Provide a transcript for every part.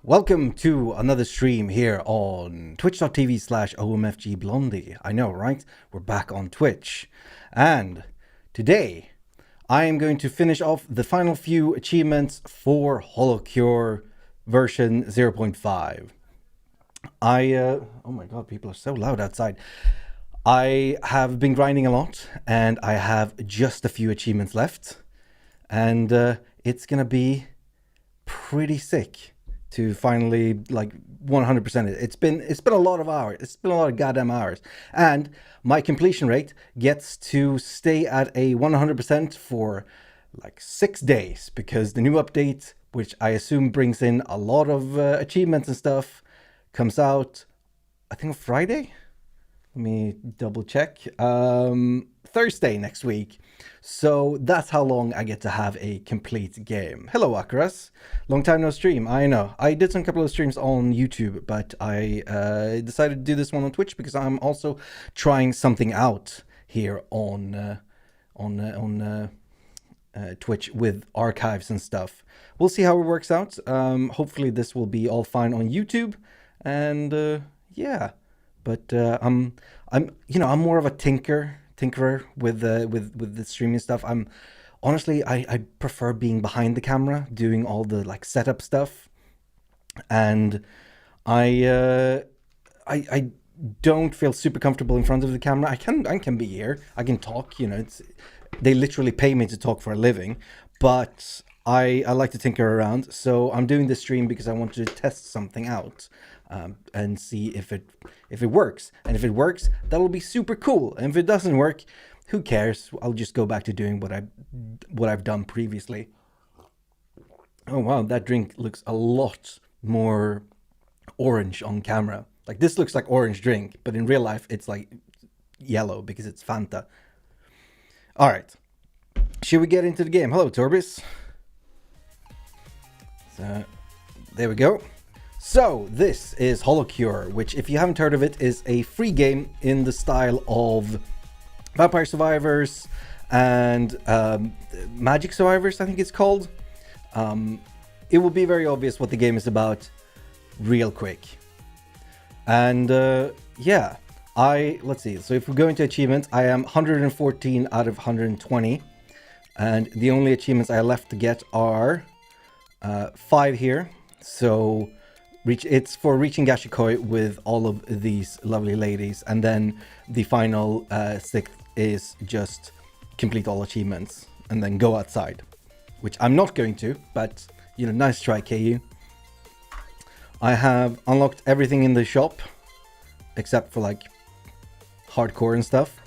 Welcome to another stream here on twitch.tv/omfgblondie. I know, right? We're back on Twitch. And today, I am going to finish off the final few achievements for HoloCure version 0.5. Oh my god, people are so loud outside. I have been grinding a lot, and I have just a few achievements left. And it's gonna be pretty sick to finally like 100% it. It's been a lot of hours. It's been a lot of goddamn hours. And my completion rate gets to stay at a 100% for like 6 days because the new update, which I assume brings in a lot of achievements and stuff, comes out I think on Friday. Let me double check. Thursday next week. So that's how long I get to have a complete game. Hello, Akaras. Long time no stream. I know. I did some couple of streams on YouTube, but I decided to do this one on Twitch because I'm also trying something out here on Twitch with archives and stuff. We'll see how it works out. Hopefully this will be all fine on YouTube, and yeah. But I'm more of a tinkerer with the streaming stuff. I prefer being behind the camera, doing all the like setup stuff, and I don't feel super comfortable in front of the camera. I can be here, I can talk. They literally pay me to talk for a living, but I like to tinker around. So I'm doing this stream because I want to test something out. And see if it works. And if it works, that'll be super cool. And if it doesn't work, who cares? I'll just go back to doing what I've done previously. Oh wow, that drink looks a lot more orange on camera. Like this looks like orange drink, but in real life it's like yellow because it's Fanta. All right, should we get into the game? Hello, Torbis. So there we go. So this is HoloCure, which, if you haven't heard of it, is a free game in the style of Vampire Survivors and Magic Survivors, I think it's called. It will be very obvious what the game is about real quick. And yeah, let's see. So if we go into achievements, I am 114 out of 120. And the only achievements I have left to get are 5 here. So it's for reaching Gashikoi with all of these lovely ladies, and then the final 6th is just complete all achievements and then go outside, which I'm not going to, but nice try, KU. I have unlocked everything in the shop except for like hardcore and stuff.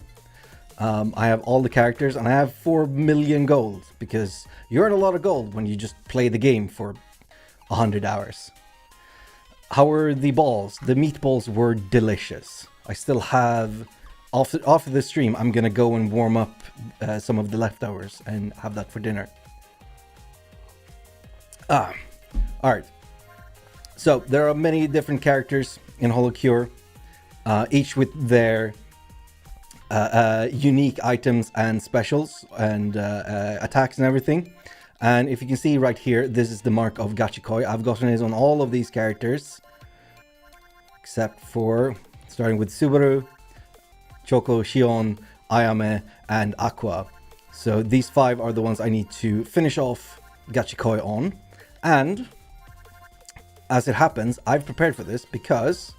I have all the characters, and I have 4 million gold because you earn a lot of gold when you just play the game for 100 hours. How were the balls? The meatballs were delicious. I still have, after the stream, I'm gonna go and warm up some of the leftovers and have that for dinner. Alright. So, there are many different characters in HoloCure, each with their unique items and specials and attacks and everything. And if you can see right here, this is the mark of Gachikoi. I've gotten it on all of these characters, except for starting with Subaru, Choco, Shion, Ayame, and Aqua. So these 5 are the ones I need to finish off Gachikoi on. And as it happens, I've prepared for this because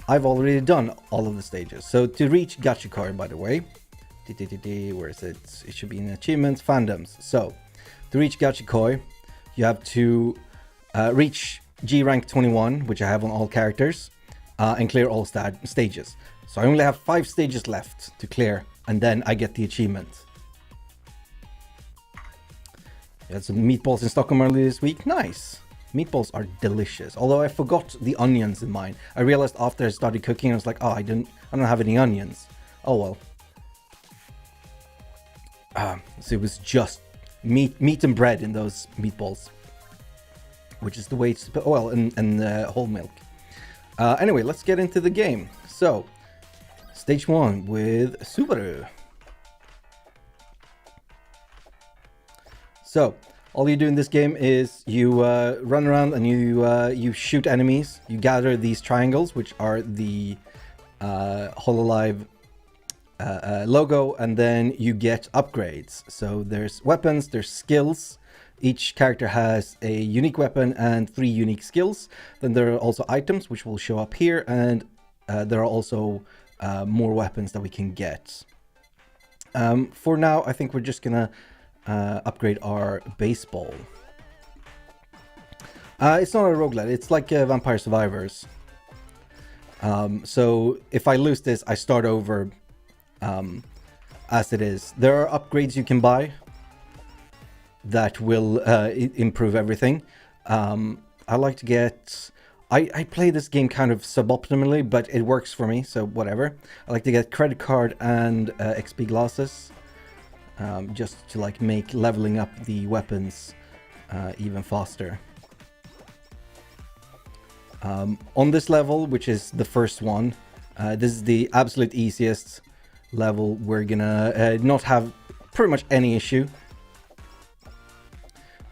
I've already done all of the stages. So to reach Gachikoi, by the way, where is it? It should be in achievements, fandoms. So to reach Gachikoi, you have to reach G rank 21, which I have on all characters, and clear all stages. So I only have 5 stages left to clear, and then I get the achievement. I had some meatballs in Stockholm earlier this week. Nice. Meatballs are delicious. Although I forgot the onions in mine. I realized after I started cooking, I was like, oh, I don't have any onions. Oh well. So it was just meat and bread in those meatballs, which is the way it's and whole milk. Anyway, let's get into the game. So stage 1 with Subaru. So All you do in this game is you run around and you shoot enemies. You gather these triangles, which are the HoloLive logo, and then you get upgrades. So there's weapons, there's skills. Each character has a unique weapon and 3 unique skills. Then there are also items, which will show up here, and there are also more weapons that we can get. For now, I think we're just gonna upgrade our baseball. It's not a roguelite, it's like Vampire Survivors. So if I lose this, I start over as it is. There are upgrades you can buy that will improve everything. I like to get... I play this game kind of suboptimally, but it works for me, so whatever. I like to get credit card and XP glasses, just to like make leveling up the weapons even faster. On this level, which is the first one, this is the absolute easiest level. We're gonna not have pretty much any issue.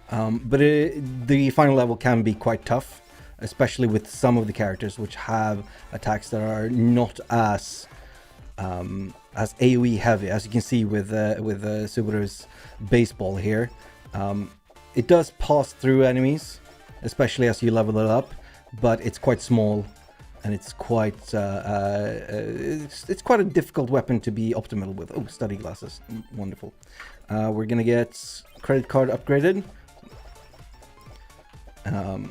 But the final level can be quite tough, especially with some of the characters which have attacks that are not as AoE heavy, as you can see with Subaru's baseball here. It does pass through enemies, especially as you level it up, but it's quite small, and it's quite it's quite a difficult weapon to be optimal with. Oh, study glasses, wonderful. We're gonna get credit card upgraded.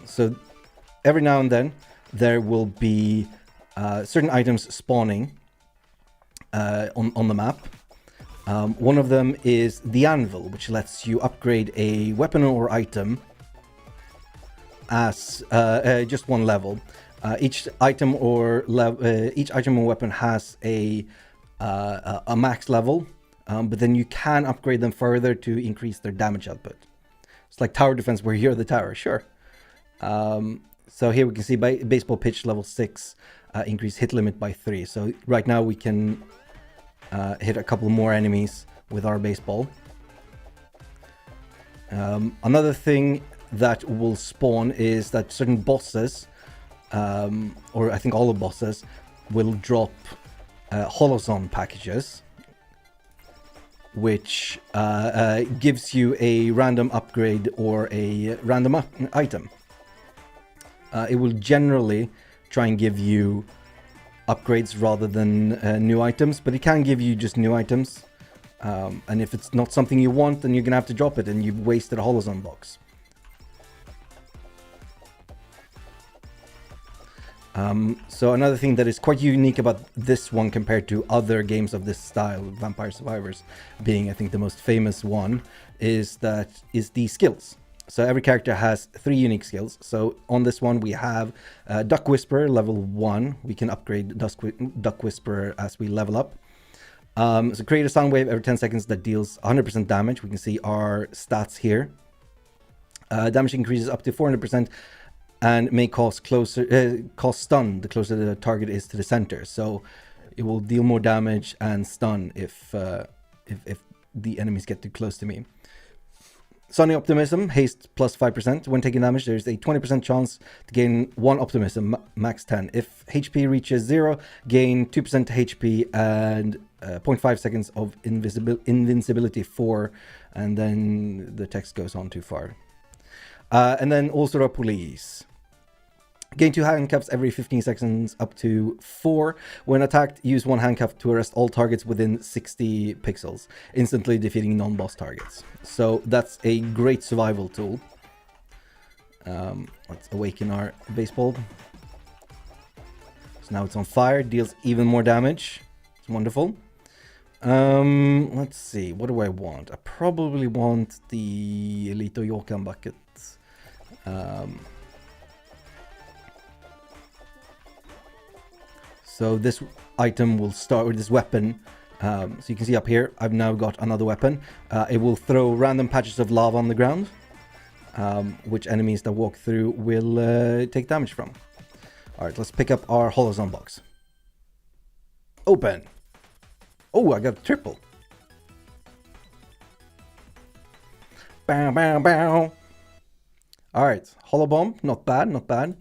So every now and then there will be certain items spawning on the map. One of them is the anvil, which lets you upgrade a weapon or item as just one level. Each item or weapon has a max level, but then you can upgrade them further to increase their damage output. It's like tower defense, where you're the tower, sure. So here we can see baseball pitch level 6, increase hit limit by 3. So right now we can hit a couple more enemies with our baseball. Another thing that will spawn is that certain bosses, or I think all the bosses, will drop HoloZone packages, which gives you a random upgrade or a random item. It will generally try and give you upgrades rather than new items, but it can give you just new items. And if it's not something you want, then you're gonna have to drop it, and you've wasted a HoloZone box. So another thing that is quite unique about this one compared to other games of this style, Vampire Survivors being, I think, the most famous one, is the skills. So every character has 3 unique skills. So on this one we have Duck Whisperer level 1. We can upgrade Duck Whisperer as we level up. So create a sound wave every 10 seconds that deals 100% damage. We can see our stats here. Damage increases up to 400%. And may cause stun the closer the target is to the center. So it will deal more damage and stun if the enemies get too close to me. Sunny Optimism, haste plus 5%. When taking damage, there's a 20% chance to gain 1 Optimism, max 10. If HP reaches 0, gain 2% HP and 0.5 seconds of invincibility 4, and then the text goes on too far. And then Oozora Police. Gain 2 handcuffs every 15 seconds up to 4. When attacked, use 1 handcuff to arrest all targets within 60 pixels, instantly defeating non-boss targets. So that's a great survival tool. Let's awaken our baseball. So now it's on fire, deals even more damage. It's wonderful. Let's see, what do I want? I probably want the Elito Yokan bucket. So this item will start with this weapon. So you can see up here, I've now got another weapon. It will throw random patches of lava on the ground, which enemies that walk through will take damage from. Alright, let's pick up our HoloZone box. Open! Oh, I got a triple. Bow, bow, bow. Alright, Hollow Bomb, not bad, not bad.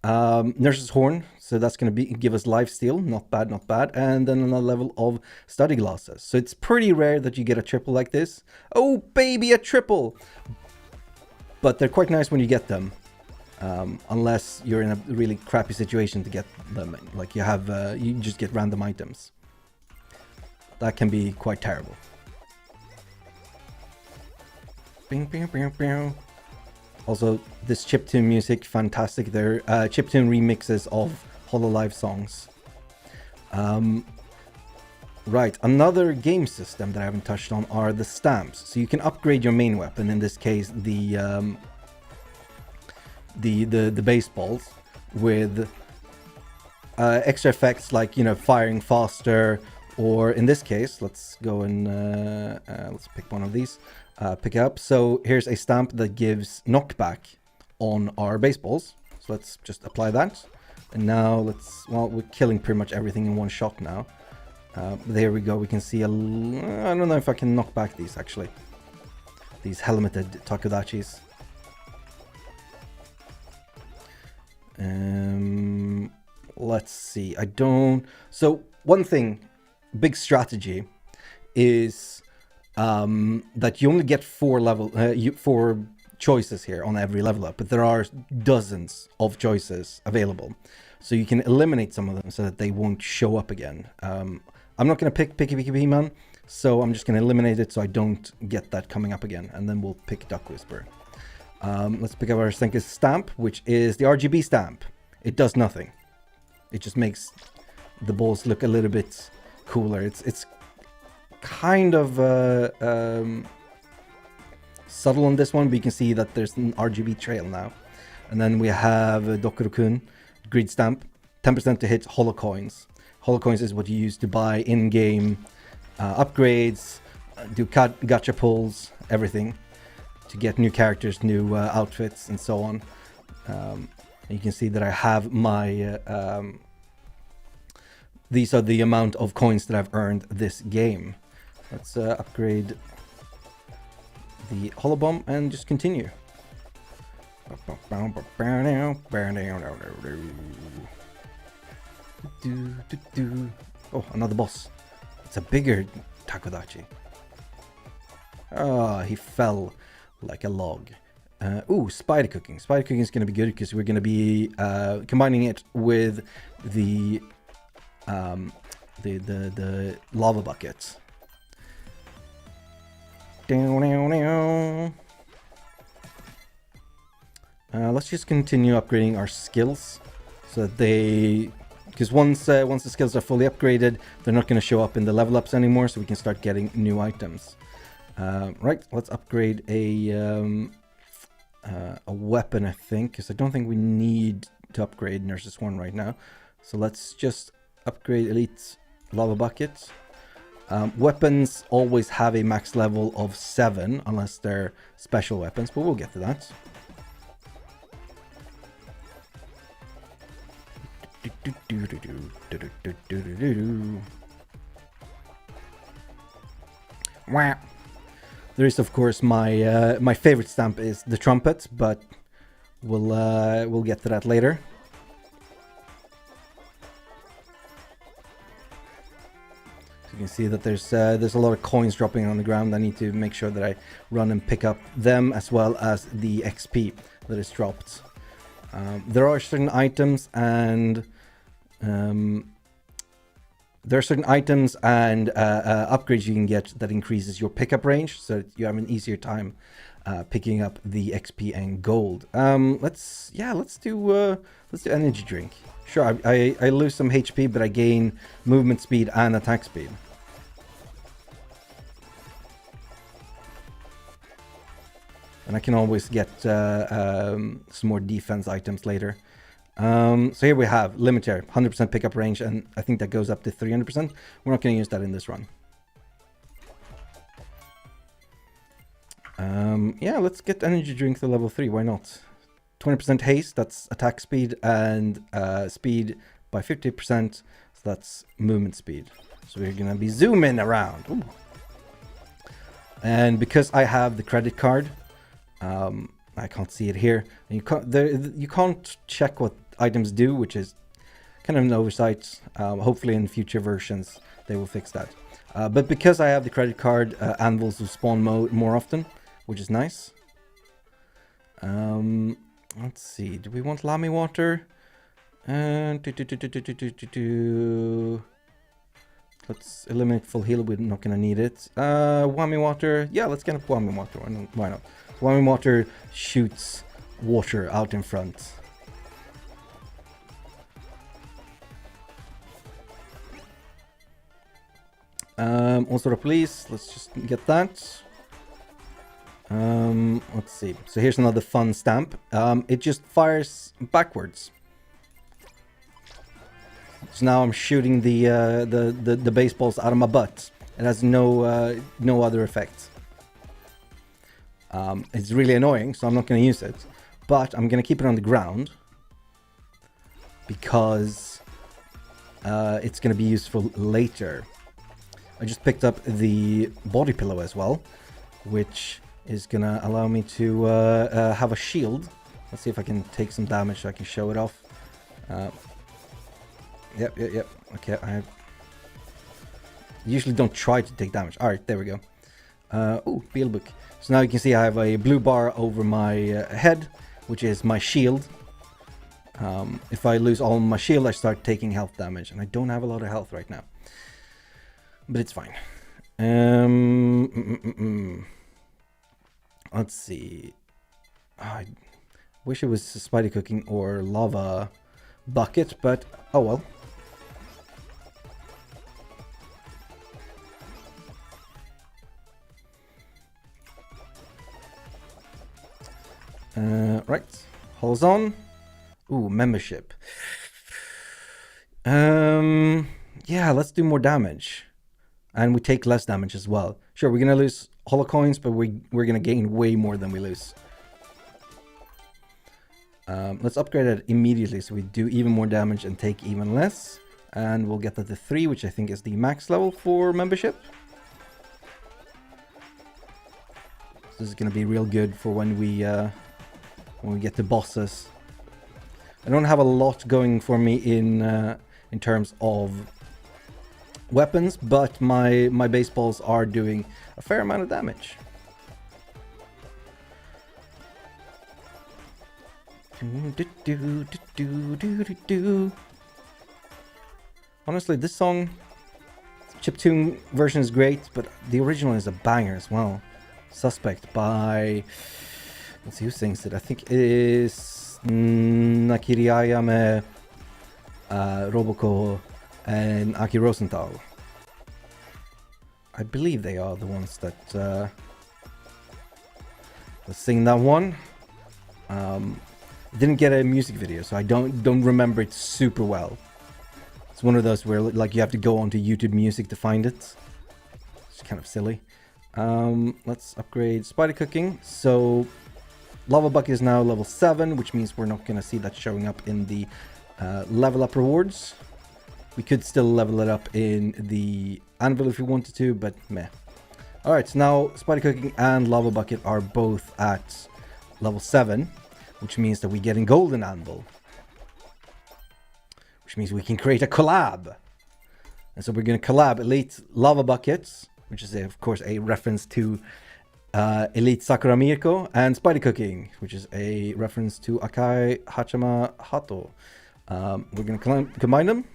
Nurse's Horn, so that's going to give us Lifesteal, not bad, not bad. And then another level of Study Glasses. So it's pretty rare that you get a triple like this. Oh, baby, a triple! But they're quite nice when you get them. Unless you're in a really crappy situation to get them. Like you just get random items. That can be quite terrible. Bing, bing, bing, bing. Also, this chiptune music, fantastic. They're chiptune remixes of Hololive songs. Right, another game system that I haven't touched on are the stamps. So you can upgrade your main weapon, in this case the baseballs, with extra effects like, you know, firing faster, or in this case, let's go and let's pick one of these. Pick up. So here's a stamp that gives knockback on our baseballs. So let's just apply that. And now we're killing pretty much everything in one shot now. There we go. We can see I don't know if I can knock back these actually. These helmeted Takodachis. Let's see. So one thing, big strategy is that you only get four choices here on every level up, but there are dozens of choices available, so you can eliminate some of them so that they won't show up again. I'm not going to pick Picky P-Man, so I'm just going to eliminate it so I don't get that coming up again, and then we'll pick Duck Whisper. Let's pick up our stamp, which is the RGB stamp. It does nothing. It just makes the balls look a little bit cooler. It's kind of subtle on this one, but you can see that there's an RGB trail now. And then we have Dokuro-kun, grid stamp, 10% to hit holo coins. Holo coins is what you use to buy in-game upgrades, do gacha pulls, everything, to get new characters, new outfits, and so on. You can see that I have my... these are the amount of coins that I've earned this game. Let's upgrade the Hollow Bomb and just continue. Oh, another boss. It's a bigger Takodachi. Oh, he fell like a log. Ooh, spider cooking. Spider cooking is going to be good because we're going to be combining it with the lava buckets. Let's just continue upgrading our skills so that because once the skills are fully upgraded, they're not going to show up in the level ups anymore, so we can start getting new items. Right, let's upgrade a weapon, I think, because I don't think we need to upgrade Nurse's Horn right now. So let's just upgrade Elite Lava Bucket. Weapons always have a max level of 7 unless they're special weapons, but we'll get to that. There is, of course, my favorite stamp is the trumpet, but we'll get to that later. You can see that there's a lot of coins dropping on the ground. I need to make sure that I run and pick up them, as well as the XP that is dropped. There are certain items and upgrades you can get that increases your pickup range, so that you have an easier time picking up the XP and gold. Let's do energy drink. Sure, I lose some HP, but I gain movement speed and attack speed. And I can always get some more defense items later. So here we have limiter, 100% pickup range, and I think that goes up to 300%. We're not going to use that in this run. Yeah, let's get energy drink to level 3, why not? 20% haste, that's attack speed, and speed by 50%, so that's movement speed. So we're going to be zooming around. Ooh. And because I have the credit card, I can't see it here. And you can't check what items do, which is kind of an oversight. Hopefully in future versions they will fix that. But because I have the credit card, anvils will spawn more often, which is nice. Let's see. Do we want Lamy water? Let's eliminate full heal. We're not gonna need it. Whammy water. Yeah, let's get a whammy water. Why not? Whammy water shoots water out in front. Oozora, please. Let's just get that. Let's see. So here's another fun stamp. It just fires backwards. So now I'm shooting the baseballs out of my butt. It has no other effect. It's really annoying, so I'm not going to use it. But I'm going to keep it on the ground because it's going to be useful later. I just picked up the body pillow as well, which is going to allow me to have a shield. Let's see if I can take some damage so I can show it off. Yep. Okay, I usually don't try to take damage. Alright, there we go. Oh, Beal book. So now you can see I have a blue bar over my head, which is my shield. If I lose all my shield, I start taking health damage, and I don't have a lot of health right now. But it's fine. Let's see. I wish it was spider cooking or lava bucket, but oh well. Right, holes on. Ooh, membership. Yeah, let's do more damage. And we take less damage as well. Sure, we're gonna lose holo coins, but we're gonna gain way more than we lose. Let's upgrade it immediately so we do even more damage and take even less. And we'll get that to 3, which I think is the max level for membership. This is gonna be real good for when we get the bosses. I don't have a lot going for me in terms of weapons, but my baseballs are doing a fair amount of damage. Honestly, this song, chiptune version is great, but the original is a banger as well. Suspect by, let's see who sings it. I think it is Nakiri Ayame, Roboko, and Aki Rosenthal. I believe they are the ones that sing that one. Didn't get a music video, so I don't remember it super well. It's one of those where like you have to go onto YouTube Music to find it. It's kind of silly. Let's upgrade spider cooking. So lava bucket is now level 7, which means we're not gonna see that showing up in the level up rewards. We could still level it up in the anvil if we wanted to, but meh. Alright, so now spider cooking and lava bucket are both at level 7, which means that we get in golden anvil. Which means we can create a collab. And so we're going to collab Elite Lava Buckets, which is of course a reference to Elite Sakura Mirko, and Spider Cooking, which is a reference to Akai Hachama Hato. We're going to combine them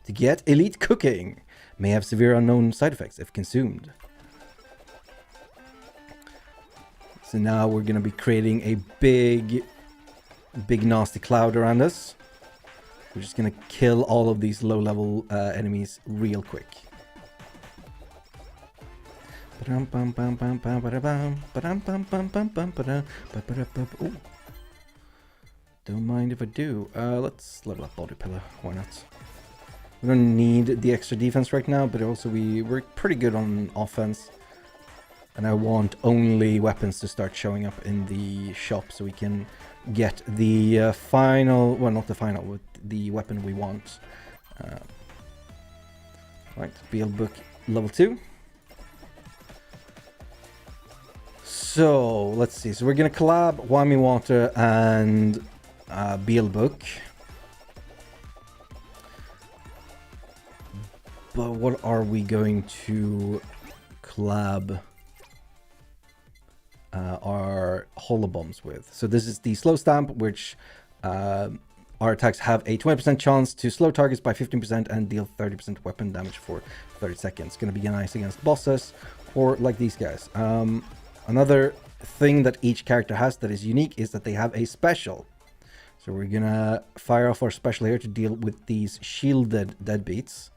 to get Elite Cooking. May have severe unknown side effects if consumed. So now we're going to be creating a big nasty cloud around us. We're just going to kill all of these low level enemies real quick. Ooh. Don't mind if I do. Let's level up body pillar. Why not? We don't need the extra defense right now, but also we're pretty good on offense. And I want only weapons to start showing up in the shop so we can get the final, well, not the final, but the weapon we want. Right, field book level 2. So let's see. So we're gonna collab Wami Water and Beal Book. But what are we going to collab our holobombs with? So this is the slow stamp, which our attacks have a 20% chance to slow targets by 15% and deal 30% weapon damage for 30 seconds. It's going to be nice against bosses or like these guys. Another thing that each character has that is unique is that they have a special. So we're going to fire off our special here to deal with these shielded deadbeats.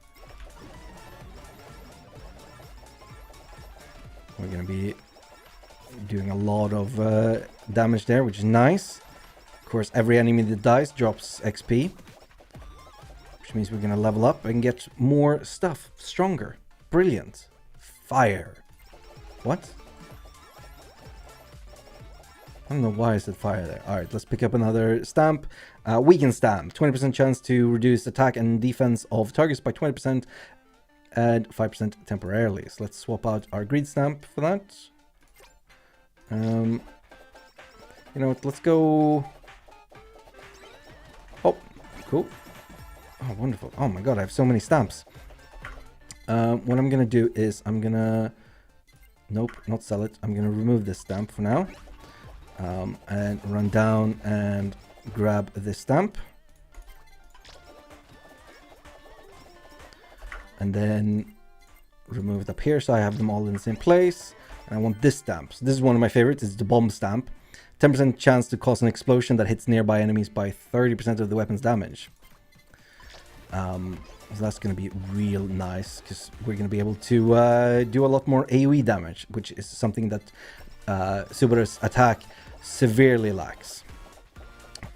We're going to be doing a lot of damage there, which is nice. Of course, every enemy that dies drops XP, which means we're going to level up and get more stuff. Stronger. Brilliant. Fire. What? I don't know why I said fire there. Alright, let's pick up another stamp. Weaken stamp. 20% chance to reduce attack and defense of targets by 20%. And 5% temporarily. So let's swap out our greed stamp for that. You know what, let's go... Oh, cool. Oh, wonderful. Oh my god, I have so many stamps. What I'm gonna do is I'm gonna... Nope, not sell it. I'm gonna remove this stamp for now. And run down and grab this stamp. And then remove it up here so I have them all in the same place. And I want this stamp. So this is one of my favorites. It's the bomb stamp. 10% chance to cause an explosion that hits nearby enemies by 30% of the weapon's damage. So that's going to be real nice because we're going to be able to do a lot more AoE damage, which is something that Subaru's attack severely lacks.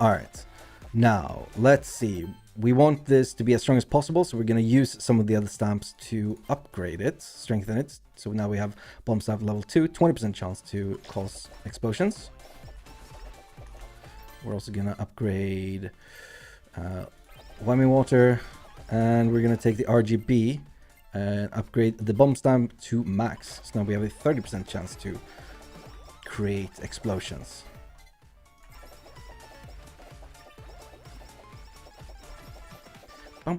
Alright, now let's see. We want this to be as strong as possible, so we're going to use some of the other stamps to upgrade it, strengthen it. So now we have bomb stamp level 2, 20% chance to cause explosions. We're also going to upgrade Whammy Water, and we're going to take the RGB and upgrade the bomb stamp to max. So now we have a 30% chance to create explosions. The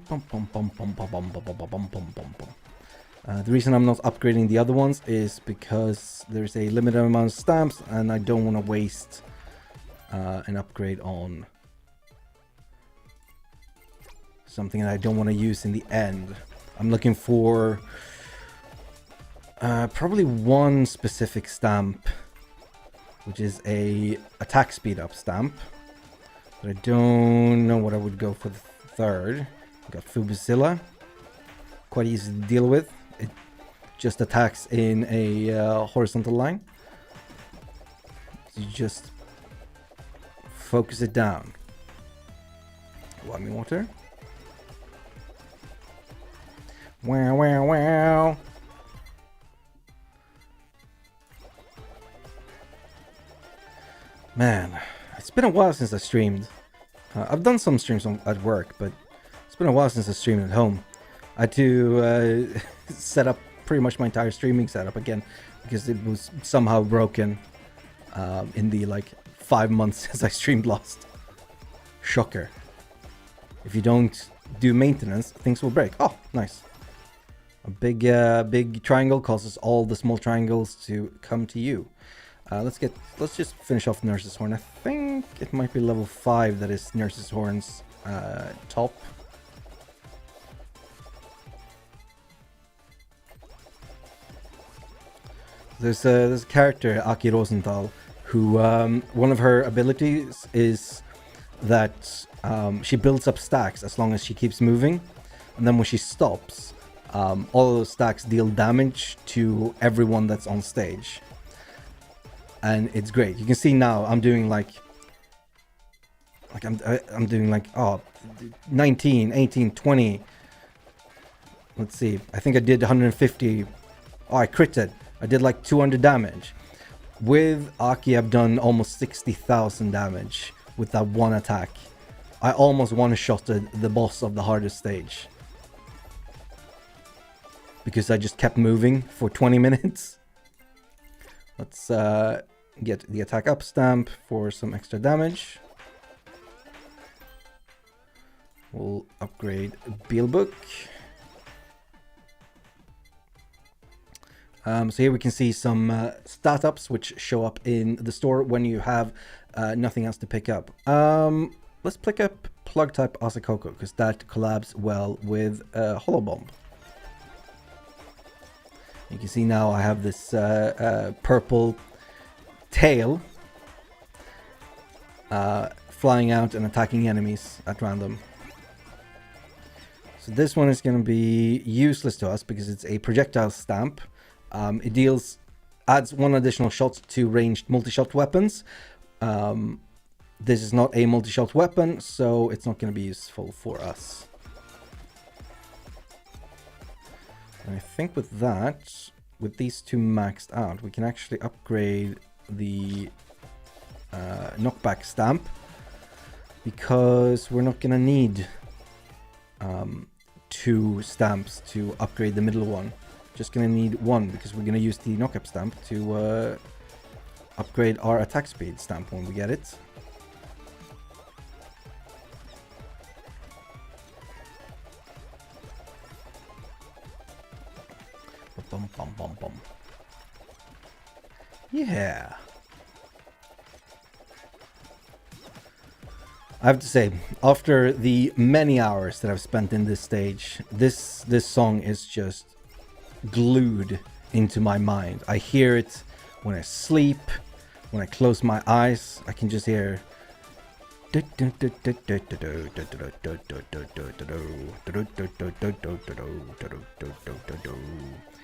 reason I'm not upgrading the other ones is because there's a limited amount of stamps and I don't want to waste an upgrade on something that I don't want to use in the end. I'm looking for probably one specific stamp, which is a attack speed up stamp, but I don't know what I would go for the third. Got Fubusilla, quite easy to deal with. It just attacks in a horizontal line. You just focus it down. Whammy Water. Wow, wow, wow. Man, it's been a while since I streamed. I've done some streams at work, but it's been a while since I streamed at home. I had to set up pretty much my entire streaming setup again because it was somehow broken in the like 5 months since I streamed last. Shocker. If you don't do maintenance, things will break. Oh, nice. A big triangle causes all the small triangles to come to you. Let's just finish off Nurse's Horn. I think it might be level 5 that is Nurse's Horn's top. There's a character, Aki Rosenthal, who one of her abilities is that she builds up stacks as long as she keeps moving, and then when she stops, all of those stacks deal damage to everyone that's on stage. And it's great. You can see now I'm doing like I'm doing like 19, 18, 20. Let's see. I think I did 150. Oh, I critted. I did like 200 damage. With Aki, I've done almost 60,000 damage with that one attack. I almost one-shotted the boss of the hardest stage. Because I just kept moving for 20 minutes. Let's get the attack up stamp for some extra damage. We'll upgrade Beelbook. So here we can see some stat ups which show up in the store when you have nothing else to pick up. Let's pick up Plug type Asakoko because that collabs well with Holo Bomb. You can see now I have this purple tail flying out and attacking enemies at random. So this one is going to be useless to us because it's a projectile stamp. It adds 1 additional shot to ranged multi-shot weapons. This is not a multi-shot weapon, so it's not going to be useful for us. And I think with that, with these two maxed out, we can actually upgrade the knockback stamp, because we're not going to need 2 stamps to upgrade the middle one. Just going to need 1 because we're going to use the knock-up stamp to upgrade our attack speed stamp when we get it. Bum, bum, bum, bum. Yeah. I have to say, after the many hours that I've spent in this stage, this song is just glued into my mind. I hear it when I sleep, when I close my eyes. I can just hear. Can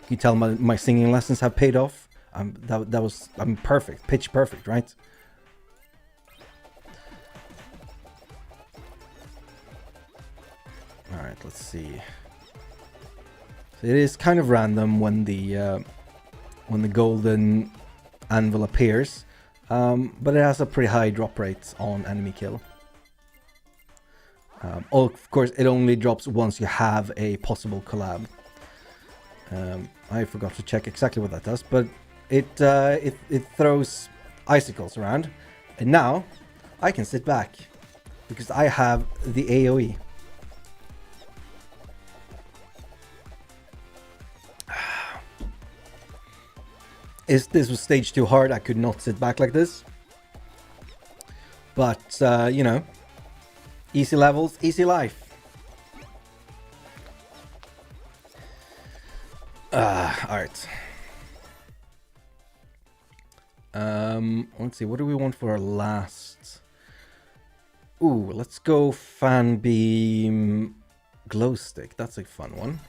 you tell my singing lessons have paid off? I'm perfect, pitch perfect, right? All right, let's see. It is kind of random when the golden anvil appears, but it has a pretty high drop rate on enemy kill. Of course, it only drops once you have a possible collab. I forgot to check exactly what that does, but it throws icicles around, and now I can sit back because I have the AoE. If this was stage 2 hard, I could not sit back like this. But, you know, easy levels, easy life. Alright. Let's see, what do we want for our last? Ooh, let's go Fan Beam Glow Stick. That's a fun one.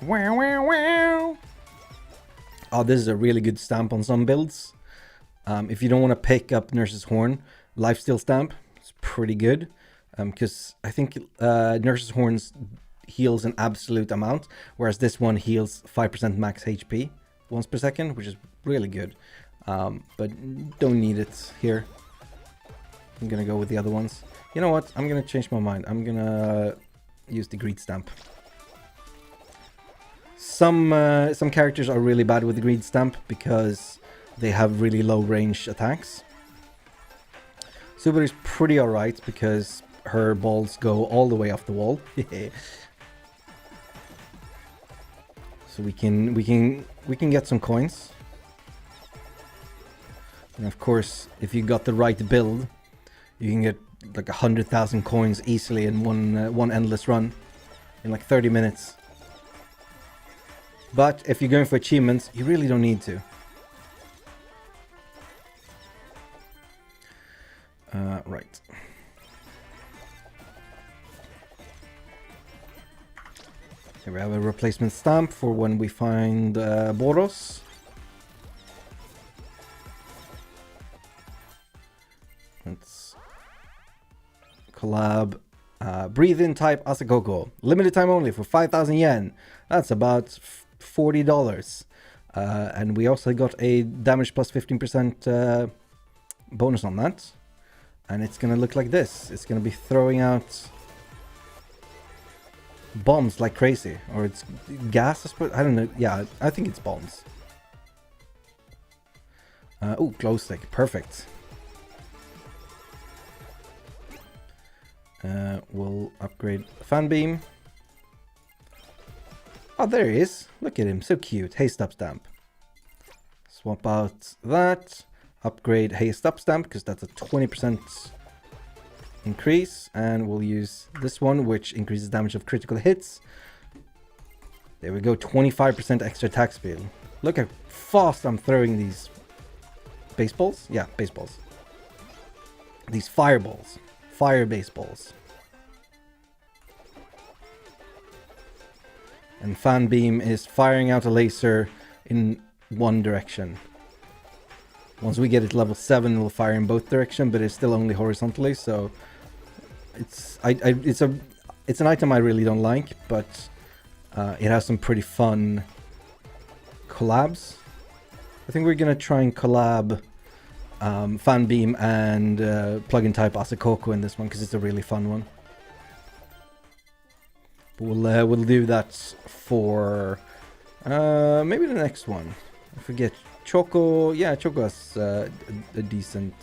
Wow, wow, wow. Oh, this is a really good stamp on some builds. If you don't want to pick up Nurse's Horn, Lifesteal Stamp, it's pretty good. Because I think Nurse's Horns heals an absolute amount, whereas this one heals 5% max HP once per second, which is really good. But don't need it here. I'm gonna go with the other ones. You know what? I'm gonna change my mind. I'm gonna use the Greed Stamp. Some characters are really bad with the Greed Stamp because they have really low range attacks. Subaru is pretty alright because her balls go all the way off the wall. So we can get some coins. And of course, if you got the right build, you can get like 100,000 coins easily in one endless run in like 30 minutes. But if you're going for achievements, you really don't need to. Right. Here we have a replacement stamp for when we find Boros. Let's collab Breathe In type Asakoko. Limited time only for 5,000 yen. That's about $40. And we also got a damage plus 15% bonus on that. And it's going to look like this. It's going to be throwing out bombs like crazy. Or it's gas, I suppose. I don't know. Yeah, I think it's bombs. Oh, glow stick. Perfect. We'll upgrade fan beam. Oh, there he is. Look at him. So cute. Haste up stamp. Swap out that. Upgrade haste up stamp because that's a 20% increase. And we'll use this one, which increases damage of critical hits. There we go. 25% extra attack speed. Look how fast I'm throwing these baseballs. Yeah, baseballs. These fireballs. Fire baseballs. And fan beam is firing out a laser in one direction. Once we get it level 7, we'll fire in both directions, but it's still only horizontally, so it's an item I really don't like, but it has some pretty fun collabs. I think we're gonna try and collab fan beam and plug-in type Asakoko in this one because it's a really fun one. But we'll do that for maybe the next one. I forget. Choco, yeah, Choco has a decent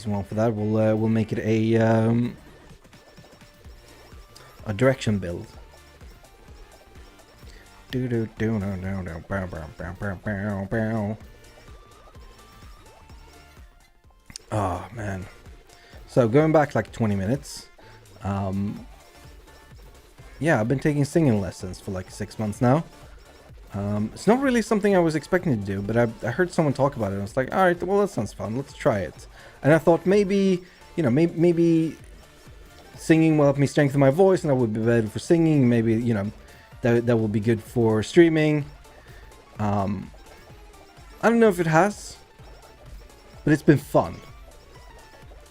one for that. We'll make it a direction build. Oh man. So going back like 20 minutes. Yeah, I've been taking singing lessons for like 6 months now. It's not really something I was expecting to do, but I heard someone talk about it. And I was like, all right, well, that sounds fun. Let's try it. And I thought maybe, maybe singing will help me strengthen my voice, and I would be better for singing. Maybe, that will be good for streaming. I don't know if it has, but it's been fun.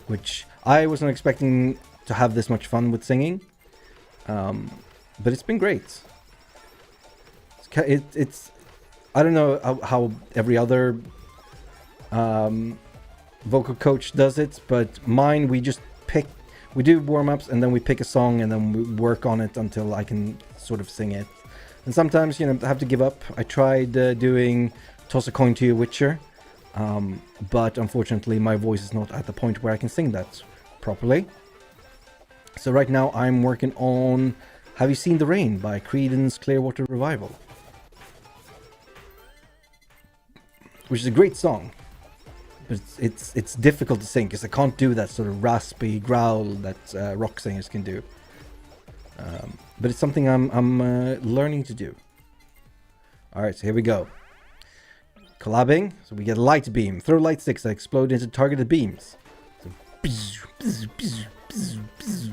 Which I wasn't expecting to have this much fun with singing. But it's been great. It's I don't know how every other vocal coach does it, but mine, we do warm-ups and then we pick a song and then we work on it until I can sort of sing it. And sometimes, I have to give up. I tried doing Toss a Coin to Your Witcher, but unfortunately my voice is not at the point where I can sing that properly. So right now I'm working on Have You Seen the Rain by Creedence Clearwater Revival. Which is a great song. But it's difficult to sing because I can't do that sort of raspy growl that rock singers can do. But it's something I'm learning to do. Alright, so here we go. Collabing. So we get light beam. Throw light sticks that explode into targeted beams. So, bzz, bzz, bzz, bzz, bzz.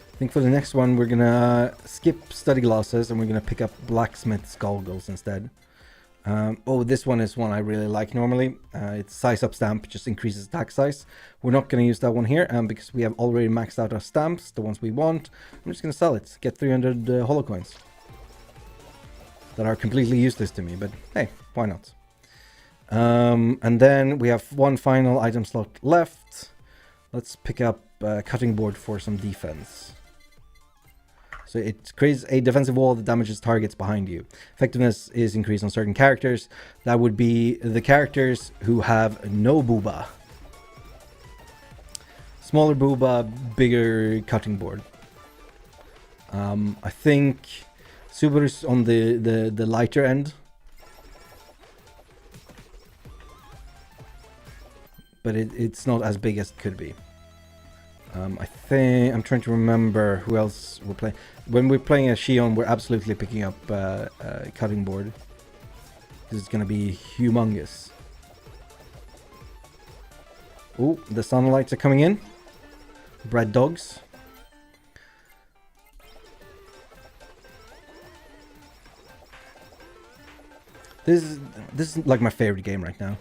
I think for the next one we're gonna skip study glasses and we're gonna pick up blacksmith's goggles instead. This one is one I really like normally. It's size up stamp, just increases attack size. We're not gonna use that one here because we have already maxed out our stamps, the ones we want. I'm just gonna sell it, get 300 holo coins that are completely useless to me, but hey, why not? And then we have one final item slot left. Let's pick up a cutting board for some defense. So it creates a defensive wall that damages targets behind you. Effectiveness is increased on certain characters. That would be the characters who have no booba. Smaller booba, bigger cutting board. I think Subaru's on the lighter end. But it's not as big as it could be. I think I'm trying to remember who else we're playing. When we're playing a Shion, we're absolutely picking up a cutting board because it's gonna be humongous. Oh, the sunlights are coming in. Bread dogs. This is like my favorite game right now.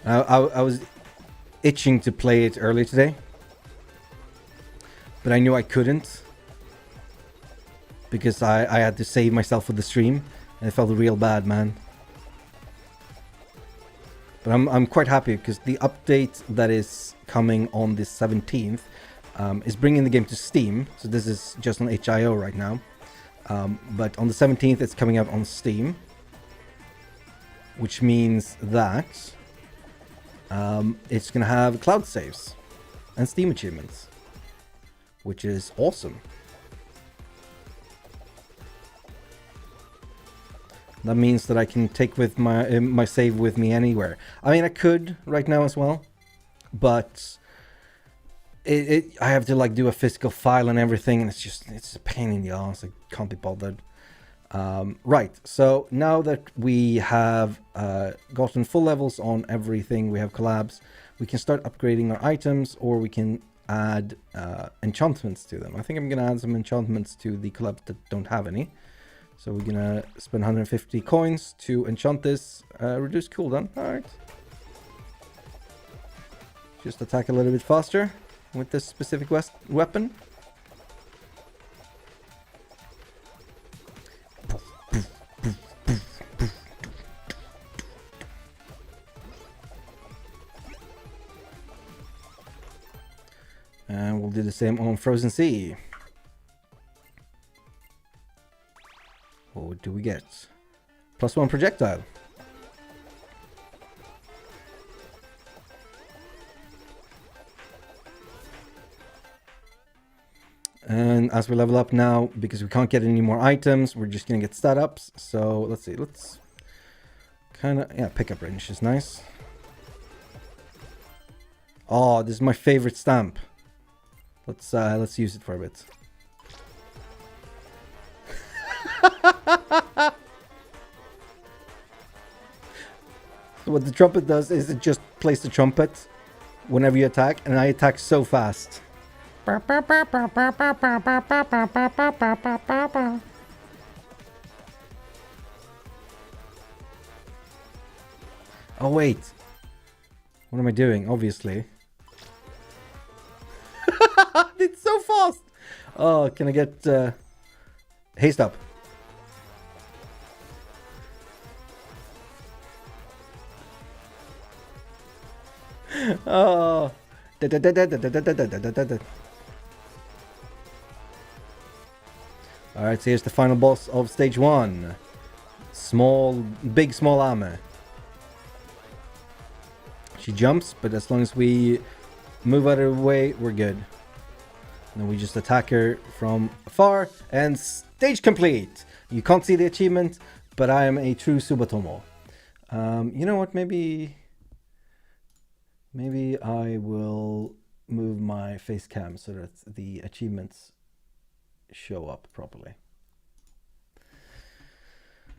I was itching to play it earlier today, but I knew I couldn't because I had to save myself for the stream, and it felt real bad, man. But I'm quite happy because the update that is coming on the 17th is bringing the game to Steam. So this is just on HIO right now. But on the 17th, it's coming out on Steam. Which means that it's going to have cloud saves and Steam achievements. Which is awesome. That means that I can take with my save with me anywhere. I mean, I could right now as well, but I have to like do a physical file and everything, and it's a pain in the ass. I can't be bothered. Right. So now that we have gotten full levels on everything, we have collabs. We can start upgrading our items, or we can add enchantments to them. I think I'm gonna add some enchantments to the collabs that don't have any. So we're gonna spend 150 coins to enchant this, reduce cooldown. Alright. Just attack a little bit faster with this specific weapon. And we'll do the same on Frozen Sea. What do we get? +1 projectile. And as we level up now, because we can't get any more items, we're just gonna get stat ups. So let's see, let's kind of, yeah, pickup range is nice. Oh, this is my favorite stamp. Let's use it for a bit. So what the trumpet does is it just plays the trumpet whenever you attack, and I attack so fast. Oh wait, what am I doing? Obviously. It's so fast. Oh, can I get haste up? Oh. Alright, so here's the final boss of stage 1. Big small Ame. She jumps, but as long as we move out of the way, we're good. And then we just attack her from afar, and stage complete! You can't see the achievement, but I am a true Subatomo. You know what, maybe I will move my face cam so that the achievements show up properly.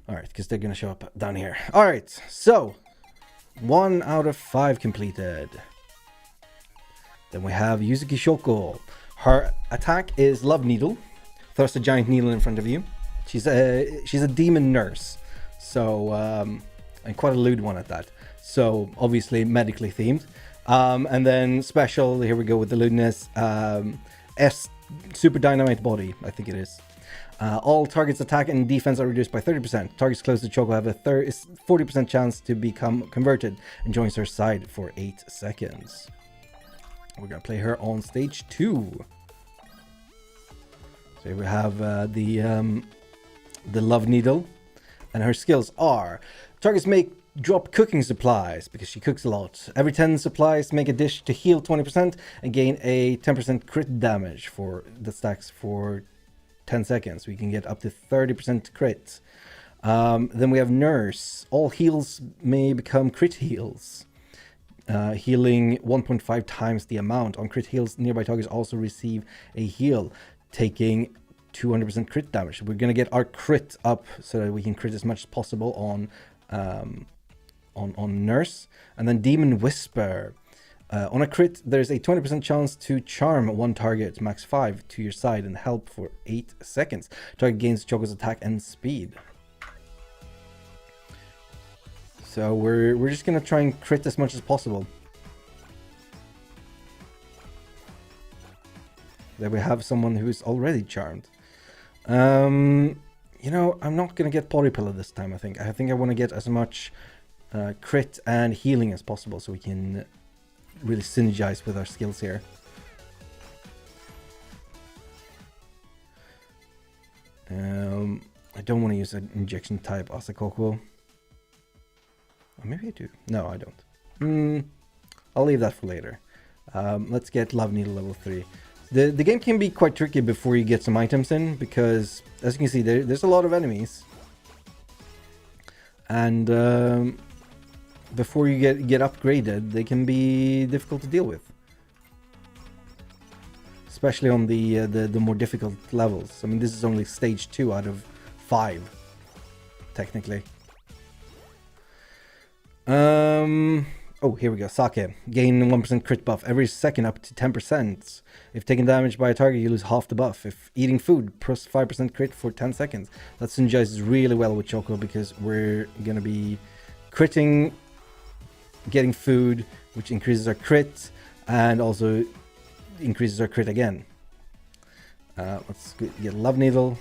Alright, because they're going to show up down here. Alright, so 1 out of 5 completed. Then we have Yuzuki Choco. Her attack is Love Needle. Thrust a giant needle in front of you. She's a demon nurse. So, and quite a lewd one at that. So, obviously medically themed. And then special, here we go with the lewdness. Super Dynamite Body, I think it is. All targets' attack and defense are reduced by 30%. Targets close to Choco have a 40% chance to become converted and joins her side for 8 seconds. We're gonna play her on stage 2. So here we have the Love Needle, and her skills are: targets may drop cooking supplies because she cooks a lot. Every 10 supplies, make a dish to heal 20% and gain a 10% crit damage for that stacks for 10 seconds. We can get up to 30% crit. Then we have Nurse. All heals may become crit heals. Healing 1.5 times the amount. On crit heals, nearby targets also receive a heal, taking 200% crit damage. We're gonna get our crit up so that we can crit as much as possible on Nurse. And then Demon Whisper. On a crit, there's a 20% chance to charm one target, max 5, to your side and help for 8 seconds. Target gains Choco's attack and speed. So we're just gonna try and crit as much as possible. There we have someone who's already charmed. You know, I'm not gonna get Body Pillow this time, I think. I think I want to get as much crit and healing as possible, so we can really synergize with our skills here. I don't want to use an injection type Asakoko. Or maybe I do. No, I don't. I'll leave that for later. Let's get Love Needle level 3. The game can be quite tricky before you get some items in, because as you can see, there's a lot of enemies. And before you get upgraded, they can be difficult to deal with. Especially on the more difficult levels. I mean, this is only stage 2 out of 5, technically. Oh, here we go. Sake. Gain 1% crit buff every second up to 10%. If taken damage by a target, you lose half the buff. If eating food, plus 5% crit for 10 seconds. That synergizes really well with Choco, because we're going to be critting, getting food, which increases our crit, and also increases our crit again. Let's get Love Needle.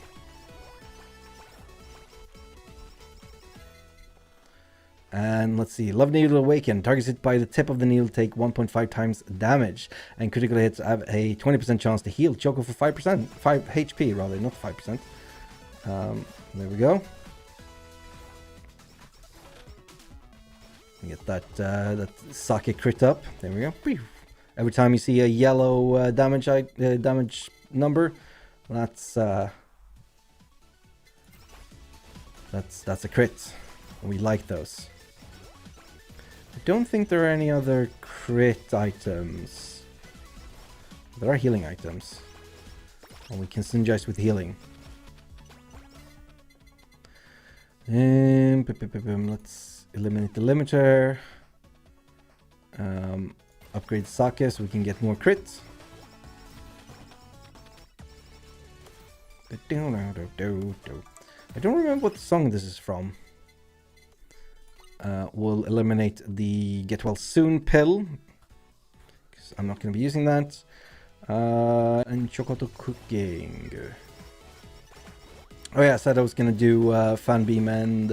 And let's see, Love Needle Awaken. Targets hit by the tip of the needle take 1.5 times damage, and critical hits have a 20% chance to heal Choco for 5%, 5 HP rather, not 5%. There we go. Get that Sake crit up. There we go. Every time you see a yellow damage number, that's a crit. We like those. I don't think there are any other crit items. There are healing items. And we can synergize with healing. Let's eliminate the limiter. Upgrade Sake so we can get more crits. I don't remember what song this is from. We'll eliminate the Get Well Soon pill, because I'm not going to be using that. And Chocoto Cooking. Oh yeah, I said I was going to do Fan Beam and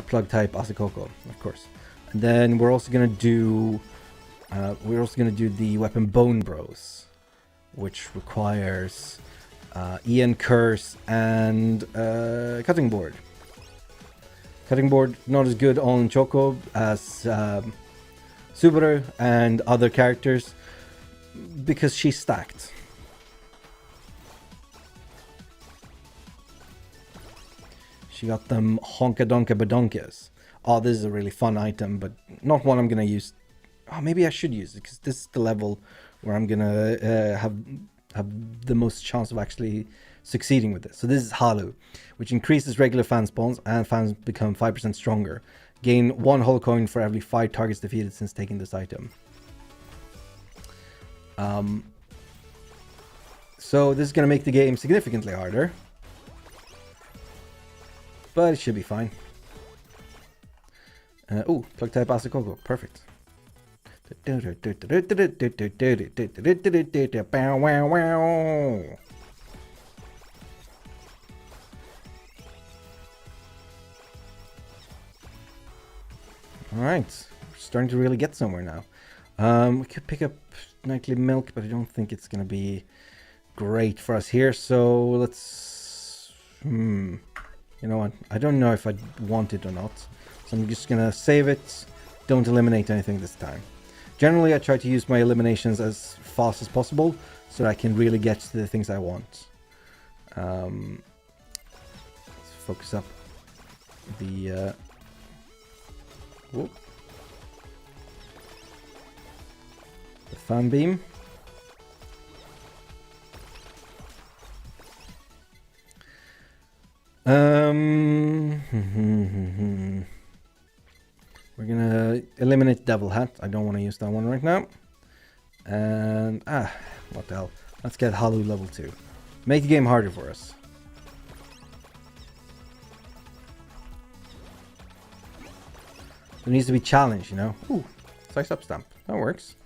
Plug Type Asakoko, of course. And then we're also going to do the weapon Bone Bros, which requires Ian Curse and Cutting Board. Cutting Board not as good on Choco as Subaru and other characters, because she's stacked. She got them Honka Donka Badonkas. Oh, this is a really fun item, but not one I'm going to use. Oh, maybe I should use it, because this is the level where I'm going to have the most chance of actually succeeding with this. So this is Halu, which increases regular fan spawns, and fans become 5% stronger. Gain 1 holo coin for every 5 targets defeated since taking this item. So this is going to make the game significantly harder, but it should be fine. Oh, Plug Type Asakoko, perfect. Alright, we're starting to really get somewhere now. We could pick up Nightly Milk, but I don't think it's going to be great for us here. So let's... You know what? I don't know if I want it or not. So I'm just going to save it. Don't eliminate anything this time. Generally, I try to use my eliminations as fast as possible so that I can really get to the things I want. Let's focus up the... the Fan Beam. We're gonna eliminate Devil Hat. I don't want to use that one right now. And what the hell? Let's get Halu level 2. Make the game harder for us. There needs to be challenge, you know. Ooh, size up stamp. That works.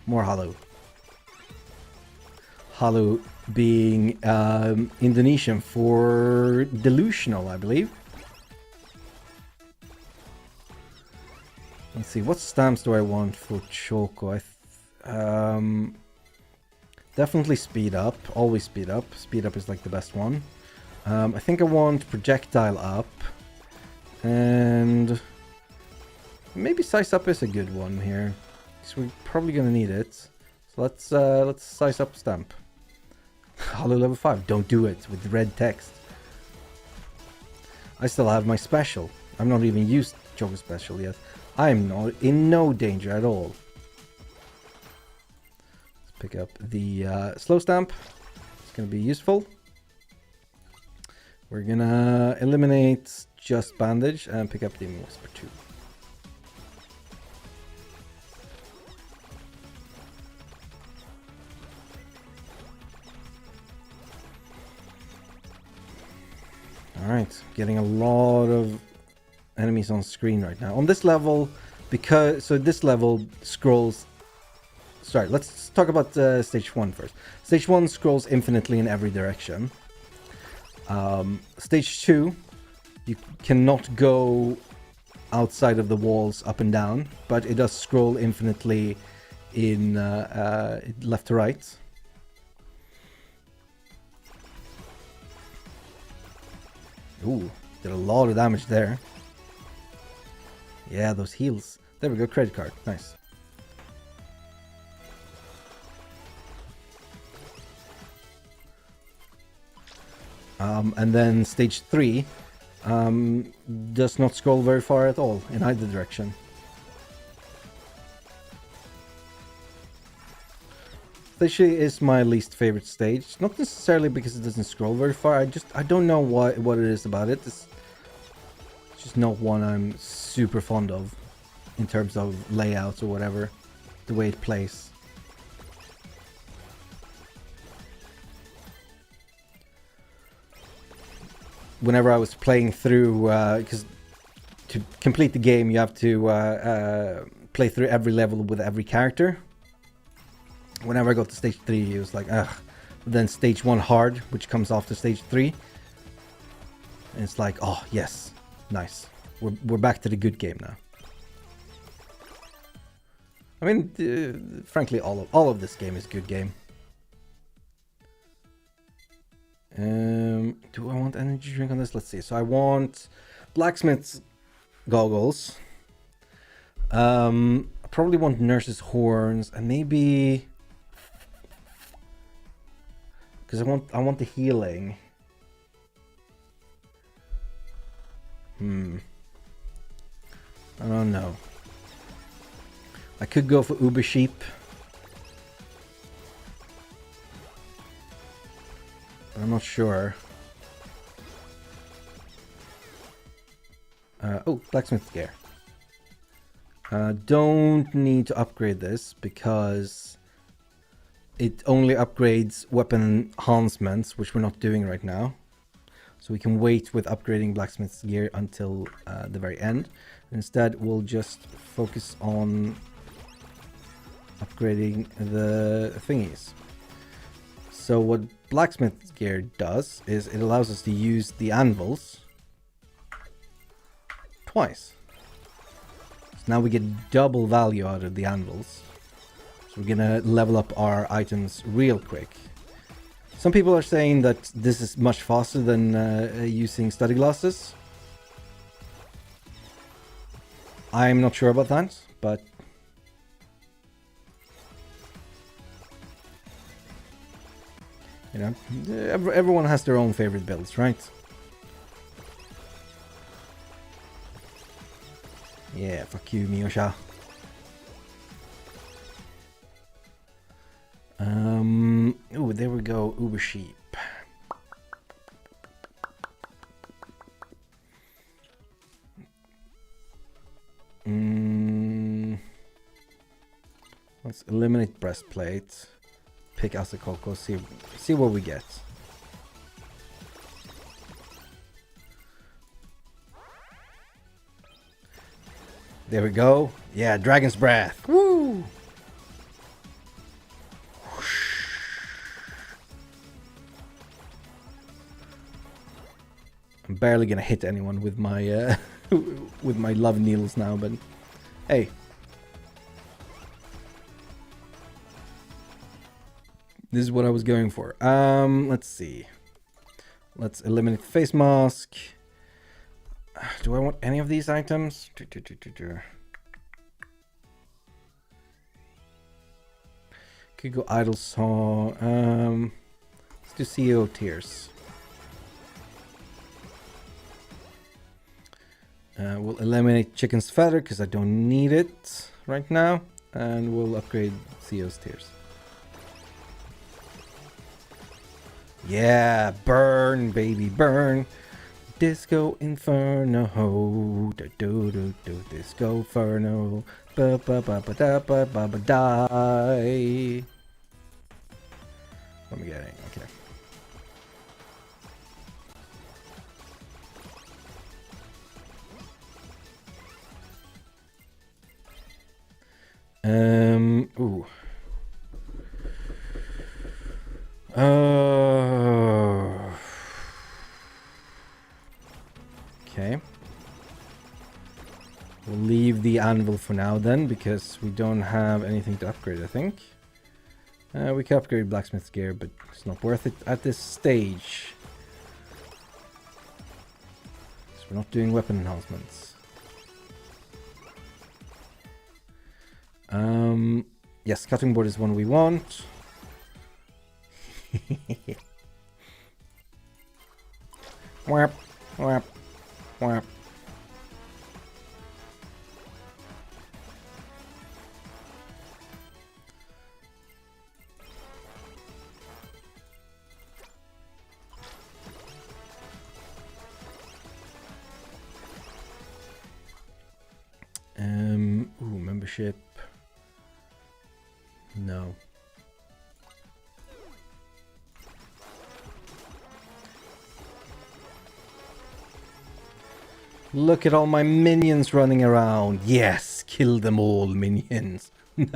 More Halu. Halu being Indonesian for delusional, I believe. Let's see, what stamps do I want for Choco? Definitely speed up. Always speed up. Speed up is like the best one. I think I want projectile up. And maybe size up is a good one here. So we're probably gonna need it. So let's size up stamp. Holo level 5. Don't do it with red text. I still have my special. I've not even used Choco special yet. I'm not in no danger at all. Let's pick up the slow stamp. It's gonna be useful. We're gonna eliminate just bandage and pick up the Whisper 2. Alright, getting a lot of enemies on screen right now. On this level, this level scrolls... Sorry, let's talk about stage 1 first. Stage 1 scrolls infinitely in every direction. Stage 2, you cannot go outside of the walls up and down, but it does scroll infinitely in left to right. Ooh, did a lot of damage there. Yeah, those heals. There we go, credit card. Nice. And then stage 3 does not scroll very far at all in either direction. Stage 3 is my least favorite stage. Not necessarily because it doesn't scroll very far. I don't know what it is about it. It's just not one I'm super fond of in terms of layouts or whatever. The way it plays. Whenever I was playing through, because to complete the game you have to play through every level with every character. Whenever I got to stage 3, it was like, ugh. Then stage 1 hard, which comes after stage 3. And it's like, oh yes, nice. We're back to the good game now. I mean, frankly, all of this game is good game. Do I want energy drink on this? Let's see. So I want blacksmith's goggles. I probably want nurse's horns and maybe because I want the healing. I don't know. I could go for Uber Sheep. I'm not sure. Oh, blacksmith gear. Don't need to upgrade this because it only upgrades weapon enhancements, which we're not doing right now. So we can wait with upgrading blacksmith's gear until the very end. Instead, we'll just focus on upgrading the thingies. So what blacksmith's gear does is it allows us to use the anvils twice. So now we get double value out of the anvils. So we're gonna level up our items real quick. Some people are saying that this is much faster than using study glasses. I'm not sure about that, but you know, everyone has their own favorite builds, right? Yeah, fuck you, Miyosha. Oh, there we go, Uber Sheep. Let's eliminate breastplate. Pick Asakoko, see what we get. There we go. Yeah, Dragon's Breath. Woo! I'm barely gonna hit anyone with my with my love needles now, but Hey. This is what I was going for. Let's see. Let's eliminate the face mask. Do I want any of these items? Could go idle saw. Let's do CEO tiers. We'll eliminate chicken's feather because I don't need it right now, and we'll upgrade CEO's tiers. Yeah, burn, baby, burn. Disco Inferno, do do do do, Disco Inferno, ba ba ba ba da ba ba ba die. What am I getting? Okay. Ooh. Okay. We'll leave the anvil for now then, because we don't have anything to upgrade, I think. We can upgrade blacksmith's gear, but it's not worth it at this stage. So we're not doing weapon enhancements. Yes, cutting board is one we want. Whap, whap, whap. Ooh, membership. No. Look at all my minions running around. Yes, kill them all, minions. Ooh,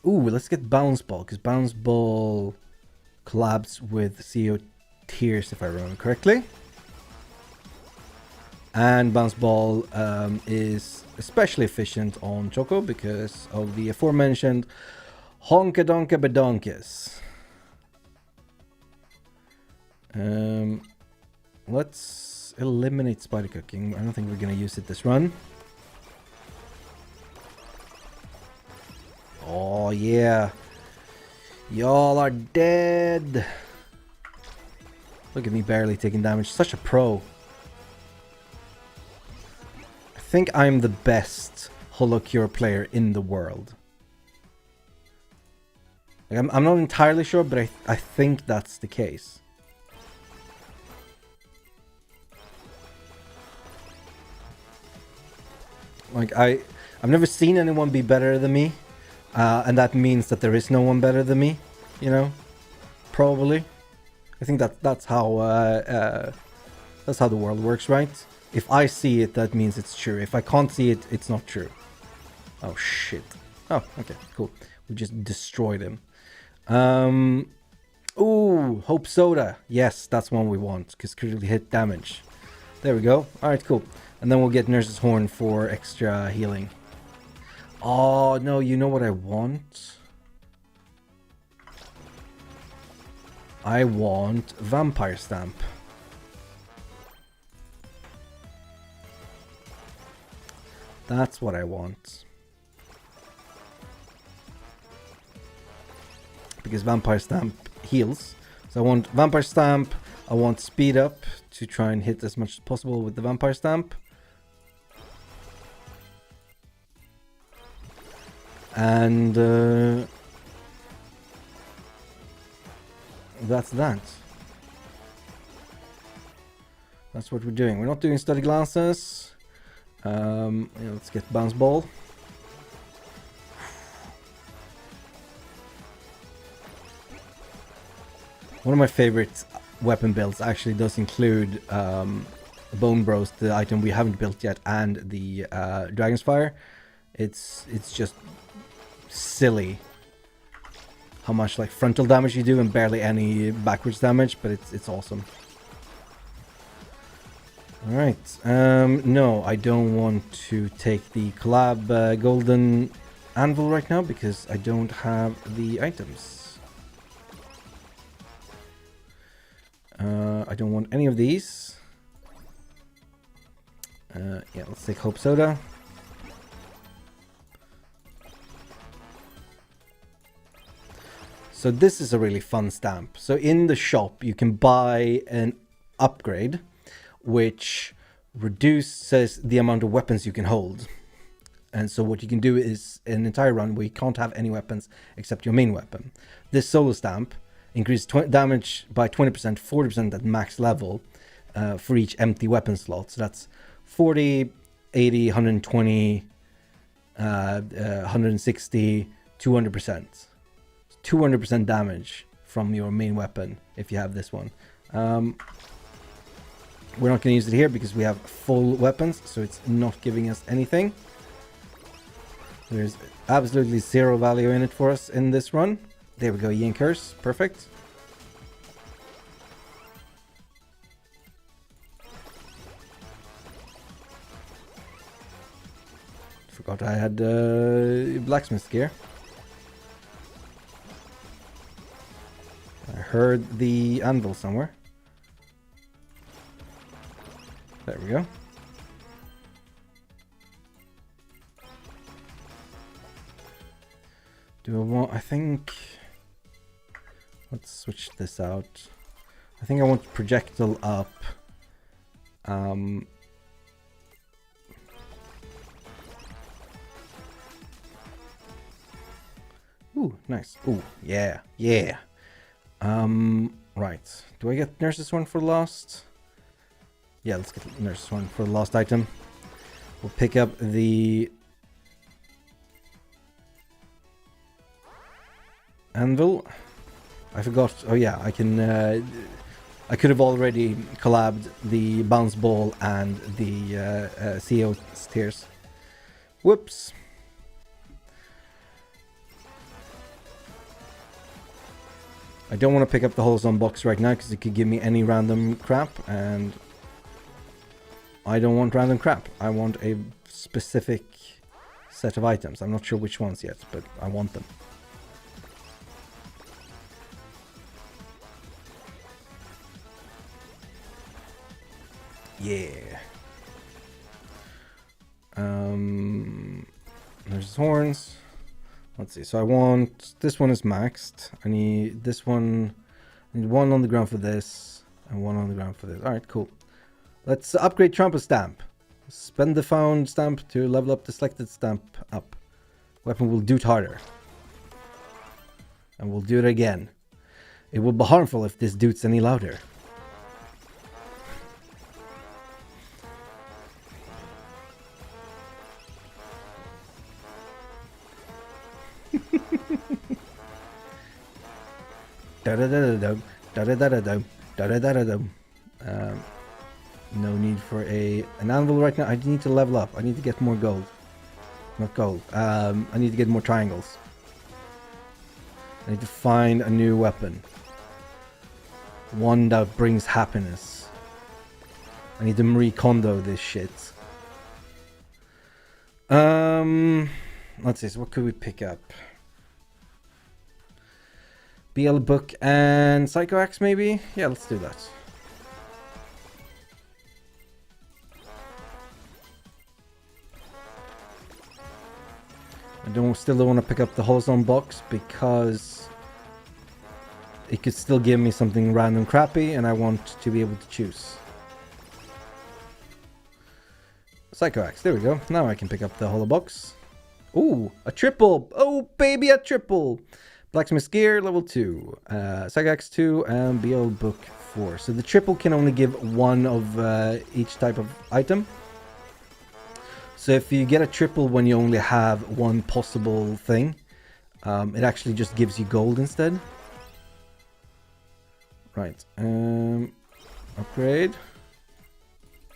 let's get Bounce Ball, because Bounce Ball collabs with CEO Tears, if I remember correctly. And Bounce Ball is especially efficient on Choco because of the aforementioned Honka Donka Badonkas. Let's eliminate spider cooking. I don't think we're gonna use it this run. Oh yeah. Y'all are dead. Look at me barely taking damage. Such a pro. I think I'm the best HoloCure player in the world. Like, I'm not entirely sure, but I think that's the case. Like, I've never seen anyone be better than me. And that means that there is no one better than me, you know? Probably. I think that's how the world works, right? If I see it, that means it's true. If I can't see it, it's not true. Oh, shit. Oh, okay, cool. We just destroyed him. Ooh, Hope Soda. Yes, that's one we want, because critically hit damage. There we go. Alright, cool. And then we'll get Nurse's Horn for extra healing. Oh, no, you know what I want? I want Vampire Stamp. That's what I want. Because Vampire Stamp heals. So I want Vampire Stamp. I want Speed Up to try and hit as much as possible with the Vampire Stamp. And that's that. That's what we're doing. We're not doing Study Glasses. Yeah, let's get Bounce Ball. One of my favorite weapon builds actually does include Bone Bros, the item we haven't built yet, and the Dragon's Fire. It's just silly how much like frontal damage you do and barely any backwards damage, but it's awesome. Alright, no, I don't want to take the collab golden anvil right now because I don't have the items. I don't want any of these. Yeah, let's take Hope Soda. So this is a really fun stamp. So in the shop you can buy an upgrade which reduces the amount of weapons you can hold. And so what you can do is an entire run where you can't have any weapons except your main weapon. This solo stamp increases damage by 20%, 40% at max level for each empty weapon slot. So that's 40, 80, 120, 160, 200%. 200% damage from your main weapon if you have this one. We're not going to use it here because we have full weapons, so it's not giving us anything. There's absolutely zero value in it for us in this run. There we go, Yin Curse, perfect. Forgot I had blacksmith gear. I heard the anvil somewhere. There we go. Do I want... I think... Let's switch this out. I think I want projectile up. Ooh, nice. Ooh, yeah, yeah. Right. Do I get Nurse's Horn for last? Yeah, let's get Nurse's Horn for the last item. We'll pick up the anvil. I forgot. Oh yeah, I can. I could have already collabed the bounce ball and the CEO tears. Whoops. I don't want to pick up the Holozone box right now because it could give me any random crap, and I don't want random crap. I want a specific set of items. I'm not sure which ones yet, but I want them. Yeah. There's horns. Let's see. So I want this one is maxed. I need this one. I need one on the ground for this and one on the ground for this. All right, cool. Let's upgrade Trumpet Stamp. Spend the found stamp to level up the selected stamp up. Weapon will do it harder. And we'll do it again. It will be harmful if this dude's any louder. No need for an anvil right now. I need to level up. I need to get more gold. Not gold. I need to get more triangles. I need to find a new weapon. One that brings happiness. I need to Marie Kondo this shit. Let's see. So what could we pick up? BL Book and Psycho Axe maybe? Yeah, let's do that. I still don't want to pick up the Holozone box because it could still give me something random crappy and I want to be able to choose. Psycho Axe, there we go. Now I can pick up the Holo box. Ooh, a triple! Oh baby, a triple! Blacksmith Gear, level 2. Psycho Axe 2 and BL Book 4. So the triple can only give one of each type of item. So if you get a triple when you only have one possible thing, it actually just gives you gold instead. Right. Upgrade.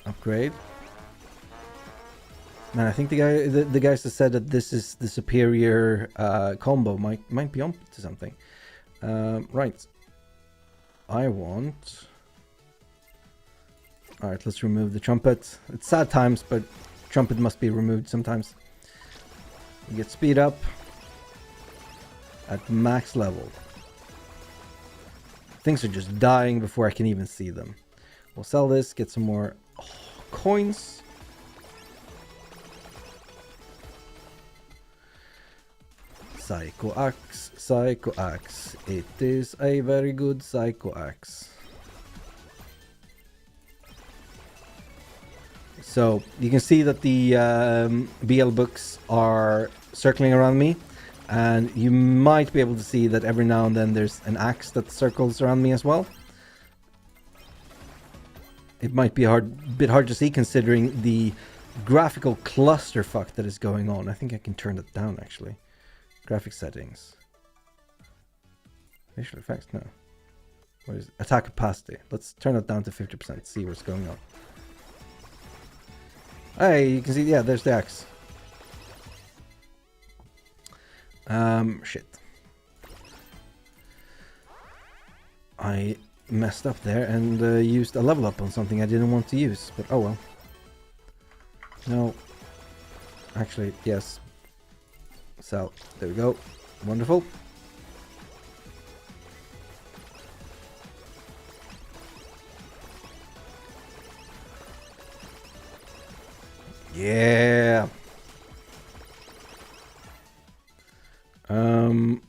Upgrade. Man, I think the guys that said that this is the superior combo might be on to something. Right. I want Alright, let's remove the trumpet. It's sad times, but trumpet must be removed sometimes. We get speed up at max level. Things are just dying before I can even see them. We'll sell this, get some more coins. Psycho Axe, Psycho Axe. It is a very good Psycho Axe. So you can see that the BL books are circling around me, and you might be able to see that every now and then there's an axe that circles around me as well. It might be a bit hard to see considering the graphical clusterfuck that is going on. I think I can turn that down actually. Graphic settings. Visual effects, no. What is it? Attack capacity. Let's turn it down to 50%, see what's going on. Hey, you can see, yeah, there's the axe. Shit. I messed up there and used a level up on something I didn't want to use, but oh well. No. Actually, yes. Sell. There we go. Wonderful. Yeah.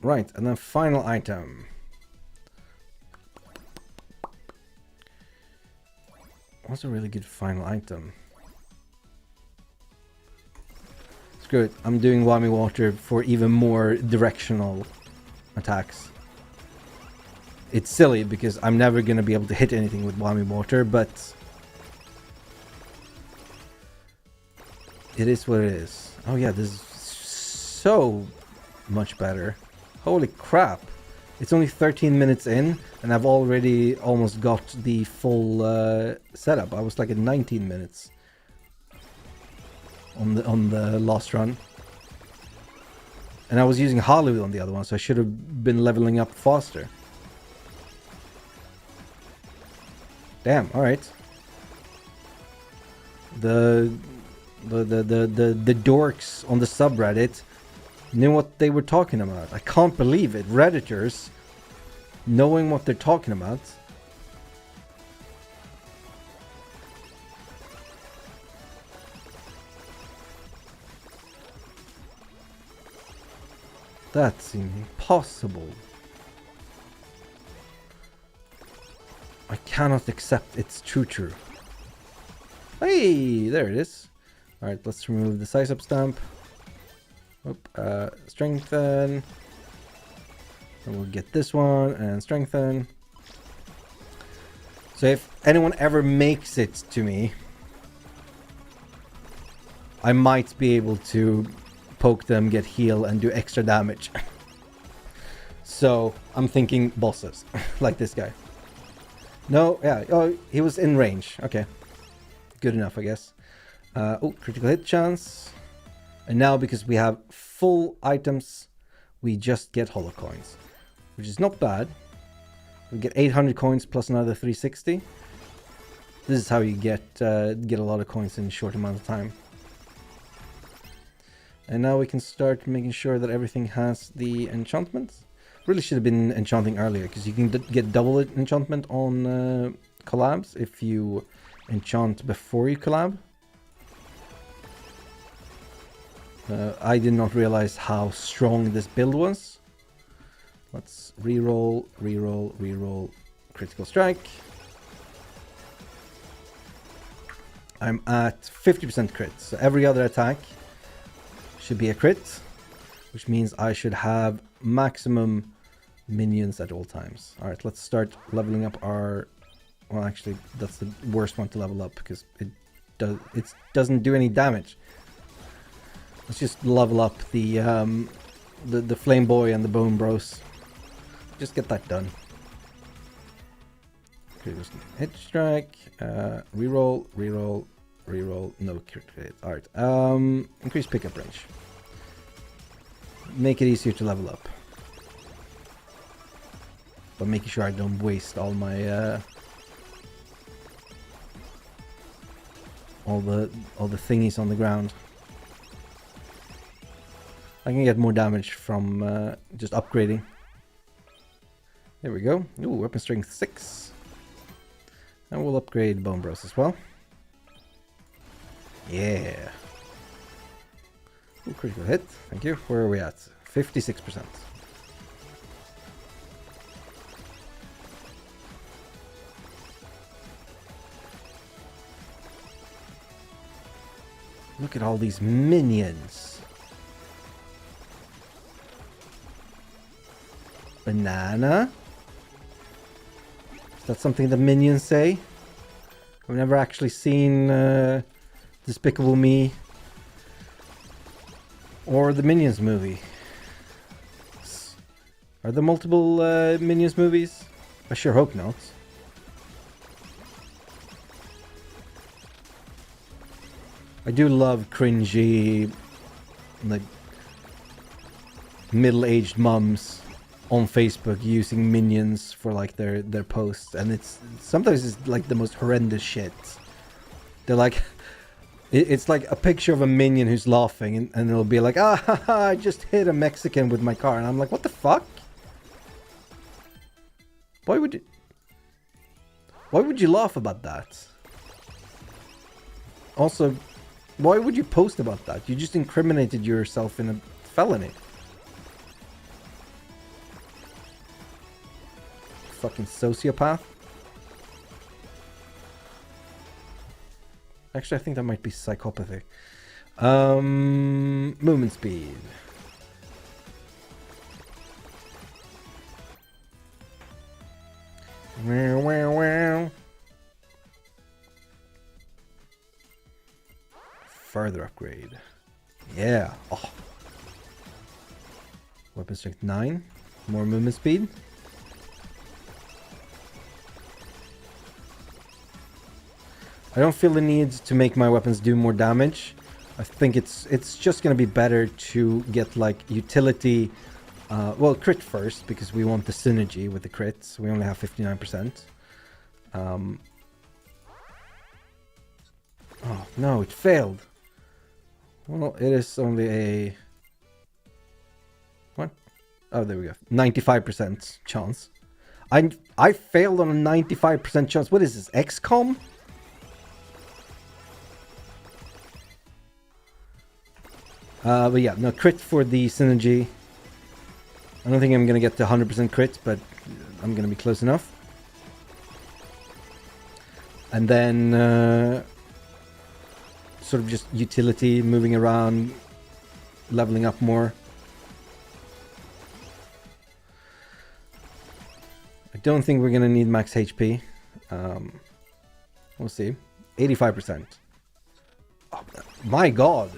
Right, and then final item. What's a really good final item? Screw it, I'm doing Whammy Water for even more directional attacks. It's silly because I'm never going to be able to hit anything with Whammy Water, but it is what it is. Oh yeah, this is so much better. Holy crap. It's only 13 minutes in and I've already almost got the full setup. I was like at 19 minutes on the last run. And I was using Hollywood on the other one, so I should have been leveling up faster. Damn, alright. The dorks on the subreddit knew what they were talking about. I can't believe it. Redditors knowing what they're talking about. That's impossible. I cannot accept it's true. Hey, there it is. Alright, let's remove the size up stamp. Strengthen. And we'll get this one and strengthen. So if anyone ever makes it to me, I might be able to poke them, get heal, and do extra damage. So I'm thinking bosses, like this guy. No, yeah, oh, he was in range. Okay, good enough, I guess. Oh, critical hit chance. And now because we have full items, we just get holo coins, which is not bad. We get 800 coins plus another 360. This is how you get a lot of coins in a short amount of time. And now we can start making sure that everything has the enchantments. Really should have been enchanting earlier, because you can get double enchantment on collabs if you enchant before you collab. I did not realize how strong this build was. Let's reroll, reroll, reroll, critical strike. I'm at 50% crit, so every other attack should be a crit, which means I should have maximum minions at all times. Alright, let's start leveling up our... Well, actually, that's the worst one to level up, because it doesn't do any damage. Let's just level up the Flame Boy and the Bone Bros. Just get that done. Hit strike, reroll, reroll, reroll, no crit hit. Alright, increase pickup range. Make it easier to level up. But making sure I don't waste all my all the thingies on the ground. I can get more damage from just upgrading. There we go. Ooh, weapon strength 6. And we'll upgrade Bone Bros as well. Yeah. Ooh, critical hit. Thank you. Where are we at? 56%. Look at all these minions. Banana? Is that something the minions say? I've never actually seen Despicable Me or the Minions movie. Are there multiple Minions movies? I sure hope not. I do love cringy, like, middle-aged mums on Facebook using Minions for like their posts, and it's sometimes like the most horrendous shit. They're like, it's like a picture of a minion who's laughing, and it'll be like, ah, I just hit a Mexican with my car, and I'm like, what the fuck? Why would you laugh about that? Also, why would you post about that? You just incriminated yourself in a felony. Fucking sociopath. Actually, I think that might be psychopathy. Movement speed. Wow, wow, wow. Further upgrade. Yeah. Oh. Weapon strength 9. More movement speed. I don't feel the need to make my weapons do more damage. I think it's just gonna be better to get like utility, well, crit first, because we want the synergy with the crits. We only have 59%. Oh no, it failed. Well, it is only a... What? Oh, there we go. 95% chance. I failed on a 95% chance. What is this, XCOM? But yeah, no, crit for the synergy. I don't think I'm going to get to 100% crit, but I'm going to be close enough. And then sort of just utility, moving around, leveling up more. I don't think we're going to need max HP. We'll see. 85%. Oh, my god.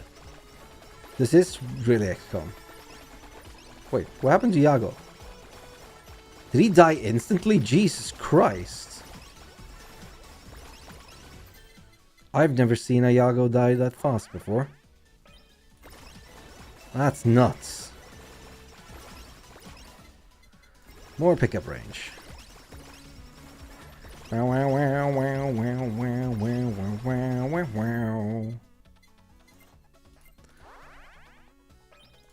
This is really XCOM. Wait, what happened to Yago? Did he die instantly? Jesus Christ. I've never seen a Yago die that fast before. That's nuts. More pickup range. Wow, wow, wow, wow, wow, wow, wow, wow, wow, wow.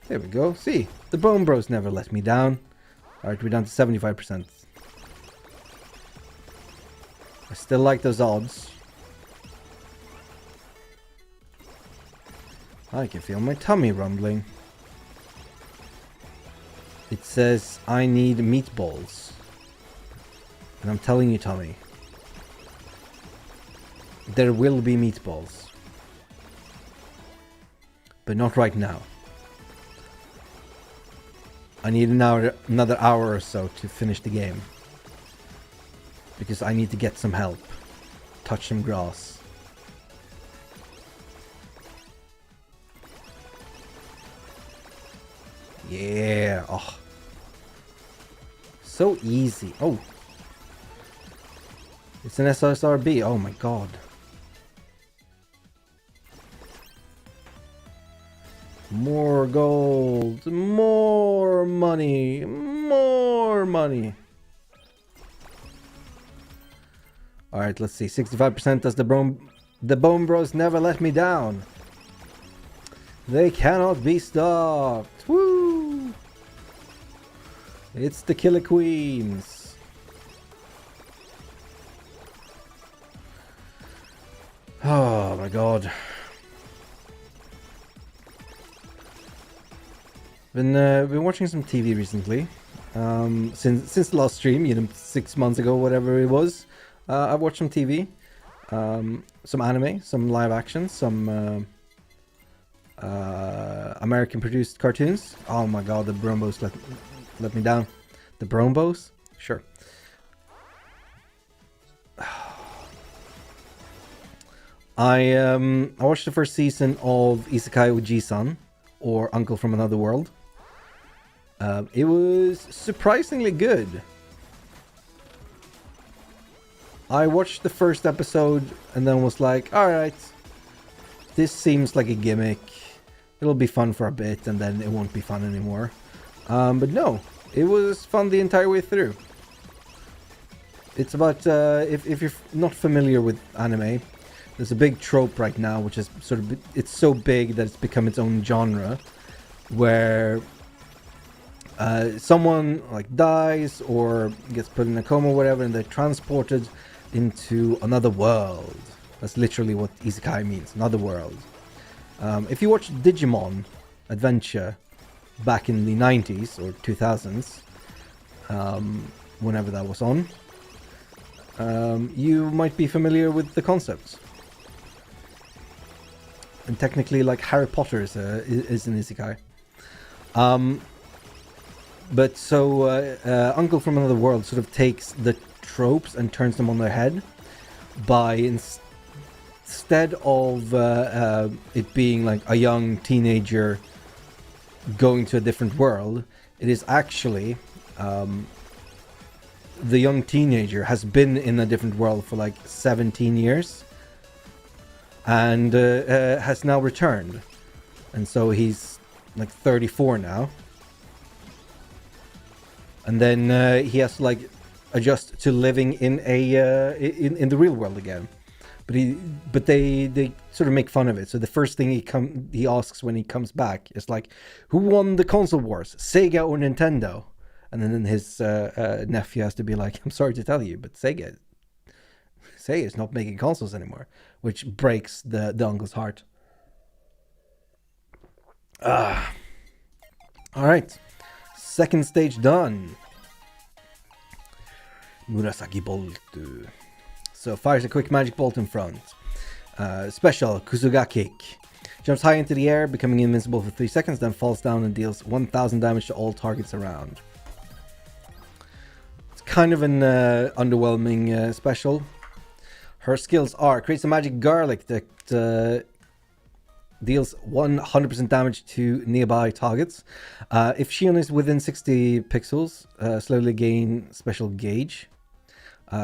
There we go. See, the Bone Bros never let me down. Alright, we're down to 75%. I still like those odds. I can feel my tummy rumbling. It says I need meatballs. And I'm telling you, Tommy, there will be meatballs. But not right now. I need another hour or so to finish the game. Because I need to get some help. Touch some grass. Yeah. Oh. So easy. Oh. It's an SSRB. Oh my god. More gold, more money, more money. Alright, let's see. 65% does the The Bone Bros never let me down. They cannot be stopped. Woo! It's the Killer Queens. Oh my god. Been watching some TV recently. Since the last stream, 6 months ago, whatever it was. I've watched some TV. Some anime, some live action, some American produced cartoons. Oh my god, the Brombos let me down. The Brombos? Sure. I watched the first season of Isekai Oji-san, or Uncle from Another World. It was surprisingly good. I watched the first episode and then was like, alright, this seems like a gimmick. It'll be fun for a bit and then it won't be fun anymore. But no, it was fun the entire way through. It's about, if you're not familiar with anime, there's a big trope right now, which is sort of, it's so big that it's become its own genre, where someone like dies or gets put in a coma or whatever, and they're transported into another world. That's literally what Isekai means, another world. If you watch Digimon Adventure back in the 90s or 2000s, whenever that was on, you might be familiar with the concepts. And technically, like, Harry Potter is an Isekai. But so Uncle from Another World sort of takes the tropes and turns them on their head by instead of it being like a young teenager going to a different world, it is actually the young teenager has been in a different world for like 17 years and has now returned. And so he's like 34 now. And then he has to like adjust to living in a in the real world again. But they sort of make fun of it. So the first thing he asks when he comes back is like, who won the console wars, Sega or Nintendo? And then his nephew has to be like, I'm sorry to tell you, but Sega is not making consoles anymore, which breaks the uncle's heart. All right, second stage done. Murasaki Bolt. So fires a quick magic bolt in front. Special Kusuga Kick. Jumps high into the air, becoming invincible for 3 seconds, then falls down and deals 1000 damage to all targets around. It's kind of an underwhelming special. Her skills are: creates a magic garlic that deals 100% damage to nearby targets. If Shion is within 60 pixels, slowly gain special gauge.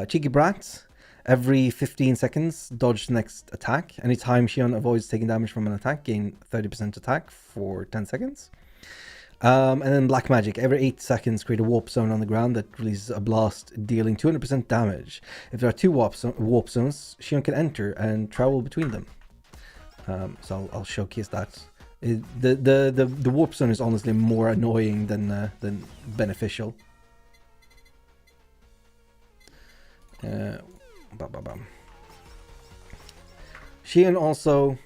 Cheeky Brat. Every 15 seconds, dodge next attack. Anytime Shion avoids taking damage from an attack, gain 30% attack for 10 seconds. And then Black Magic. Every 8 seconds, create a warp zone on the ground that releases a blast, dealing 200% damage. If there are 2 warp zones, Shion can enter and travel between them. So I'll showcase that. The warp zone is honestly more annoying than beneficial. Shion also,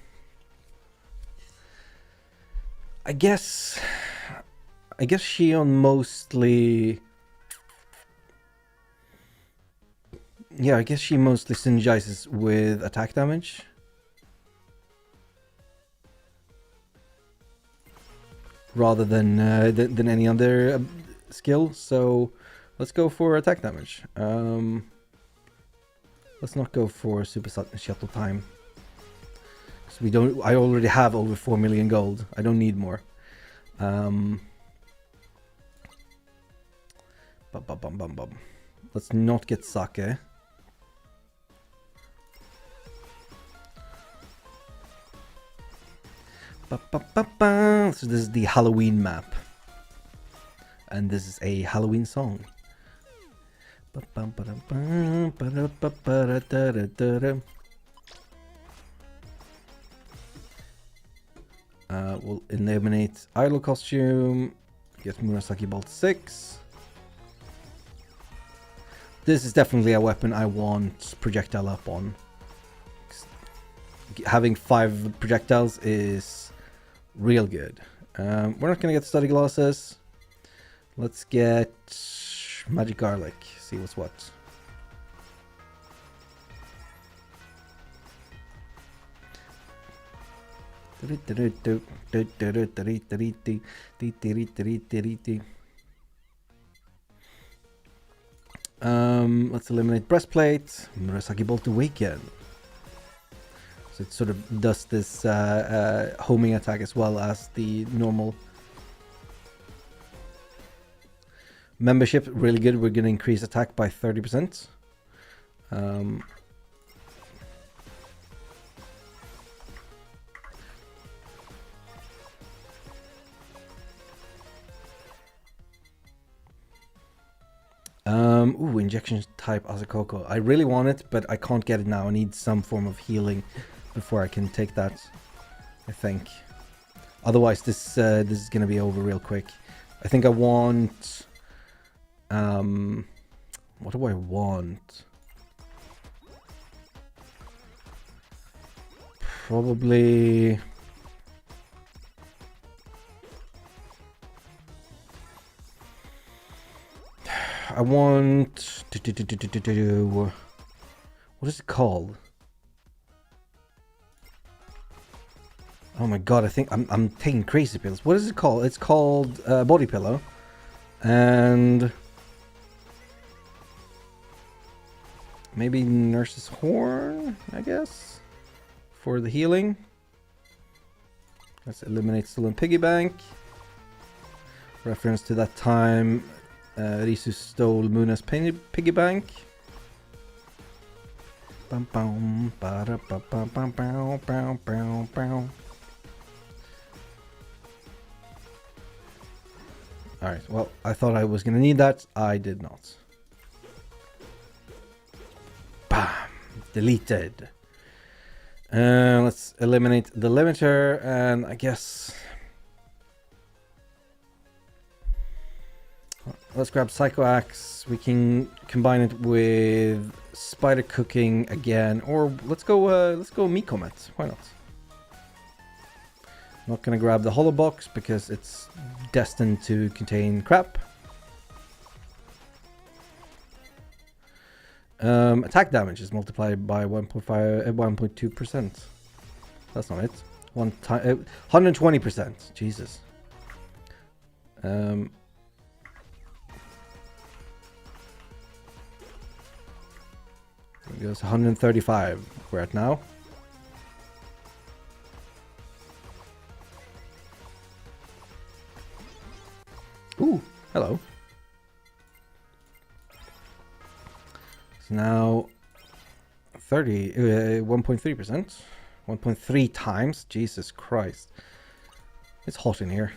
I guess Shion mostly, yeah, I guess she mostly synergizes with attack damage. Rather than any other skill, so let's go for attack damage. Let's not go for super shuttle time. Because we don't. I already have over 4 million gold. I don't need more. Let's not get sake. So this is the Halloween map. And this is a Halloween song. We'll eliminate Idol Costume. Get Murasaki Bolt 6. This is definitely a weapon I want projectile up on. Having 5 projectiles is real good. We're not going to get study glasses. Let's get magic garlic. See what's what. Let's eliminate breastplate. Murasaki Bolt Awaken. So it sort of does this homing attack as well as the normal. Membership, really good. We're going to increase attack by 30%. Ooh, injection type Azakoko. I really want it, but I can't get it now. I need some form of healing before I can take that, I think. Otherwise, this is going to be over real quick. I think I want... what do I want? Probably... I want... What is it called? Oh my god, I think I'm taking crazy pills. What is it called? It's called Body Pillow. And... maybe Nurse's Horn, I guess? For the healing. Let's eliminate Stolen Piggy Bank. Reference to that time Risu stole Muna's piggy bank. Bum bum ba ba bum bum bow bow bow bow. Alright, well, I thought I was gonna need that. I did not. Bam! Deleted. Let's eliminate the limiter, and I guess... let's grab Psycho Axe. We can combine it with Spider Cooking again, or let's go Mikomet. Why not? Not gonna grab the Holo Box because it's destined to contain crap. Attack damage is multiplied by 1.2%. That's not it. 120%. Jesus. It goes 135. We're at now. Ooh, hello. It's now 1.3%. 1.3 times. Jesus Christ. It's hot in here.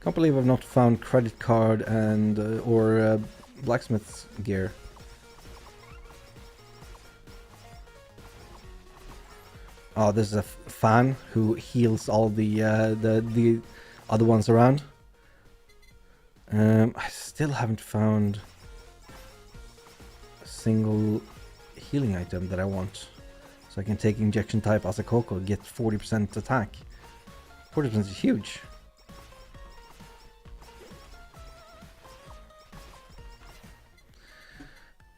Can't believe I've not found credit card and or blacksmith's gear. Oh, this is a fan who heals all the other ones around. I still haven't found a single healing item that I want. So I can take injection type Asakoko and get 40% attack. 40% is huge.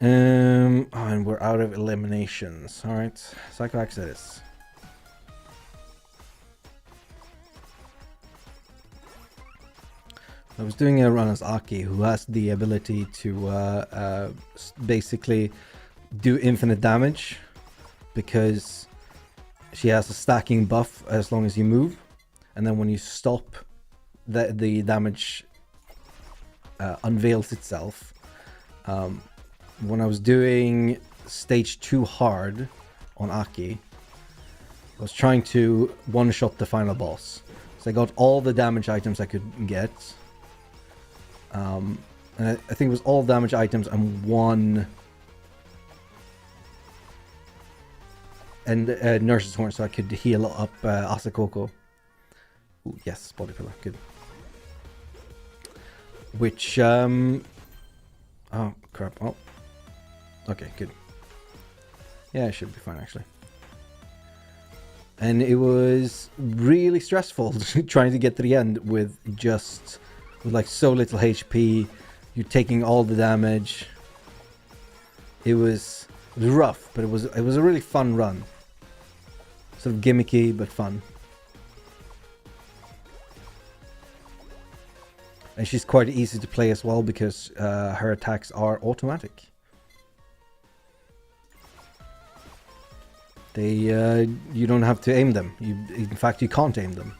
Oh, and we're out of eliminations. Alright, Psycho Access. I was doing a run as Aki, who has the ability to basically do infinite damage because she has a stacking buff as long as you move, and then when you stop, the damage unveils itself. When I was doing stage 2 hard on Aki, I was trying to one-shot the final boss. So I got all the damage items I could get. And I think it was all damage items and one and Nurse's Horn so I could heal up Asakoko. Ooh, yes, Body Pillar, good. Which, oh, crap, oh. Okay, good. Yeah, it should be fine, actually. And it was really stressful trying to get to the end with like so little HP. You're taking all the damage. It was rough, but it was a really fun run. Sort of gimmicky, but fun. And she's quite easy to play as well because her attacks are automatic. You don't have to aim them. In fact, you can't aim them.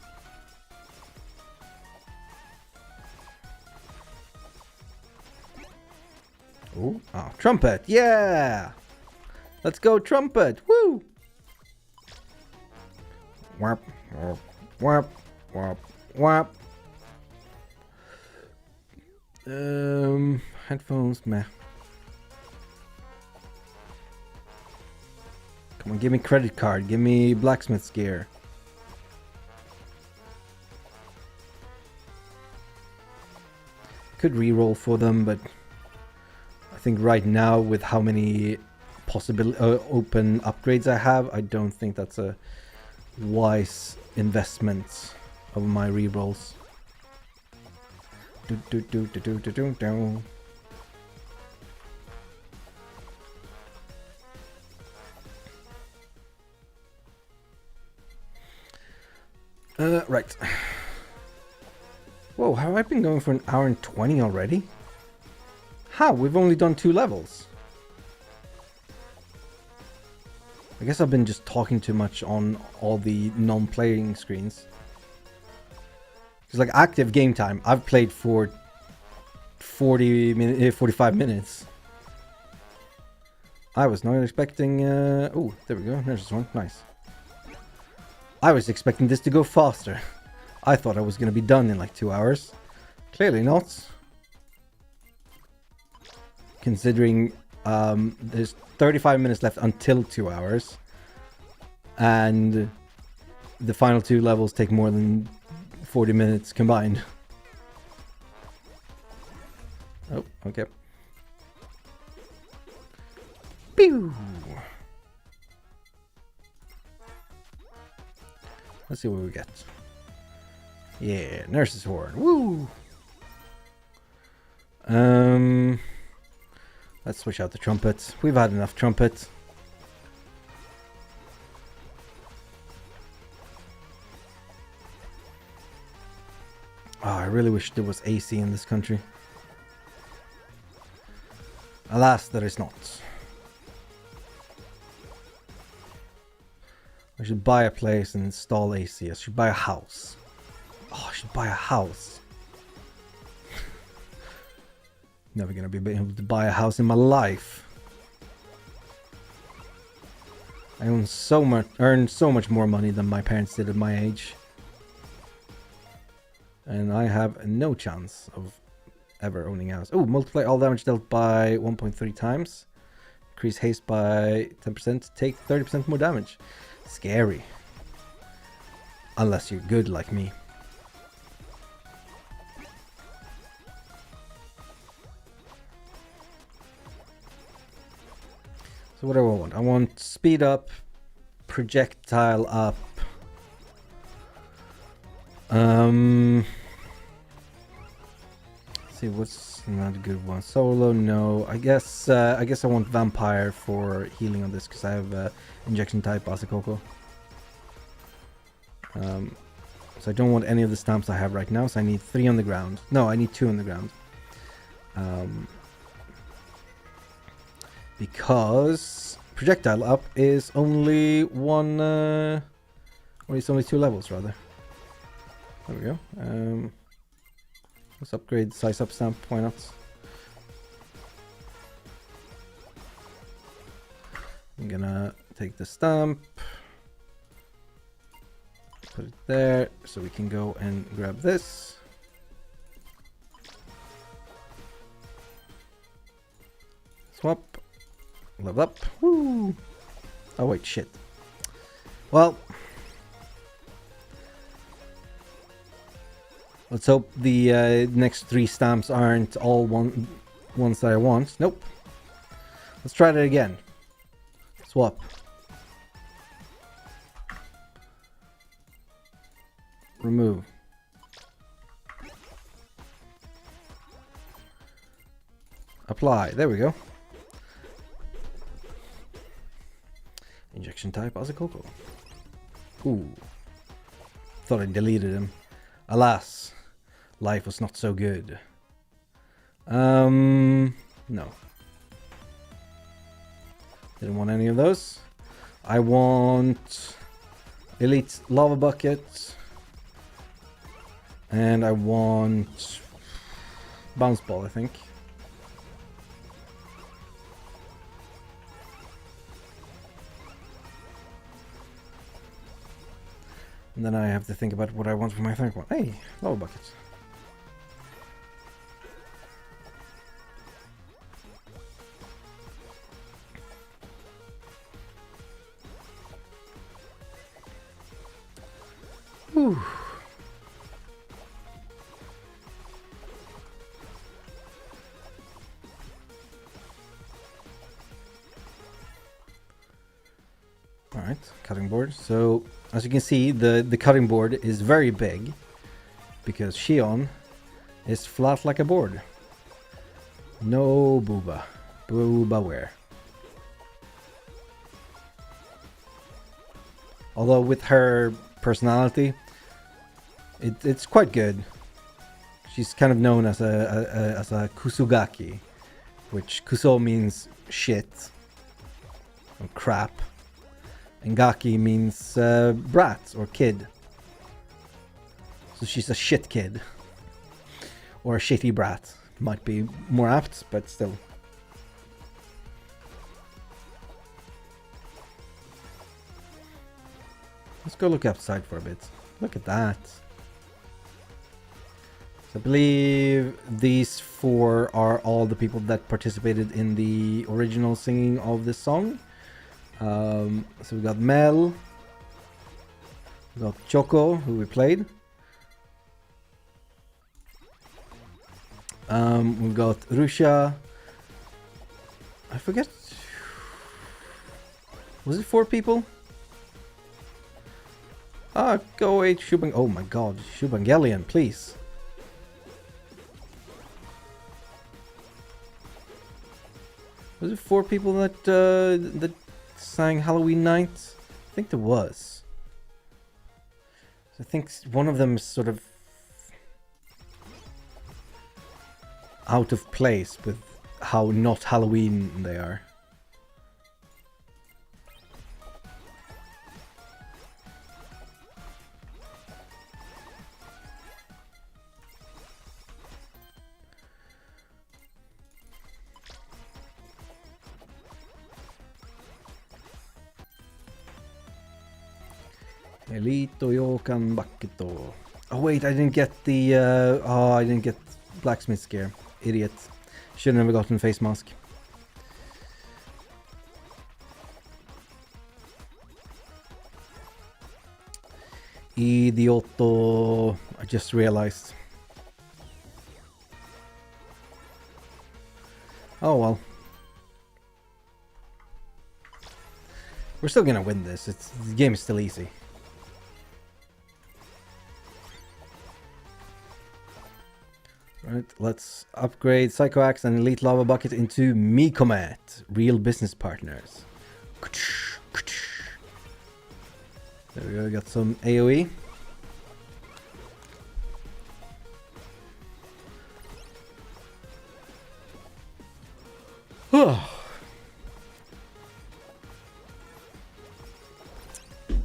Oh, Trumpet! Yeah! Let's go, Trumpet! Woo! Whap, whap, whap, whap, whap. Headphones, meh. Come on, give me credit card. Give me blacksmith's gear. Could reroll for them, but I think right now with how many possible open upgrades I have, I don't think that's a wise investment of my rerolls. Right. Whoa, have I been going for an hour and 20 already? How? We've only done 2 levels. I guess I've been just talking too much on all the non-playing screens. It's like active game time. I've played for 45 minutes. I was not expecting... oh, there we go. There's this one. Nice. I was expecting this to go faster. I thought I was going to be done in like 2 hours. Clearly not. Considering there's 35 minutes left until 2 hours. And the final 2 levels take more than 40 minutes combined. Oh, okay. Pew! Let's see what we get. Yeah, Nurse's Horn. Woo! Let's switch out the trumpet. We've had enough trumpet. Oh, I really wish there was AC in this country. Alas, there is not. I should buy a place and install AC. I should buy a house. Oh, I should buy a house. Never gonna be able to buy a house in my life. I earn so much more money than my parents did at my age. And I have no chance of ever owning a house. Oh, multiply all damage dealt by 1.3 times. Increase haste by 10%. Take 30% more damage. Scary. Unless you're good like me. So what do I want? I want speed up, projectile up. Let's see what's not a good one. Solo, no. I guess I want vampire for healing on this because I have injection type Asakoko. So I don't want any of the stamps I have right now. So I need 3 on the ground. No, I need 2 on the ground. Because projectile up is only one. Or it's only 2 levels rather. There we go. Let's upgrade size up stamp. Why not? I'm gonna take the stamp, put it there, so we can go and grab this. Swap. Level up. Woo! Oh wait, shit. Well, let's hope the next 3 stamps aren't all ones that I want. Nope. Let's try that again. Swap. Remove. Apply. There we go. Injection type Choco. Ooh. Thought I deleted him. Alas, life was not so good. No. Didn't want any of those. I want Elite Lava Bucket. And I want Bounce Ball, I think. And then I have to think about what I want for my third one. Hey, Lava Buckets. Whew. Alright, cutting board. So, as you can see, the cutting board is very big because Shion is flat like a board. No booba. Booba-ware. Although with her personality, it's quite good. She's kind of known as a kusugaki, which kuso means shit or crap. And gaki means brat or kid. So she's a shit kid. Or a shitty brat. Might be more apt, but still. Let's go look outside for a bit. Look at that. So I believe these 4 are all the people that participated in the original singing of this song. So we got Mel, we got Choco, who we played. We've got Rusha. I forget. Was it 4 people? Ah, go away, Shubang. Oh my god, Shubangelion, please. Was it 4 people that that sang Halloween Night? I think there was. I think one of them is sort of out of place with how not Halloween they are. Elito Yokan Bakito. Oh wait, I didn't get the I didn't get Blacksmith's gear. Idiot. Should have never gotten face mask. Idioto. I just realized. Oh well. We're still gonna win this. The game is still easy. Right, let's upgrade Psycho Axe and Elite Lava Bucket into Mikomet, real business partners. There we go, got some AoE.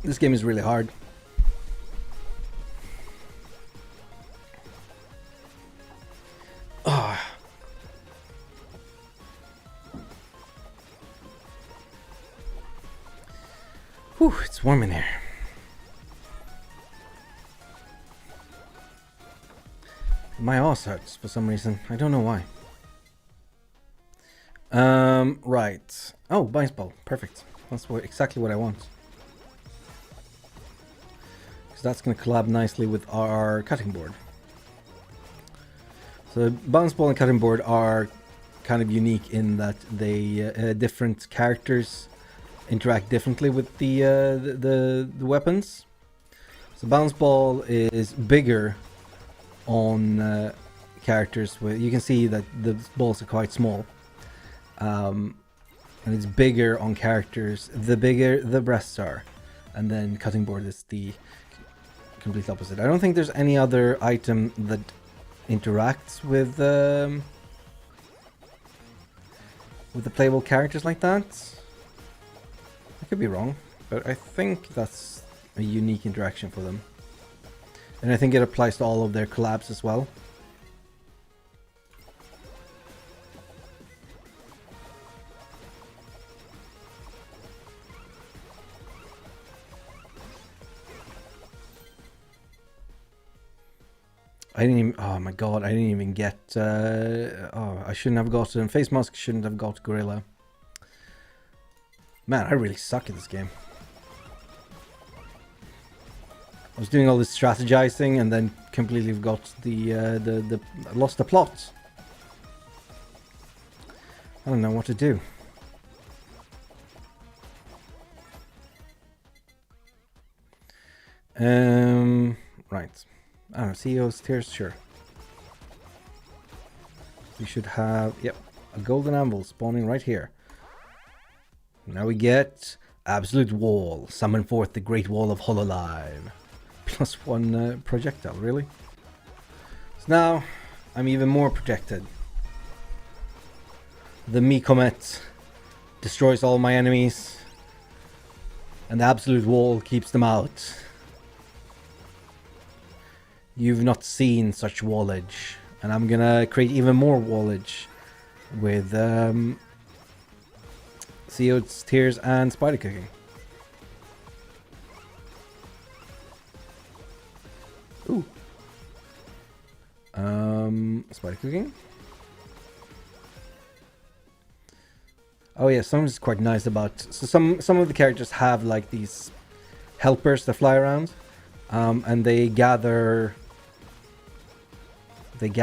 This game is really hard. Whew, it's warm in here. My ass hurts for some reason. I don't know why. Right. Oh, Bice Ball. Perfect. That's exactly what I want. because that's going to collab nicely with our cutting board. So bounce ball and cutting board are kind of unique in that they different characters interact differently with the weapons. So bounce ball is bigger on characters where you can see that the balls are quite small, and it's bigger on characters the bigger the breasts are, and then cutting board is the complete opposite. I don't think there's any other item that interacts with the playable characters like that. I could be wrong, but I think that's a unique interaction for them, and I think it applies to all of their collabs as well. I didn't even, oh my god, I didn't even get, I shouldn't have gotten, Face Mask shouldn't have got Gorilla. Man, I really suck at this game. I was doing all this strategizing and then completely forgot lost the plot. I don't know what to do. Right. I don't know, CEO's Tears, sure. We should have, yep, a golden anvil spawning right here. Now we get Absolute Wall. Summon forth the Great Wall of Hololive. +1 projectile, really? So now, I'm even more protected. The Me Comet destroys all my enemies, and the Absolute Wall keeps them out. You've not seen such wallage, and I'm gonna create even more wallage with CEO's Tears and Spider Cooking. Ooh. Spider Cooking. Oh yeah, something's quite nice about, so some of the characters have like these helpers that fly around, and they gather the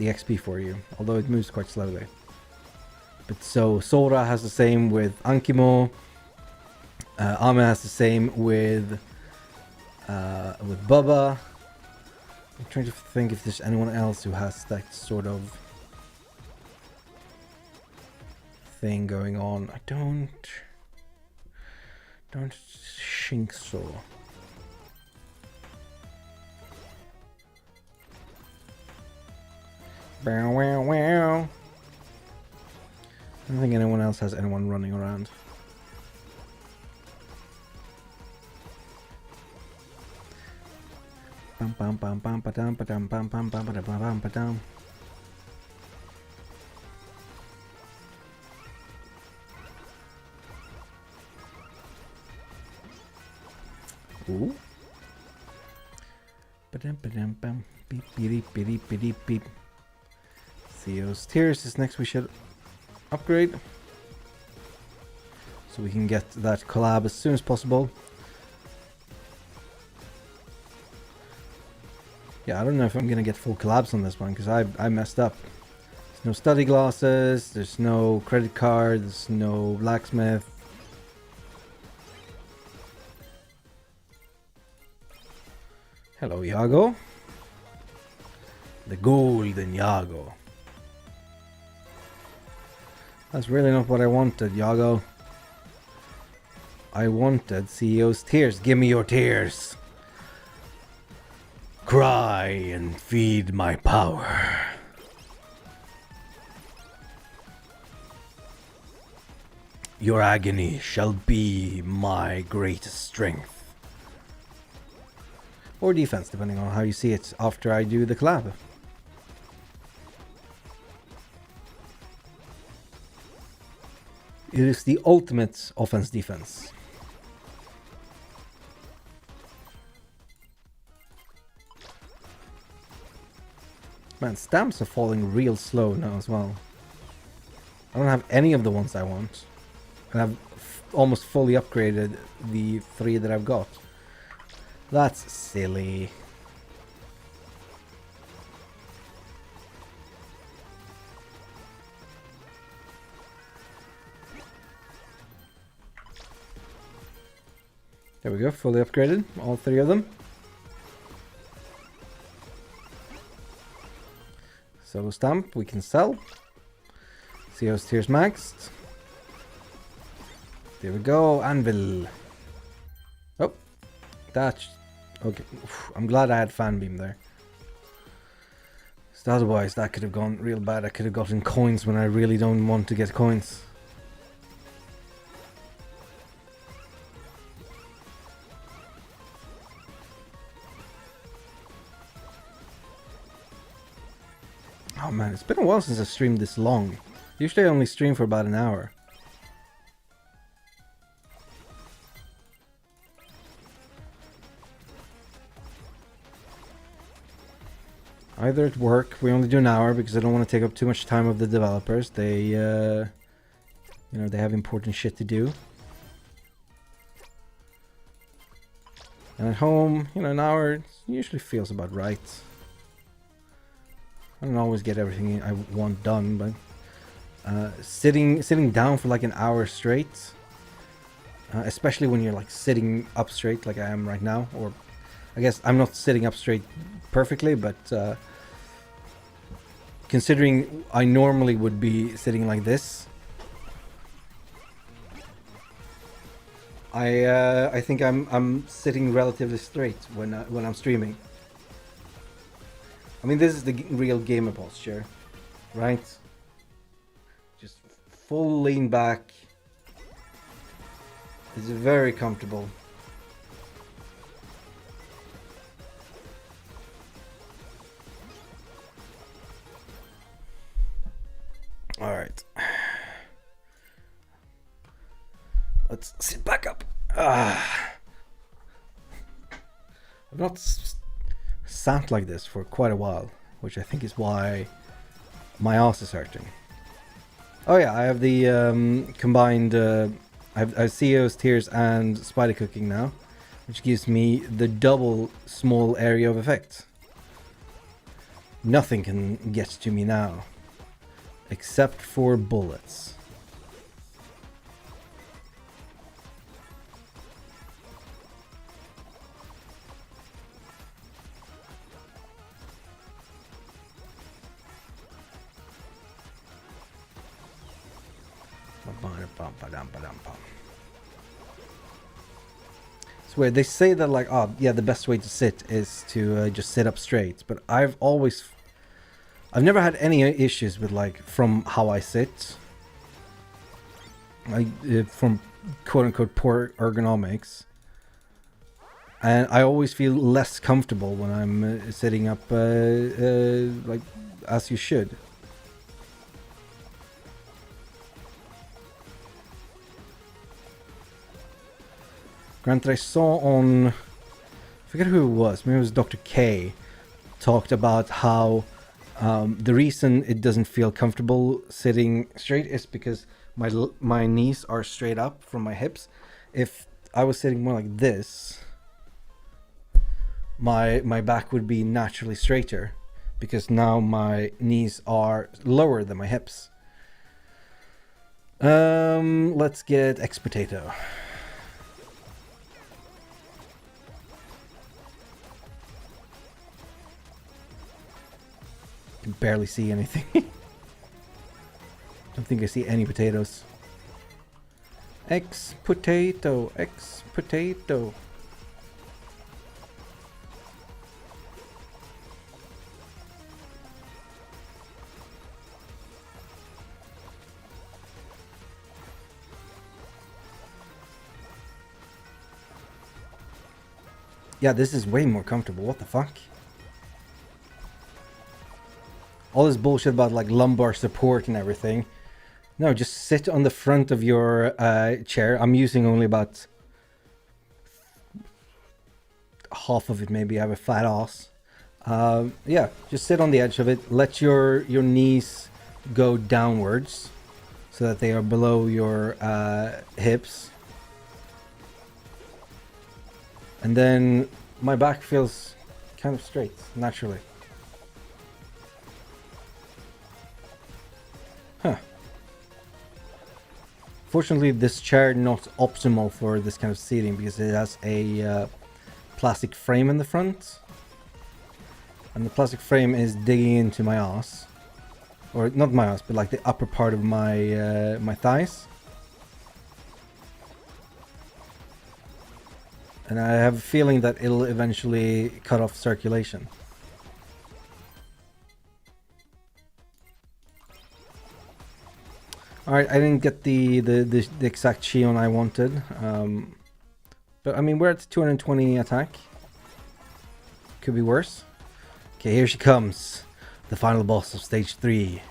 XP for you, although it moves quite slowly. But so Sora has the same with Ankimo, Ame has the same with Bubba. I'm trying to think if there's anyone else who has that sort of thing going on. I don't think so. Bow, wow, wow. I don't think anyone else has anyone running around. Bum bum bum bum ba dum ba dum bum bum bum ba dum bum ba dum. Ooh. Ba dum ba dum bum. Beep beep beep beep beep beep. CEO's Tears is next. We should upgrade so we can get that collab as soon as possible. Yeah, I don't know if I'm gonna get full collabs on this one because I messed up. There's no study glasses, there's no credit card, there's no blacksmith. Hello, Yago. The golden Yago. That's really not what I wanted, Yago. I wanted CEO's Tears. Give me your tears. Cry and feed my power. Your agony shall be my greatest strength. Or defense, depending on how you see it after I do the collab. It is the ultimate offense-defense. Man, stamps are falling real slow now as well. I don't have any of the ones I want. And I've almost fully upgraded the 3 that I've got. That's silly. There we go, fully upgraded, all 3 of them. Solo Stamp, we can sell. CO's Tears maxed. There we go, Anvil. Oh, that's... Okay, I'm glad I had Fan Beam there. So otherwise, that could have gone real bad. I could have gotten coins when I really don't want to get coins. Oh man, it's been a while since I streamed this long. Usually I only stream for about an hour. Either at work, we only do an hour because I don't want to take up too much time of the developers. They, you know, they have important shit to do. And at home, you know, an hour usually feels about right. I don't always get everything I want done, but sitting down for like an hour straight, especially when you're like sitting up straight like I am right now, or I guess I'm not sitting up straight perfectly, but considering I normally would be sitting like this, I think I'm sitting relatively straight when I'm streaming. I mean, this is the real gamer posture, right? Just full lean back. It's very comfortable. All right. Let's sit back up. I've not sat like this for quite a while, which I think is why my ass is hurting. Oh yeah, I have the combined, I have CEO's Tears and Spider Cooking now, which gives me the double small area of effect. Nothing can get to me now, except for bullets. It's weird. They say that like, oh yeah, the best way to sit is to just sit up straight. But I've never had any issues with like from how I sit. From quote unquote poor ergonomics. And I always feel less comfortable when I'm sitting up like as you should. Granted, I saw on, I forget who it was, maybe it was Dr. K, talked about how the reason it doesn't feel comfortable sitting straight is because my knees are straight up from my hips. If I was sitting more like this, my back would be naturally straighter because now my knees are lower than my hips. Let's get X Potato. Can barely see anything. Don't think I see any potatoes. X Potato, X Potato. Yeah, this is way more comfortable. What the fuck? All this bullshit about like lumbar support and everything. No, just sit on the front of your chair. I'm using only about half of it, maybe. I have a fat ass. Yeah, just sit on the edge of it. Let your knees go downwards. so that they are below your hips. And then my back feels kind of straight, naturally. Huh. Fortunately, this chair not optimal for this kind of seating because it has a plastic frame in the front. And the plastic frame is digging into my ass. Or not my ass, but like the upper part of my my thighs. And I have a feeling that it'll eventually cut off circulation. Alright, I didn't get the exact Shion I wanted. But I mean, we're at 220 attack. Could be worse. Okay, here she comes. The final boss of stage 3.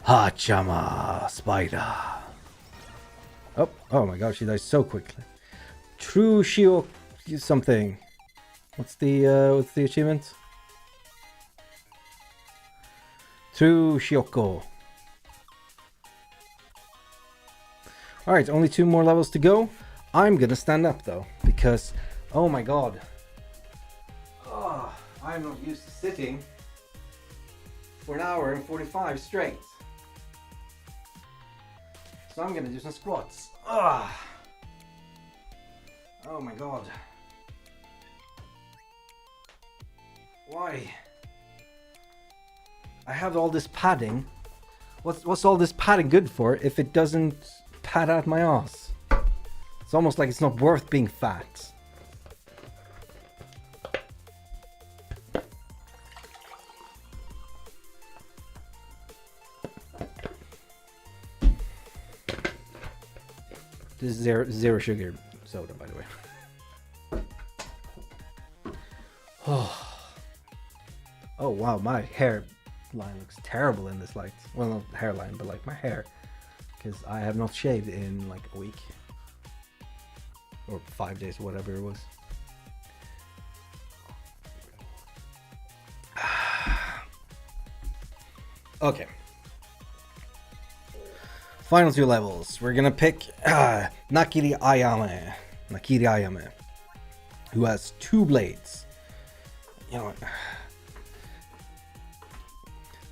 Hachama Spider. Oh my god, she dies so quickly. True Shio something. What's the achievement? True Shioko. Alright, only 2 more levels to go. I'm gonna stand up though, because oh my god. Oh, I'm not used to sitting for an hour and 45 straight. So I'm gonna do some squats. Oh my god. Why? I have all this padding. What's all this padding good for if it doesn't pad out my ass? It's almost like it's not worth being fat. This is zero sugar soda, by the way. Oh wow, my hairline looks terrible in this light. Well, not hairline, but like my hair, because I have not shaved in like a week or 5 days, whatever it was. Okay. Final 2 levels. We're gonna pick Nakiri Ayame, who has 2 blades. You know what?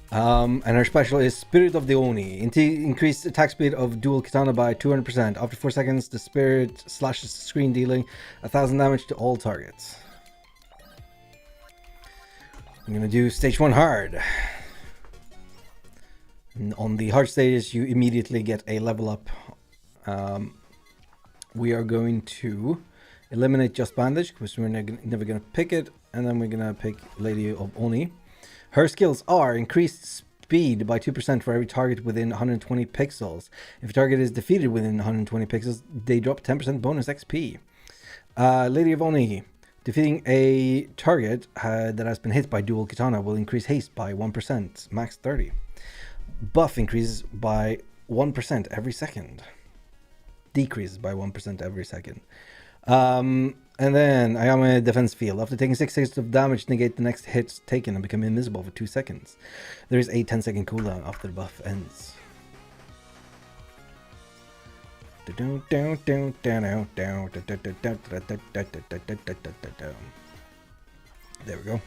And her special is Spirit of the Oni. Increased attack speed of dual katana by 200%. After 4 seconds, the spirit slashes the screen, dealing 1000 damage to all targets. I'm gonna do stage 1 hard. And on the hard stages, you immediately get a level up. We are going to eliminate Just Bandage, because we're never gonna pick it. And then we're gonna pick Lady of Oni. Her skills are increased speed by 2% for every target within 120 pixels. If a target is defeated within 120 pixels, they drop 10% bonus XP. Lady of Oni. Defeating a target that has been hit by dual katana will increase haste by 1%, max 30. Buff increases by 1% every second. Decreases by 1% every second. And then Ayame defense field. After taking 6 seconds of damage, negate the next hit taken and become invisible for 2 seconds. There is a 10-second cooldown after the buff ends. There we go.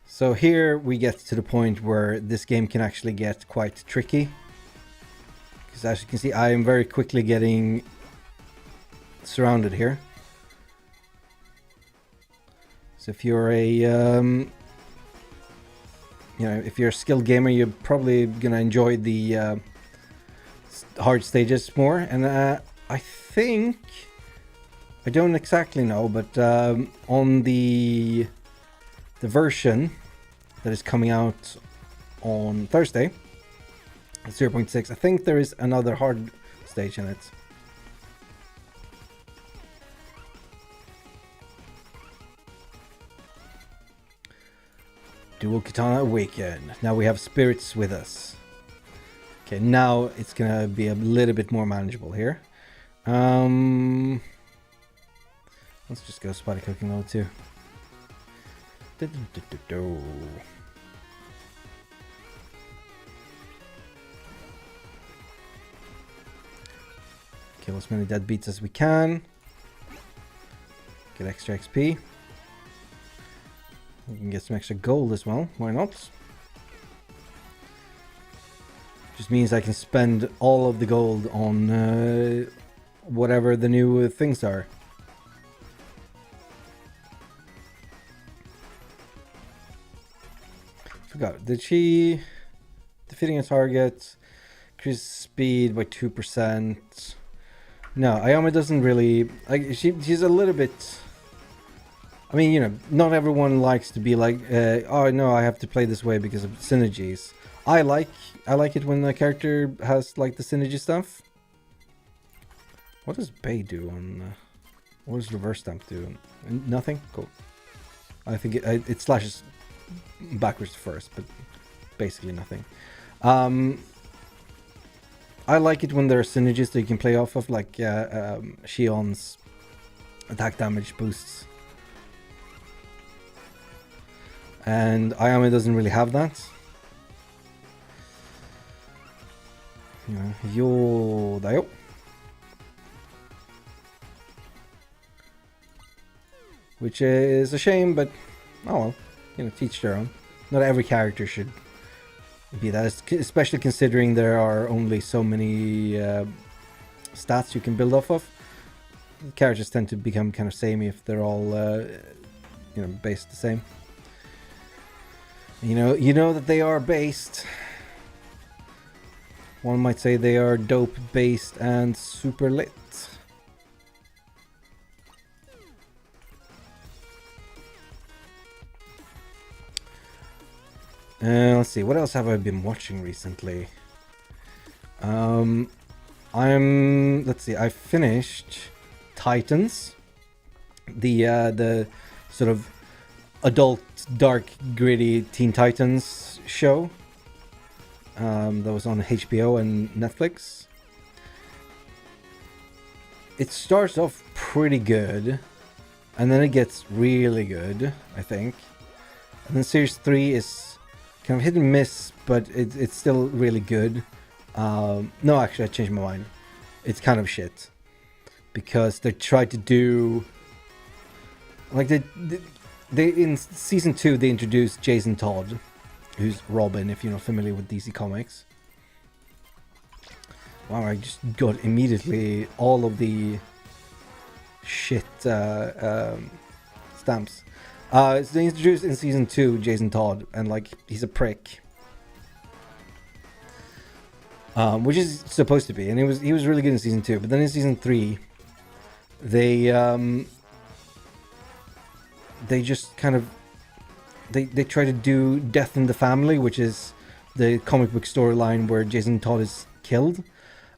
So here we get to the point where this game can actually get quite tricky. Because as you can see, I am very quickly getting surrounded here. So if you're if you're a skilled gamer, you're probably gonna enjoy the hard stages more. And I think, I don't exactly know, but on the version that is coming out on Thursday, 0.6, I think there is another hard stage in it. Dual Katana Awaken. Now we have spirits with us. Okay, now it's gonna be a little bit more manageable here. Let's just go Spider Cooking Mode too. Kill as many deadbeats as we can. Get extra XP. We can get some extra gold as well. Why not? Just means I can spend all of the gold on whatever the new things are. Forgot. Did she... Defeating a target... Increase speed by 2%. No, Ayame doesn't really... she's a little bit... I mean, you know, not everyone likes to be like, oh no, I have to play this way because of synergies. I like it when the character has like the synergy stuff. What does Bay do on... what does reverse stamp do? Nothing? Cool. I think it slashes backwards first, but basically nothing. I like it when there are synergies that you can play off of, like Shion's attack damage boosts. And Ayame doesn't really have that. Yo da yo. Which is a shame, but oh well, you know, teach their own. Not every character should be that, especially considering there are only so many stats you can build off of. Characters tend to become kind of samey if they're all you know, based the same. You know that they are based. One might say they are dope based and super lit. Let's see, what else have I been watching recently? Let's see, I finished Titans, the sort of adult, dark, gritty Teen Titans show that was on HBO and Netflix. It starts off pretty good, and then it gets really good, I think. And then Series 3 is kind of hit and miss, but it's still really good. No, actually, I changed my mind. It's kind of shit. Because they tried to do... Like, they in Season 2, they introduced Jason Todd, who's Robin, if you're not familiar with DC Comics. Wow, I just got immediately all of the shit stamps. So they introduced in Season 2 Jason Todd, and like, he's a prick. Which is supposed to be, and he was really good in Season 2, but then in Season 3, they just kind of, they try to do Death in the Family, which is the comic book storyline where Jason Todd is killed,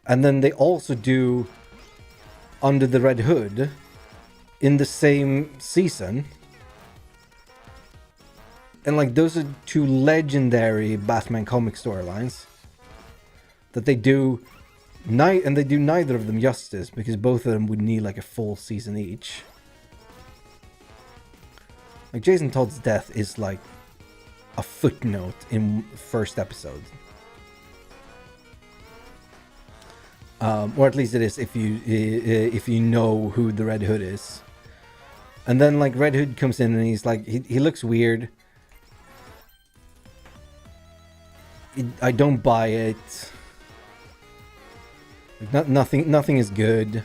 and then they also do Under the Red Hood in the same season. And like, those are two legendary Batman comic storylines that they do, and they do neither of them justice, because both of them would need like a full season each. Like, Jason Todd's death is like a footnote in first episode. Or at least it is if you know who the Red Hood is. And then like Red Hood comes in and he's like, he looks weird. I don't buy it. Like, nothing is good.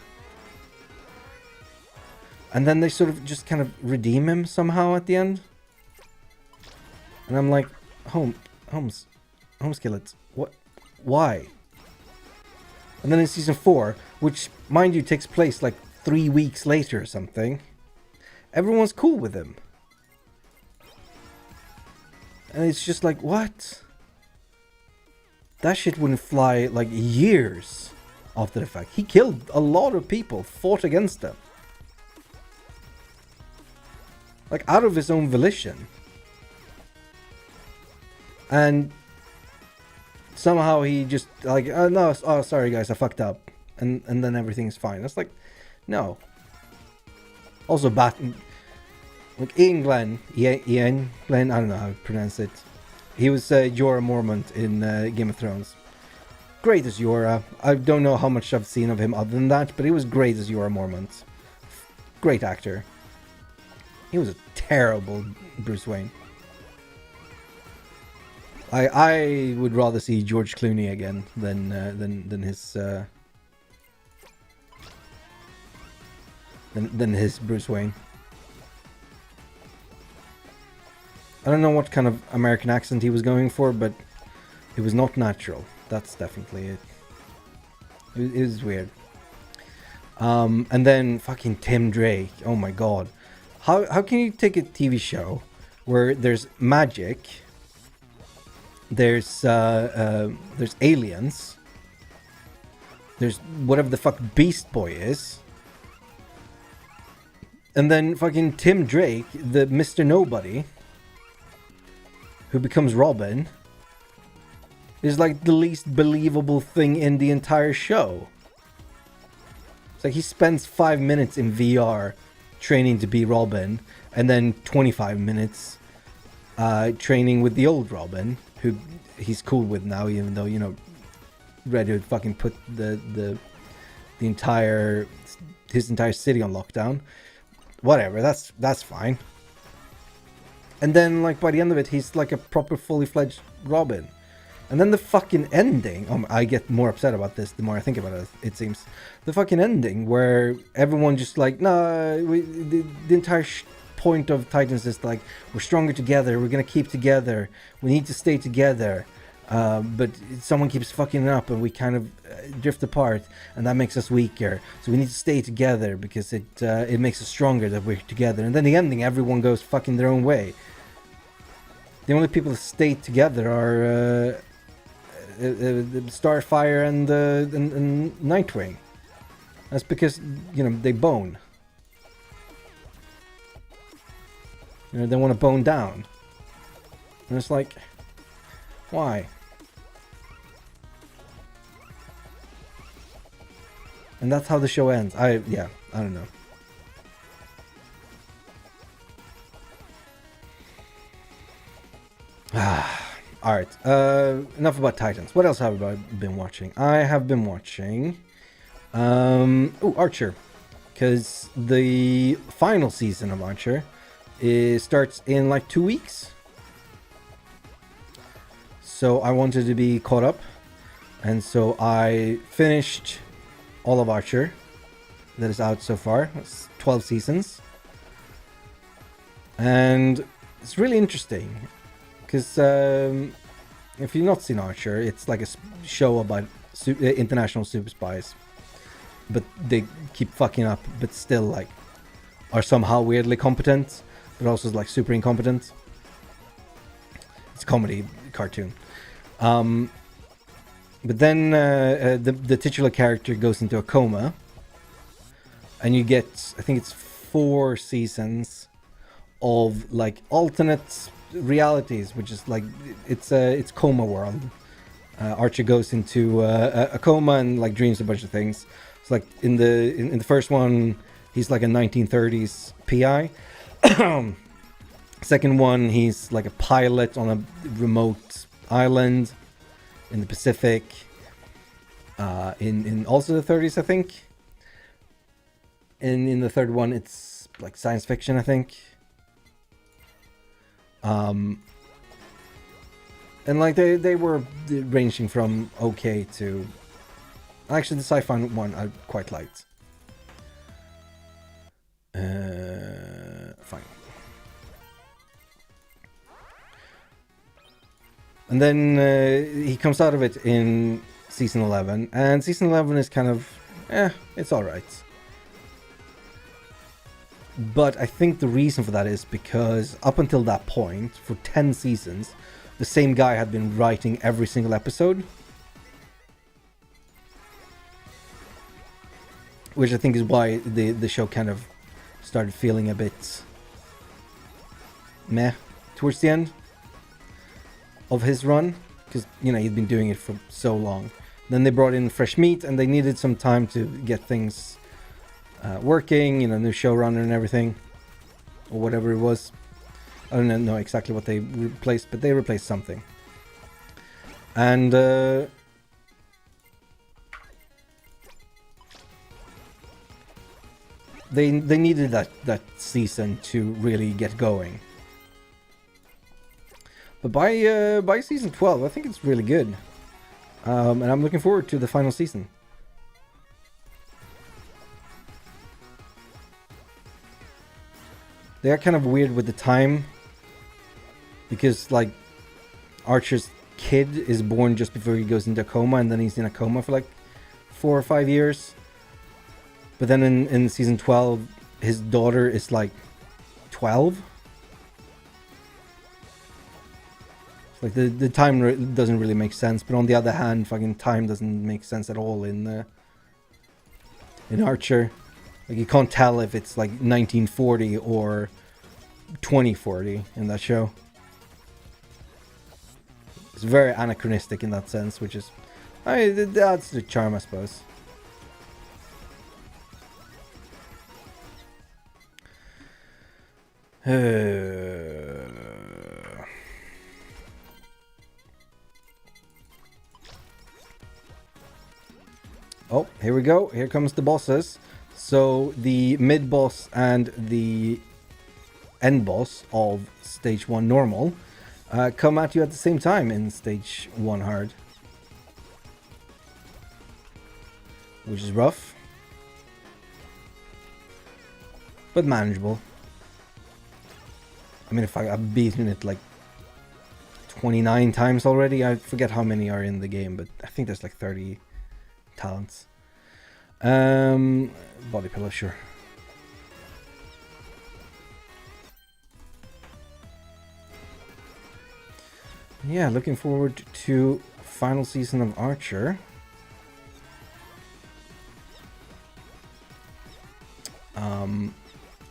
And then they sort of just kind of redeem him somehow at the end. And I'm like, home skillets. What? Why? And then in Season 4, which, mind you, takes place like 3 weeks later or something, everyone's cool with him. And it's just like, what? That shit wouldn't fly like years after the fact. He killed a lot of people, fought against them. Like, out of his own volition. And somehow he just like, no, oh, sorry guys, I fucked up. And then everything's fine. It's like, no. Also, like Ian Glenn, I don't know how to pronounce it. He was Jorah Mormont in Game of Thrones. great as Yora. I don't know how much I've seen of him other than that, but he was great as Yora Mormont. Great actor. He was a terrible Bruce Wayne. I would rather see George Clooney again than his Bruce Wayne. I don't know what kind of American accent he was going for, but it was not natural. That's definitely it. It was weird. And then fucking Tim Drake. Oh my god. How can you take a TV show where there's magic, there's aliens, there's whatever the fuck Beast Boy is, and then fucking Tim Drake, the Mr. Nobody, who becomes Robin, is like the least believable thing in the entire show. It's like he spends 5 minutes in VR training to be Robin, and then 25 minutes training with the old Robin, who he's cool with now, even though, you know, ready to fucking put his entire city on lockdown. Whatever, that's fine. And then, like, by the end of it, he's like a proper fully fledged Robin. And then the fucking ending, I get more upset about this the more I think about it, it seems. The fucking ending where everyone just like, nah, the entire point of Titans is like, we're stronger together, we're gonna keep together, we need to stay together. But someone keeps fucking up and we kind of drift apart, and that makes us weaker. So we need to stay together because it makes us stronger that we're together. And then the ending, everyone goes fucking their own way. The only people that stay together are Starfire and Nightwing. That's because, you know, they bone. You know, they want to bone down. And it's like, why? And that's how the show ends. I don't know. Alright, enough about Titans. What else have I been watching? I have been watching Archer, because the final season of Archer starts in like 2 weeks. So I wanted to be caught up, and so I finished all of Archer that is out so far. It's 12 seasons, and it's really interesting because if you've not seen Archer, it's like a show about international super spies, but they keep fucking up, but still like are somehow weirdly competent, but also like super incompetent. It's a comedy cartoon. But then the titular character goes into a coma, and you get, I think it's 4 seasons of like alternate realities, which is like it's coma world. Archer goes into a coma and like dreams a bunch of things. It's like in the first one, he's like a 1930s PI. Second one, he's like a pilot on a remote island in the Pacific, in also the 30s, I think. And in the third one, it's like science fiction, I think. And like they were ranging from okay to, actually the sci-fi one I quite liked. Fine. And then he comes out of it in season 11, and season 11 is kind of, it's alright. But I think the reason for that is because up until that point, for 10 seasons, the same guy had been writing every single episode. Which I think is why the show kind of started feeling a bit meh towards the end of his run, because, you know, he'd been doing it for so long. Then they brought in fresh meat, and they needed some time to get things working, you know, new showrunner and everything, or whatever it was. I don't know exactly what they replaced, but they replaced something. And they needed that season to really get going. But by season 12, I think it's really good. And I'm looking forward to the final season. They are kind of weird with the time. Because, like, Archer's kid is born just before he goes into a coma, and then he's in a coma for like 4 or 5 years. But then in season 12, his daughter is like 12. Like the time doesn't really make sense, but on the other hand, fucking time doesn't make sense at all in Archer. Like, you can't tell if it's like 1940 or 2040 in that show. It's very anachronistic in that sense, which is, that's the charm, I suppose. Oh, here we go. Here comes the bosses. So the mid boss and the end boss of stage 1 normal come at you at the same time in stage 1 hard, which is rough, but manageable. I mean, if I've beaten it like 29 times already. I forget how many are in the game, but I think there's like 30 talents. Body pillow, sure. Yeah, looking forward to final season of Archer.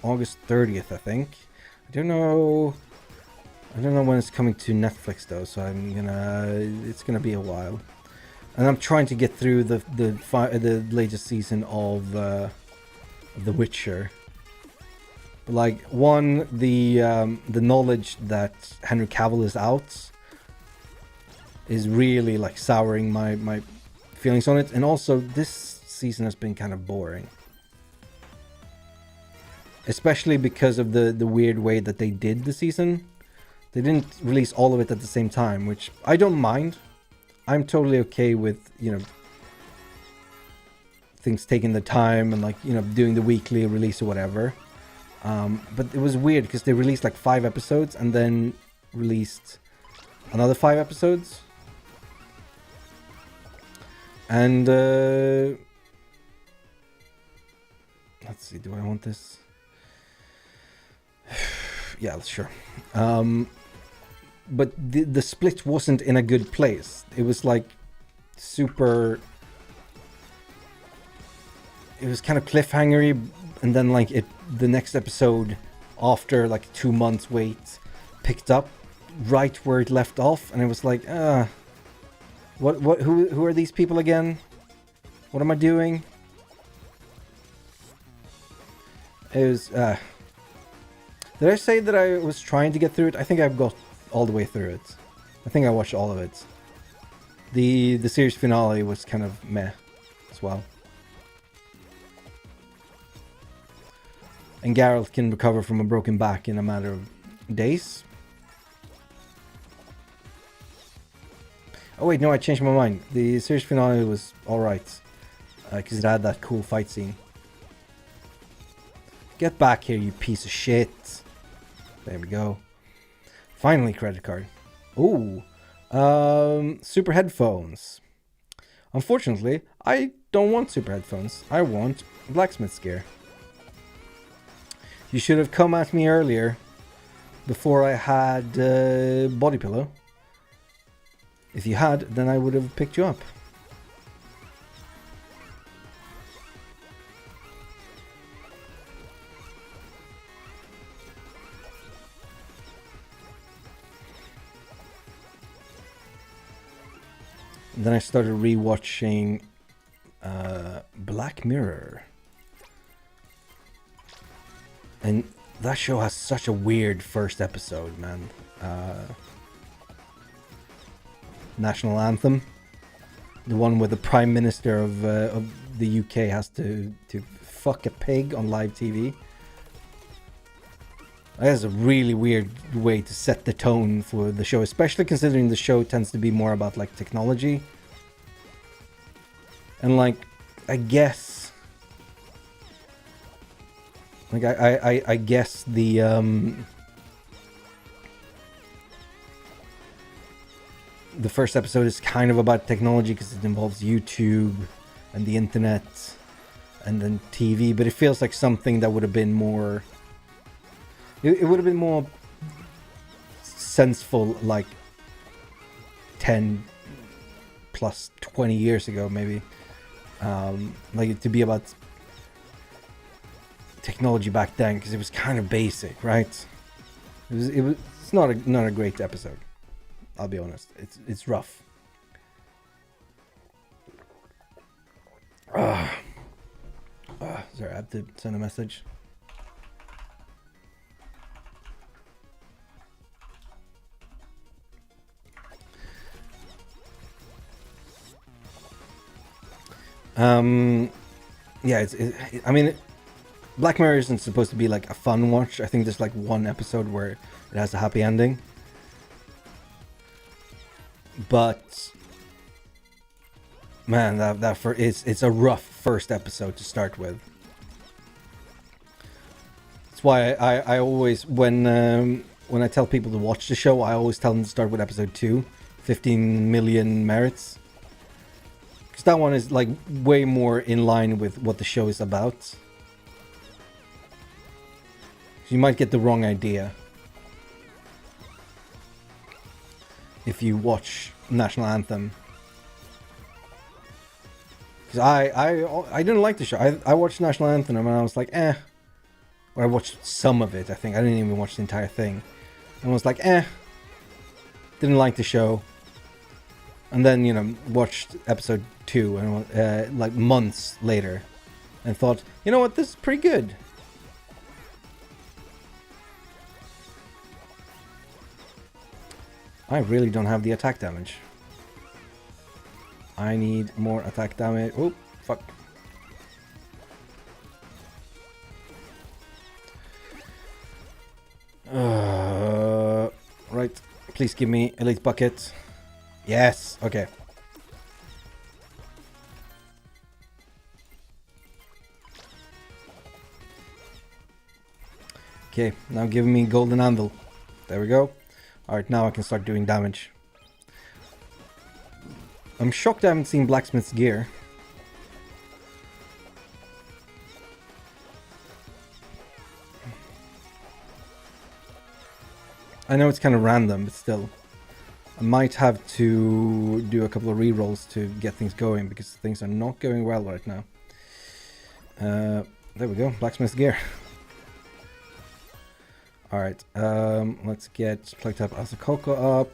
August 30th, I think. I don't know when it's coming to Netflix though, so it's gonna be a while. And I'm trying to get through the latest season of The Witcher. But like, the knowledge that Henry Cavill is out is really like souring my feelings on it, and also this season has been kind of boring. Especially because of the weird way that they did the season. They didn't release all of it at the same time, which I don't mind. I'm totally okay with, things taking the time and like, doing the weekly release or whatever. But it was weird because they released like 5 episodes and then released another 5 episodes. And let's see, do I want this? Yeah, sure. But the split wasn't in a good place. It was like super... It was kind of cliffhangery, and then like the next episode after like 2 months wait picked up right where it left off, and it was like, who are these people again? What am I doing? It was did I say that I was trying to get through it? I think I've got all the way through it. I think I watched all of it. The series finale was kind of meh as well. And Geralt can recover from a broken back in a matter of days. Oh wait, no, I changed my mind. The series finale was alright. Because it had that cool fight scene. Get back here, you piece of shit. There we go. Finally, credit card. Ooh. Super headphones. Unfortunately, I don't want super headphones. I want blacksmith's gear. You should have come at me earlier. Before I had body pillow. If you had, then I would have picked you up. Then I started rewatching Black Mirror. And that show has such a weird first episode, man. National Anthem. The one with the Prime Minister of the UK has to fuck a pig on live TV. That's a really weird way to set the tone for the show, especially considering the show tends to be more about like technology. And like, I guess, like I guess the first episode is kind of about technology because it involves YouTube and the internet and then TV, but it feels like something that would have been more. It would have been more senseful like 10 plus 20 years ago, maybe. Like to be about technology back then, because it was kind of basic, right? It's not a great episode. I'll be honest. It's rough. Sorry, I have to send a message. Yeah, I mean, Black Mirror isn't supposed to be like a fun watch. I think there's like one episode where it has a happy ending. But man, it's a rough first episode to start with. That's why I always, when I tell people to watch the show, I always tell them to start with episode 2, 15 million merits. Because that one is like way more in line with what the show is about. You might get the wrong idea if you watch National Anthem. Because I didn't like the show. I watched National Anthem and I was like, eh. Or I watched some of it, I think. I didn't even watch the entire thing. And I was like, eh. Didn't like the show. And then, you know, watched episode 2 and like months later. And thought, you know what, this is pretty good. I really don't have the attack damage. I need more attack damage. Oh, fuck. Right. Please give me elite bucket. Yes. Okay. Okay. Now give me golden anvil. There we go. Alright, now I can start doing damage. I'm shocked I haven't seen blacksmith's gear. I know it's kind of random, but still. I might have to do a couple of rerolls to get things going, because things are not going well right now. There we go, blacksmith's gear. Alright, let's get Plague Type Azakoko up.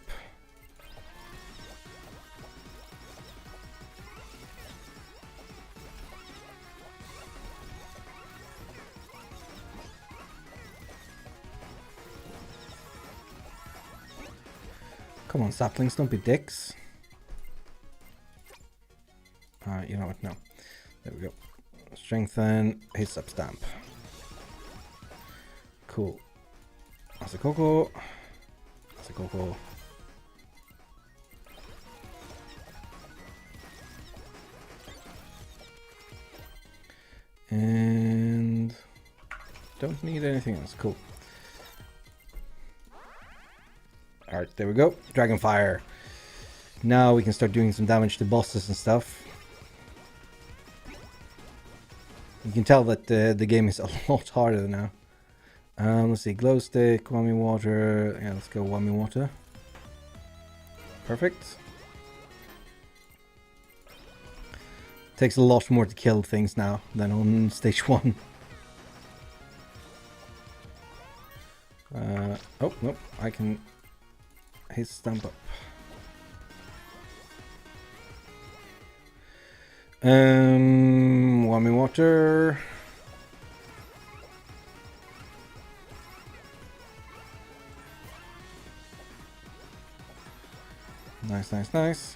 Come on, saplings, don't be dicks. Alright, you know what, no. There we go. Strengthen, haste up stamp. Cool. Azakoko. Azakoko. And don't need anything else. Cool. Alright, there we go. Dragonfire. Now we can start doing some damage to bosses and stuff. You can tell that the game is a lot harder now. Let's see, glow stick, whammy water. Yeah, let's go whammy water. Perfect. Takes a lot more to kill things now than on stage 1. Oh, nope, I can hit stamp up. Whammy water. Nice, nice, nice.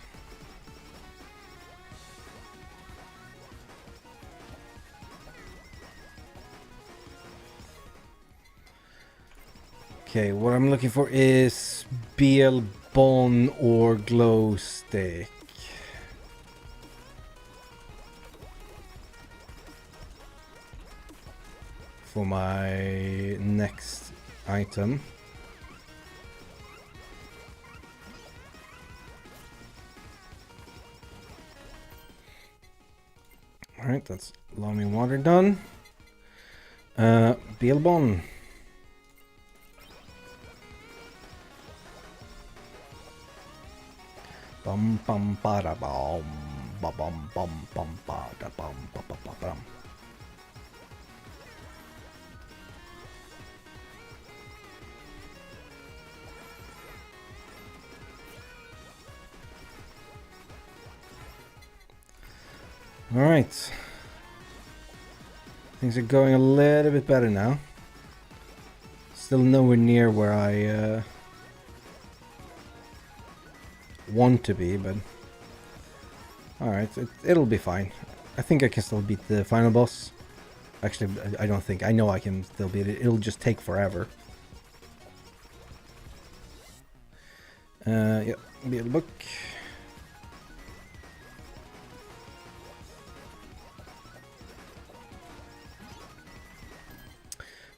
Okay, what I'm looking for is Bon or Glow Stick. For my next item. Alright, that's Longing Water done. Bon. Bum bum ba da bum ba bum bum bum ba da bum ba ba ba bum. All right. Things are going a little bit better now. Still nowhere near where I want to be, but alright, it'll be fine. I think I can still beat the final boss. Actually, I don't think. I know I can still beat it. It'll just take forever. Yeah, be the book.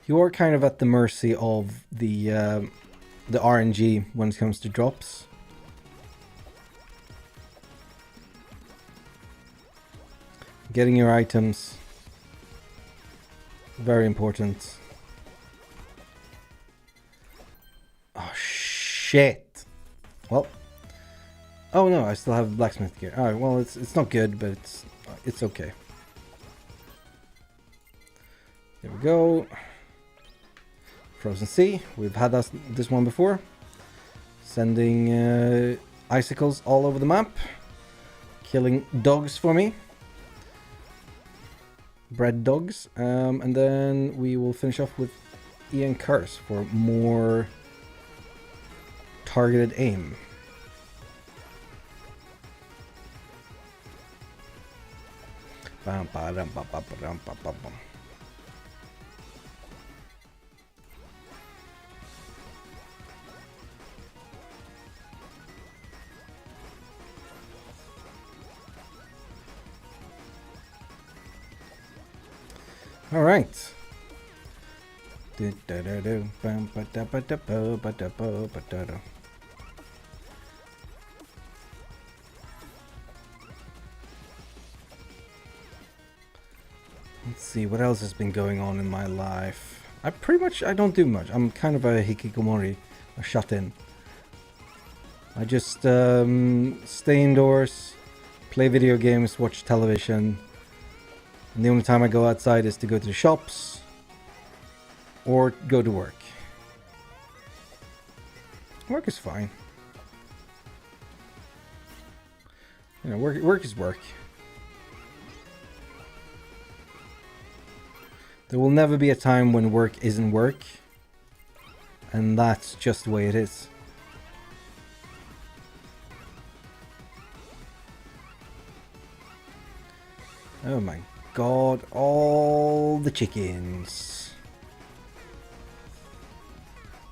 You are kind of at the mercy of the RNG when it comes to drops. Getting your items, very important. Oh shit! Well, oh no, I still have blacksmith gear. All right, well it's not good, but it's okay. There we go. Frozen Sea, we've had this one before. Sending icicles all over the map. Killing dogs for me. Bread dogs. And then we will finish off with Ian Curse for more targeted aim. Bam, ba, dum, ba, ba, ba, dum, ba, ba, bum. All right. Let's see what else has been going on in my life. I don't do much. I'm kind of a hikikomori, a shut-in. I just stay indoors, play video games, watch television. And the only time I go outside is to go to the shops or go to work. Work is fine. You know, work is work. There will never be a time when work isn't work. And that's just the way it is. Oh my God, all the chickens.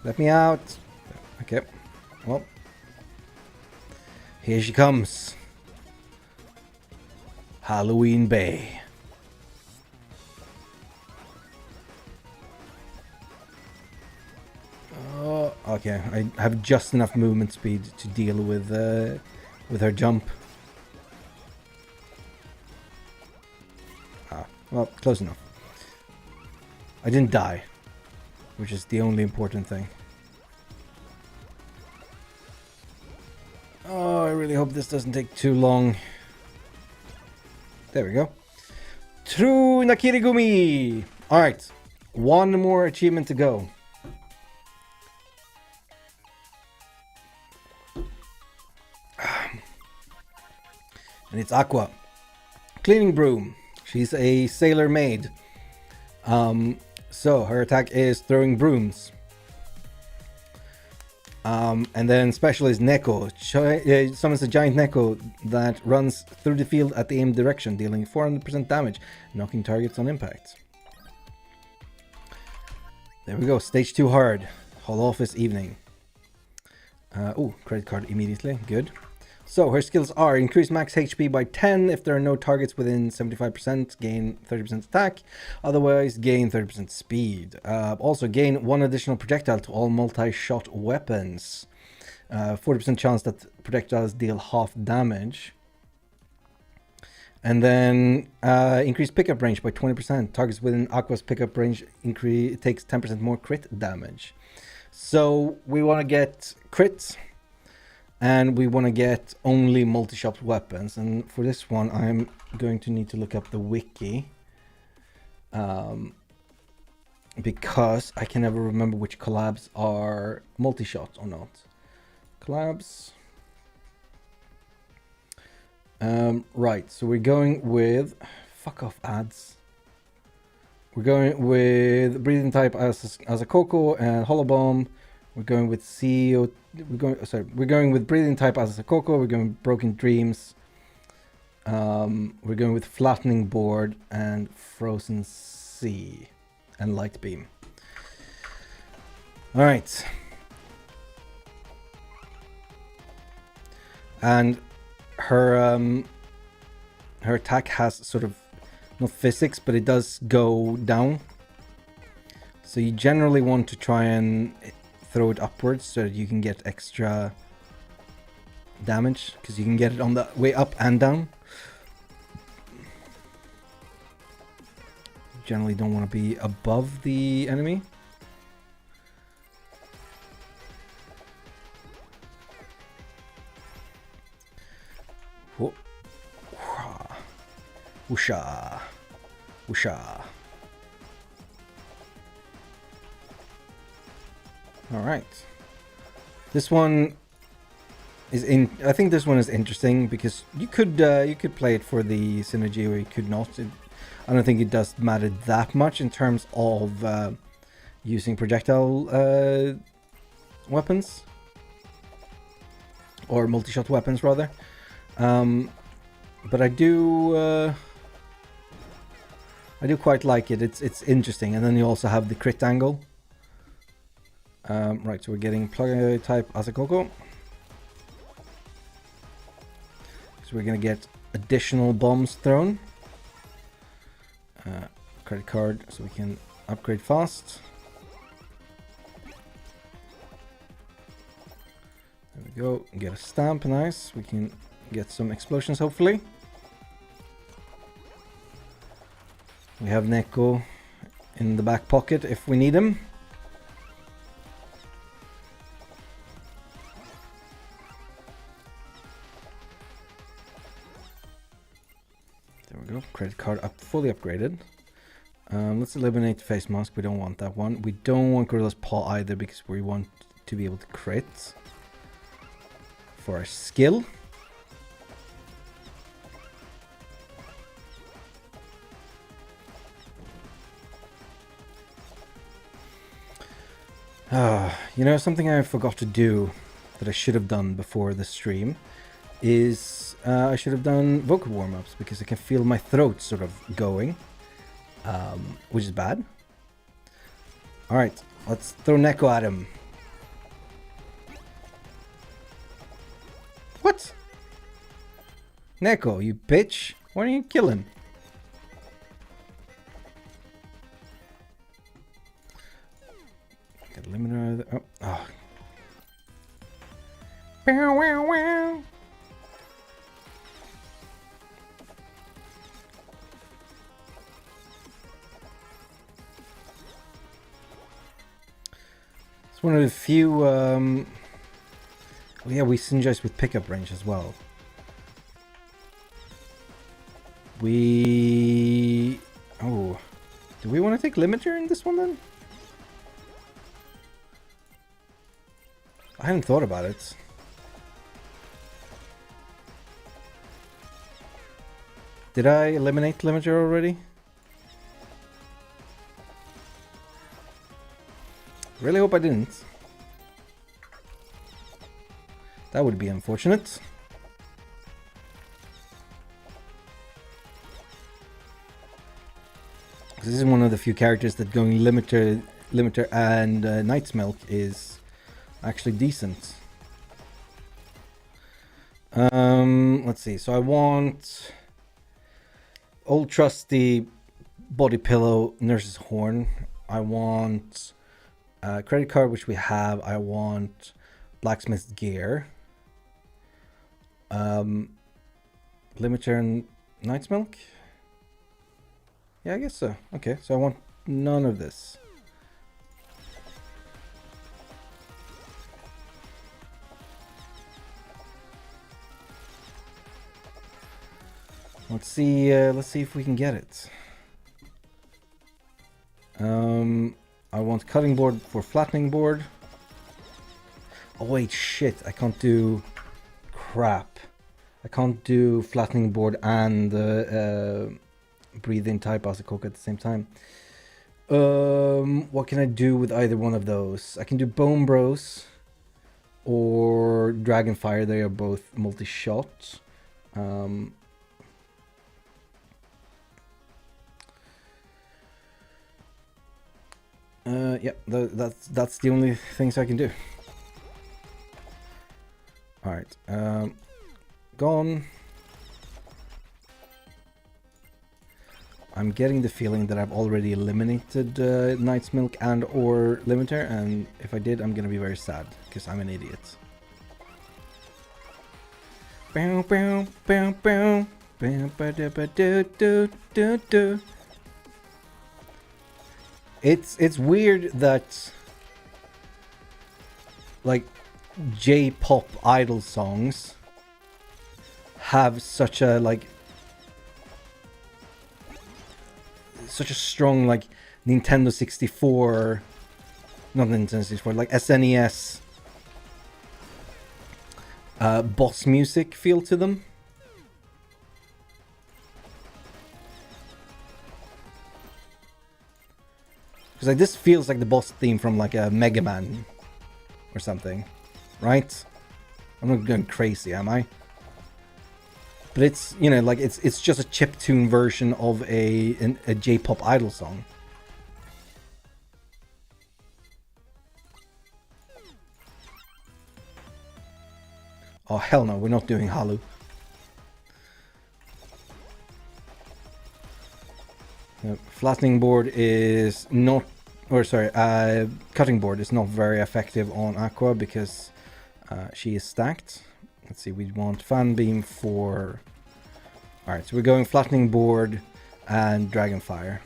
Let me out. Okay, well, here she comes. Halloween Bay. Oh, okay, I have just enough movement speed to deal with her jump. Well, close enough. I didn't die, which is the only important thing. Oh, I really hope this doesn't take too long. There we go. True Nakiri Gumi! Alright, one more achievement to go. And it's Aqua. Cleaning broom. She's a sailor maid. So her attack is throwing brooms. And then special is Neko. Summons a giant Neko that runs through the field at the aim direction, dealing 400% damage, knocking targets on impact. There we go, stage 2 hard. Hall office, evening. Credit card immediately. Good. So her skills are increase max HP by 10 if there are no targets within 75%, gain 30% attack, otherwise gain 30% speed. Also gain 1 additional projectile to all multi-shot weapons. 40% chance that projectiles deal half damage. And then increase pickup range by 20%. Targets within Aqua's pickup range takes 10% more crit damage. So we want to get crits. And we want to get only multi-shot weapons. And for this one, I'm going to need to look up the wiki. Because I can never remember which collabs are multi-shot or not. Collabs. Right, so we're going with... Fuck off, ads. We're going with breathing type as a Coco and Hollow Bomb. We're going with CO... We're going with breathing type as a Coco. We're going with Broken Dreams. We're going with Flattening Board and Frozen Sea and Light Beam. All right. And her attack has sort of not physics, but it does go down. So you generally want to try and throw it upwards so that you can get extra damage, because you can get it on the way up and down. You generally don't want to be above the enemy. Whoosha. Whoosha. All right. This one is I think this one is interesting because you could play it for the synergy or you could not. I don't think it does matter that much in terms of using projectile weapons or multi-shot weapons rather. But I do quite like it. It's interesting, and then you also have the crit angle. Right, so we're getting plug type as a Coco. So we're gonna get additional bombs thrown. Credit card, so we can upgrade fast. There we go. Get a stamp, nice. We can get some explosions, hopefully. We have Neko in the back pocket if we need him. There we go. Credit card fully upgraded. Let's eliminate face mask. We don't want that one. We don't want Gorilla's Paw either because we want to be able to crit for our skill. You know, something I forgot to do that I should have done before the stream is I should have done vocal warm-ups because I can feel my throat sort of going, which is bad. Alright, let's throw Neko at him. What? Neko, you bitch. Why don't you kill him? Get a limiter. Oh. Oh. Bow, wow, wow. It's one of the few. Oh yeah, we synergize with pickup range as well. Oh, do we want to take limiter in this one then? I hadn't thought about it. Did I eliminate limiter already? Really hope I didn't. That would be unfortunate. This is one of the few characters that going limiter limiter and Knight's Milk is actually decent. Let's see. So I want old trusty body pillow, nurse's horn. I want credit card, which we have. I want blacksmith's gear. Limiter and Knight's Milk. Yeah, I guess so. Okay, so I want none of this. Let's see if we can get it. I want cutting board for flattening board. Oh wait, shit, I can't do... Crap. I can't do flattening board and breathe-in type Asakoka at the same time. What can I do with either one of those? I can do Bone Bros or Dragonfire. They are both multi-shot. Yeah, that's the only things I can do. Alright, gone. I'm getting the feeling that I've already eliminated Knight's Milk and or Limiter, and if I did, I'm gonna be very sad, because I'm an idiot. It's weird that, like, J-pop idol songs have such a, like, such a strong, like, Nintendo 64, not Nintendo 64, like SNES boss music feel to them. Because, like, this feels like the boss theme from, like, a Mega Man or something, right? I'm not going crazy, am I? But it's, you know, like, it's just a chiptune version of a J-pop idol song. Oh, hell no, we're not doing Halu. Flattening board is not, or sorry, cutting board is not very effective on Aqua because she is stacked. Let's see, we want fan beam for... Alright, so we're going flattening board and Dragonfire.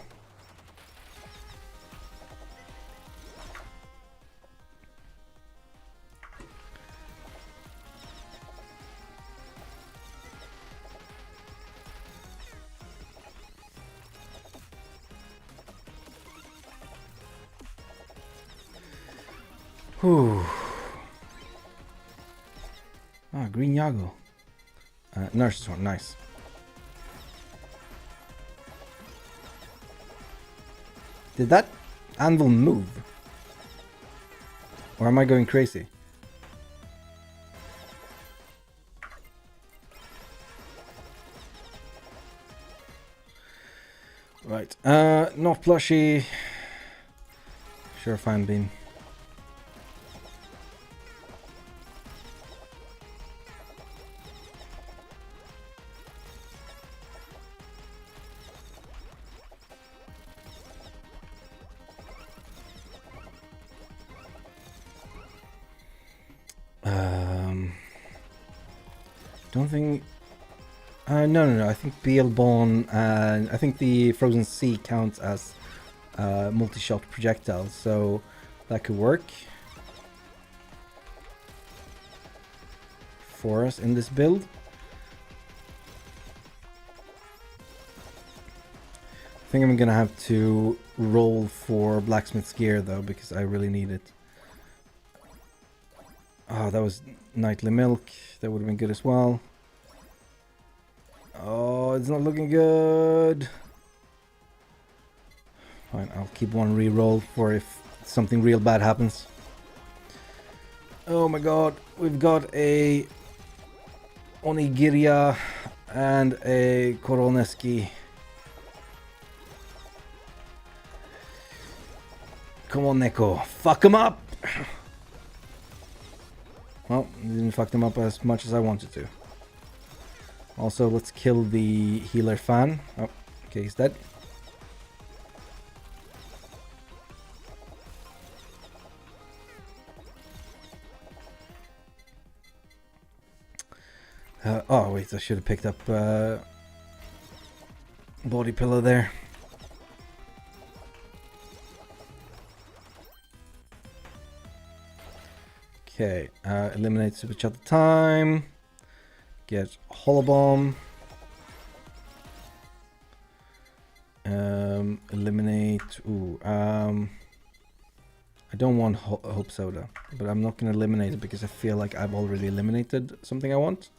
Whew. Ah, Green Yago. Nurse's Horn, nice. Did that anvil move? Or am I going crazy? Right, not plushie. Sure, fan beam. Don't think... No. I think Beelbon and I think the Frozen Sea counts as multi-shot projectiles, so that could work for us in this build. I think I'm gonna have to roll for Blacksmith's Gear though, because I really need it. Oh, that was Nightly Milk. That would have been good as well. Oh, it's not looking good. Fine, I'll keep one re-roll for if something real bad happens. Oh my god, we've got a Onigiria and a Koroneski. Come on, Neko. Fuck him up! Well, didn't fuck them up as much as I wanted to. Also, let's kill the healer fan. Oh, okay, he's dead. Oh, wait, I should have picked up body pillow there. Okay, eliminate super chat the time. Get holobomb. Eliminate. I don't want hope soda, but I'm not gonna eliminate it because I feel like I've already eliminated something I want.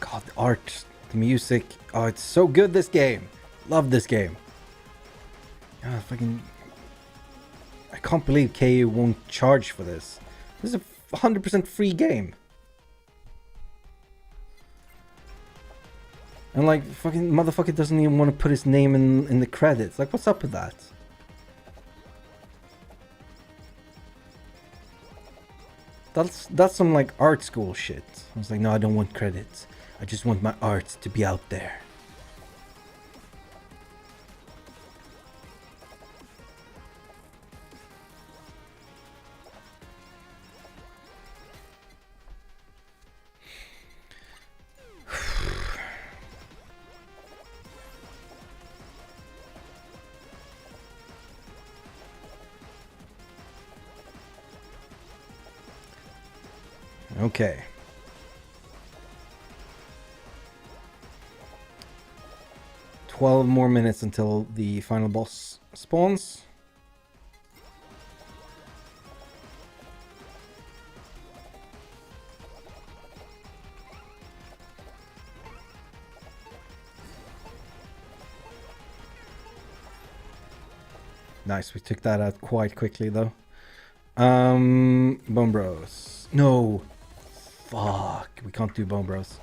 God, the art, the music. Oh, it's so good, this game. Love this game. Ah, I can't believe KU won't charge for this. This is a 100% free game. And like, fucking motherfucker doesn't even want to put his name in the credits. Like, what's up with that? That's some like art school shit. I was like, no, I don't want credits. I just want my art to be out there. Okay. $12 more minutes until the final boss spawns. Nice, we took that out quite quickly though. Bone Bros. No. Fuck, we can't do Bone Bros.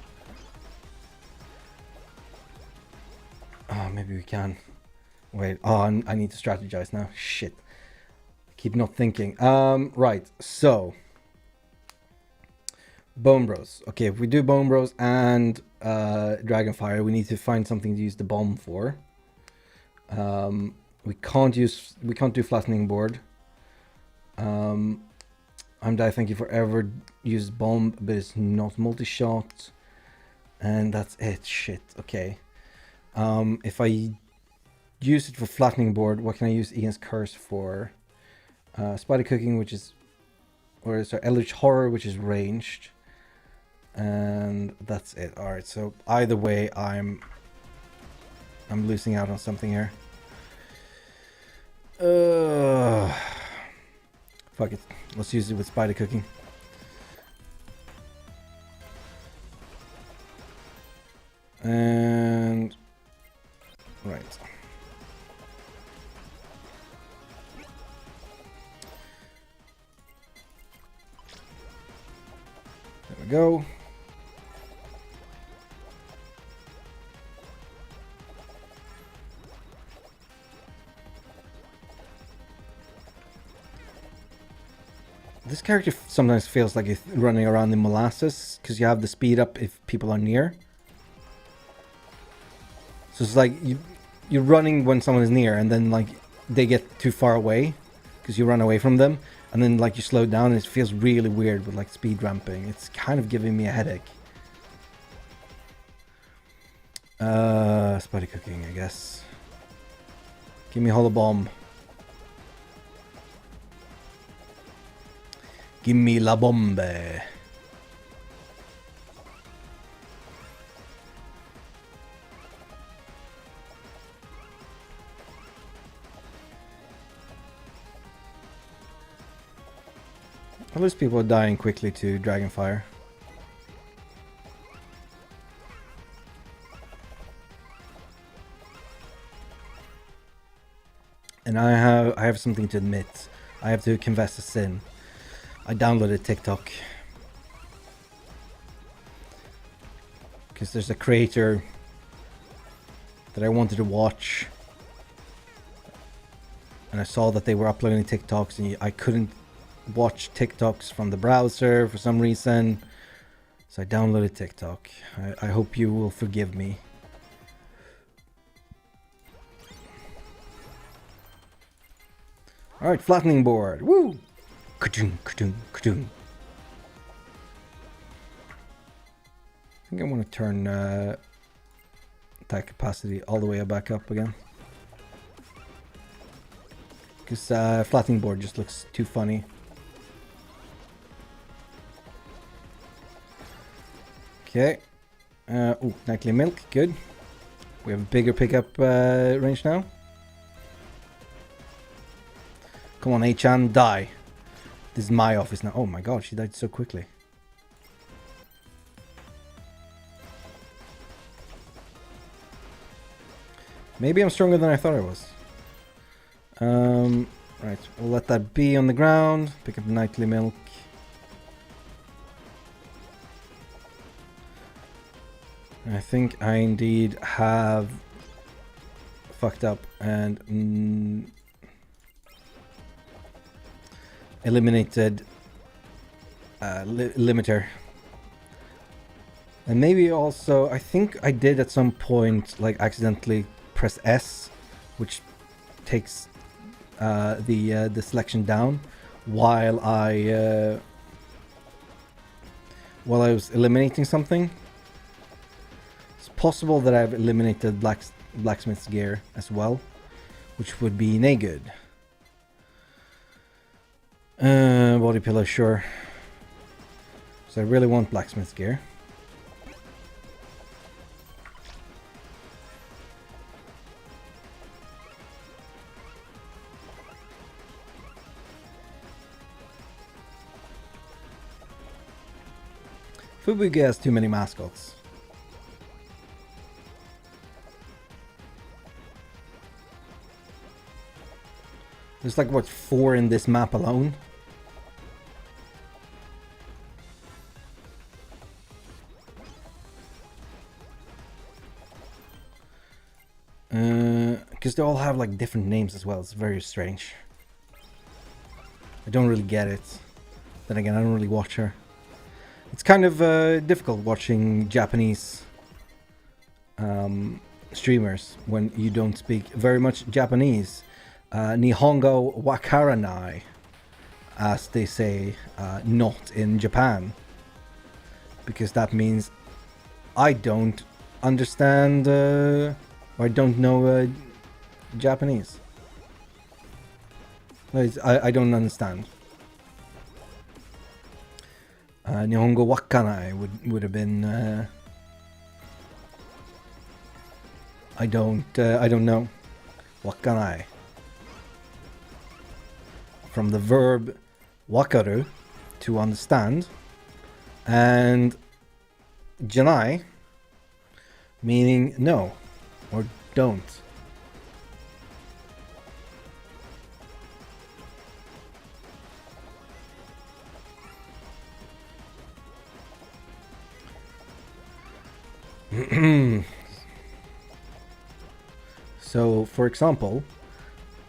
Oh, maybe we can. Wait, oh, I need to strategize now. Shit. Keep not thinking. Right, so. Bone Bros. Okay, if we do Bone Bros and Dragonfire, we need to find something to use the bomb for. We can't do flattening board. I'm die thank you forever use bomb, but it's not multi-shot. And that's it. Shit. Okay. If I use it for flattening board, what can I use Ian's curse for? Spider cooking, which is, or sorry, Eldritch horror, which is ranged. And that's it. All right. So either way, I'm losing out on something here. Fuck it. Let's use it with spider cooking. And right. There we go. This character sometimes feels like he's running around in molasses because you have the speed up if people are near. So it's like you're running when someone is near, and then like they get too far away because you run away from them, and then like you slow down, and it feels really weird with like speed ramping. It's kind of giving me a headache. Spider cooking, I guess. Give me hollow bomb. Give me la bombe. At least people are dying quickly to Dragonfire. And I have something to admit. I have to confess a sin. I downloaded TikTok. Because there's a creator that I wanted to watch. And I saw that they were uploading TikToks, and I couldn't watch TikToks from the browser for some reason. So I downloaded TikTok. I hope you will forgive me. Alright, flattening board. Woo! Ka-doom, ka-doom, ka-doom. I think I want to turn attack capacity all the way back up again. Because flattening board just looks too funny. Okay. Oh, nightly milk, good. We have a bigger pickup range now. Come on, A-chan, die. This is my office now. Oh my god, she died so quickly. Maybe I'm stronger than I thought I was. Right, we'll let that be on the ground. Pick up nightly milk. I think I indeed have fucked up and eliminated limiter. And maybe also, I think I did at some point like accidentally press S, which takes the selection down while I was eliminating something. It's possible that I've eliminated blacksmith's gear as well, which would be nay good. Body pillow, sure. So I really want blacksmith's gear. Fubuki has too many mascots. There's like, what, 4 in this map alone? Because they all have like different names as well. It's very strange. I don't really get it. Then again, I don't really watch her. It's kind of difficult watching Japanese streamers when you don't speak very much Japanese. Nihongo wakaranai, as they say, not in Japan. Because that means I don't understand, or I don't know Japanese. I don't understand. Nihongo wakanai would have been I don't know. Wakanai. From the verb wakaru, to understand, and janai, meaning no or don't. So, for example,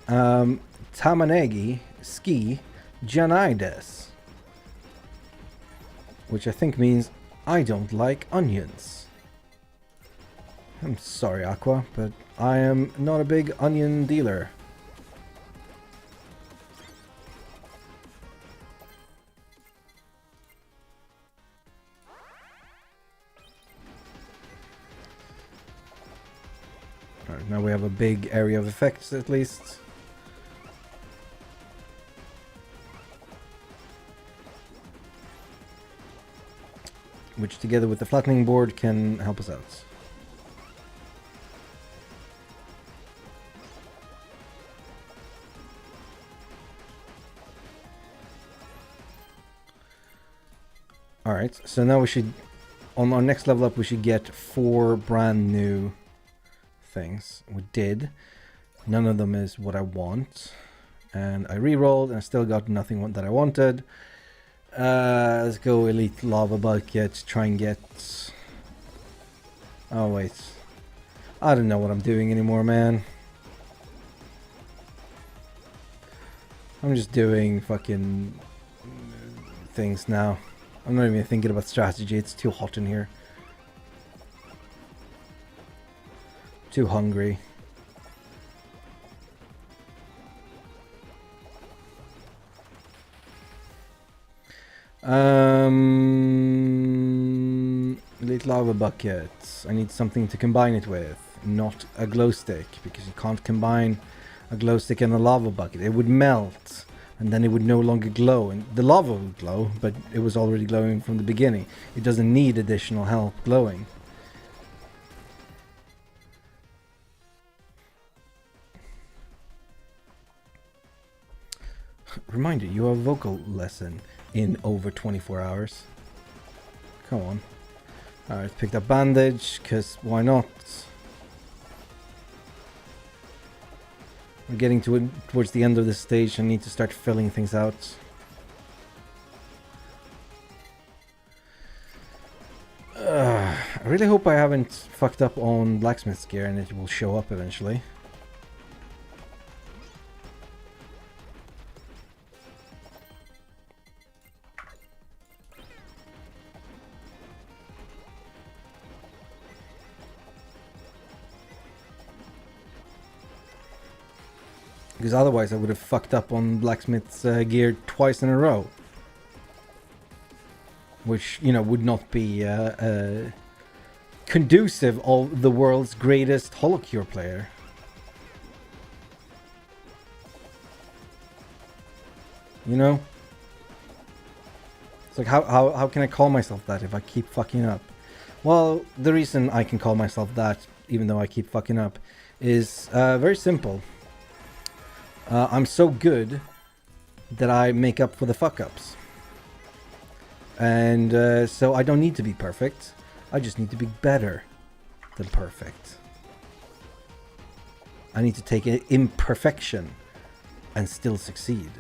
tamanegi ski janai desu, which I think means I don't like onions. I'm sorry, Aqua, but I am not a big onion dealer. Alright, now we have a big area of effects at least. Which together with the flattening board can help us out. Alright, so now we should, on our next level up, we should get 4 brand new things. We did. None of them is what I want. And I re-rolled and I still got nothing that I wanted. Let's go Elite Lava Bucket, try and get... Oh wait. I don't know what I'm doing anymore, man. I'm just doing fucking things now. I'm not even thinking about strategy, it's too hot in here. Too hungry. Elite Lava Buckets. I need something to combine it with, not a glow stick, because you can't combine a glow stick and a lava bucket. It would melt, and then it would no longer glow. And the lava would glow, but it was already glowing from the beginning. It doesn't need additional help glowing. Reminder, you have a vocal lesson in over 24 hours. Come on. Alright, picked up bandage, because why not? We're getting towards the end of this stage. I need to start filling things out. I really hope I haven't fucked up on blacksmith's gear and it will show up eventually. Because otherwise I would have fucked up on blacksmith's gear twice in a row. Which, you know, would not be conducive of the world's greatest HoloCure player. You know? It's like, how can I call myself that if I keep fucking up? Well, the reason I can call myself that, even though I keep fucking up, is very simple. I'm so good that I make up for the fuck-ups. And so I don't need to be perfect. I just need to be better than perfect. I need to take an imperfection and still succeed.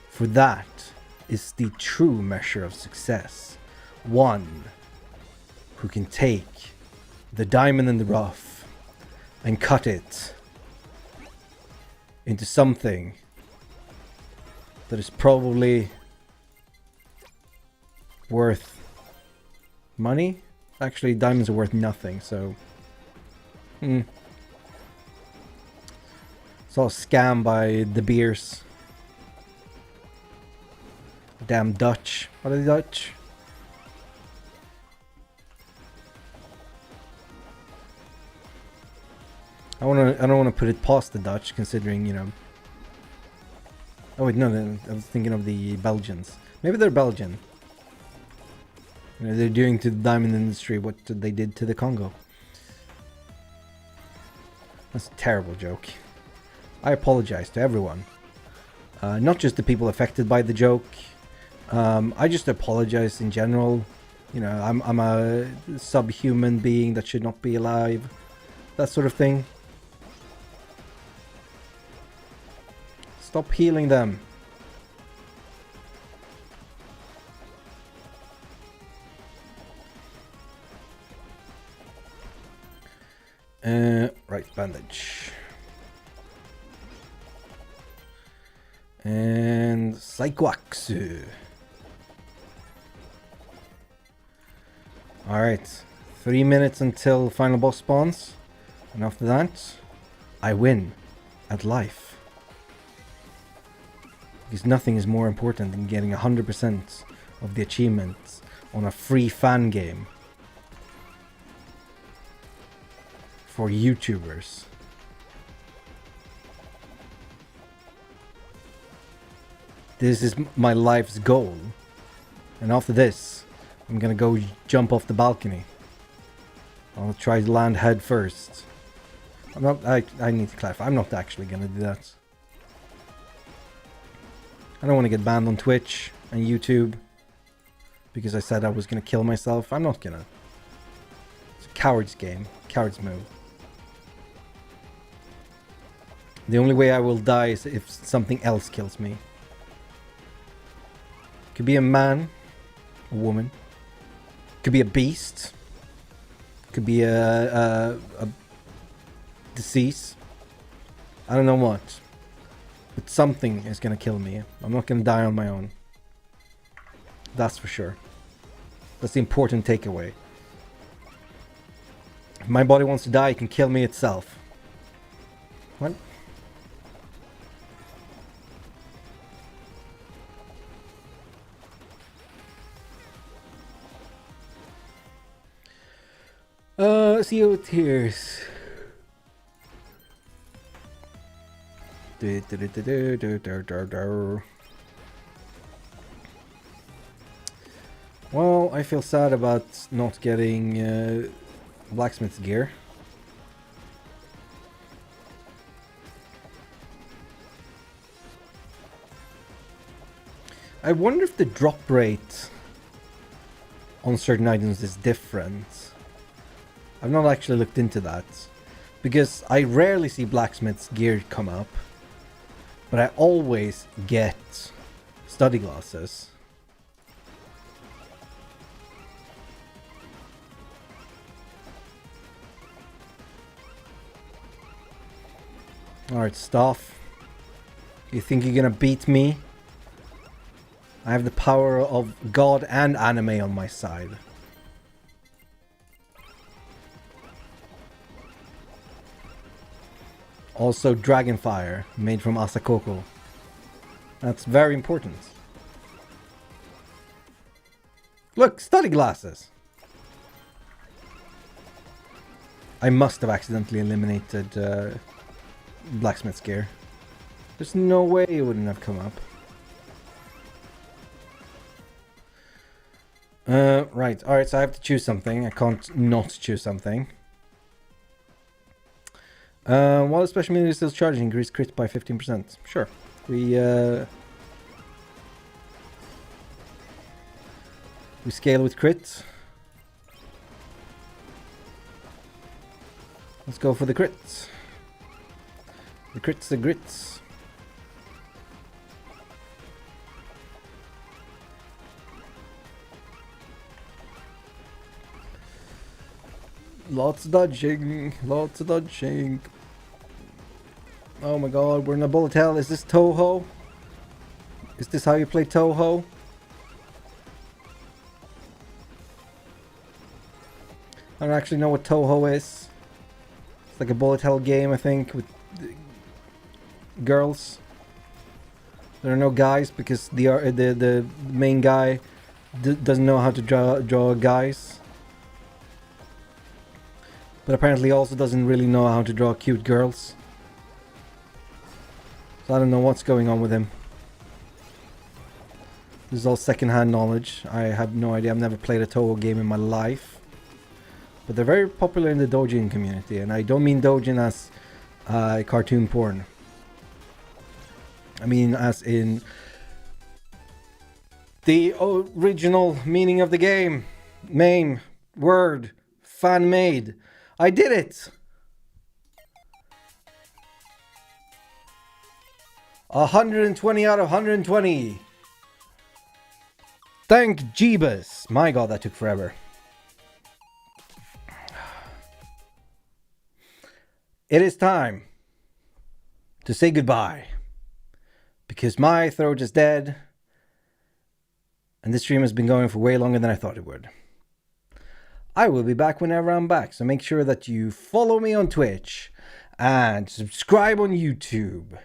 For that is the true measure of success. One who can take the diamond in the rough and cut it into something that is probably worth money. Actually, diamonds are worth nothing, so it's all a scam by the beers. Damn Dutch. What are they Dutch? I don't wanna put it past the Dutch, considering, you know. Oh wait, no, I was thinking of the Belgians. Maybe they're Belgian. You know, they're doing to the diamond industry what they did to the Congo. That's a terrible joke. I apologize to everyone. Not just the people affected by the joke. I just apologize in general. You know, I'm a subhuman being that should not be alive. That sort of thing. Stop healing them. Right, bandage. And Saikwaku. Alright, 3 minutes until final boss spawns. And after that, I win at life. Because nothing is more important than getting 100% of the achievements on a free fan game. For YouTubers. This is my life's goal. And after this, I'm gonna go jump off the balcony. I'll try to land head first. I need to clarify, I'm not actually gonna do that. I don't want to get banned on Twitch and YouTube because I said I was gonna kill myself. I'm not gonna. It's a coward's game. Coward's move. The only way I will die is if something else kills me. Could be a man, a woman. Could be a beast. Could be a disease. I don't know what. But something is gonna kill me. I'm not gonna die on my own. That's for sure. That's the important takeaway. If my body wants to die, it can kill me itself. What? CO tears. Well, I feel sad about not getting blacksmith's gear. I wonder if the drop rate on certain items is different. I've not actually looked into that, because I rarely see blacksmith's gear come up, but I always get study glasses. Alright, stuff. You think you're gonna beat me? I have the power of God and anime on my side. Also Dragonfire, made from Asakoko. That's very important. Look, study glasses! I must have accidentally eliminated blacksmith's gear. There's no way it wouldn't have come up. Right, alright, so I have to choose something. I can't not choose something. While the special meter is still charging, increase crit by 15%. Sure. We scale with crit. Let's go for the crits. The crits, the grits. Lots of dodging, lots of dodging. Oh my god, we're in a bullet hell. Is this Toho? Is this how you play Toho? I don't actually know what Toho is. It's like a bullet hell game, I think, with girls. There are no guys because the main guy doesn't know how to draw guys. But apparently also doesn't really know how to draw cute girls. So I don't know what's going on with him. This is all secondhand knowledge. I have no idea. I've never played a Toho game in my life. But they're very popular in the doujin community. And I don't mean doujin as cartoon porn. I mean as in the original meaning of the game. Name, word, fan made. I did it! 120 out of 120. Thank Jeebus. My god, that took forever. It is time to say goodbye. Because my throat is dead. And this stream has been going for way longer than I thought it would. I will be back whenever I'm back. So make sure that you follow me on Twitch. And subscribe on YouTube.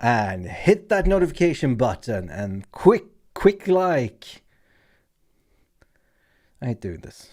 And hit that notification button. And quick like. I hate doing this.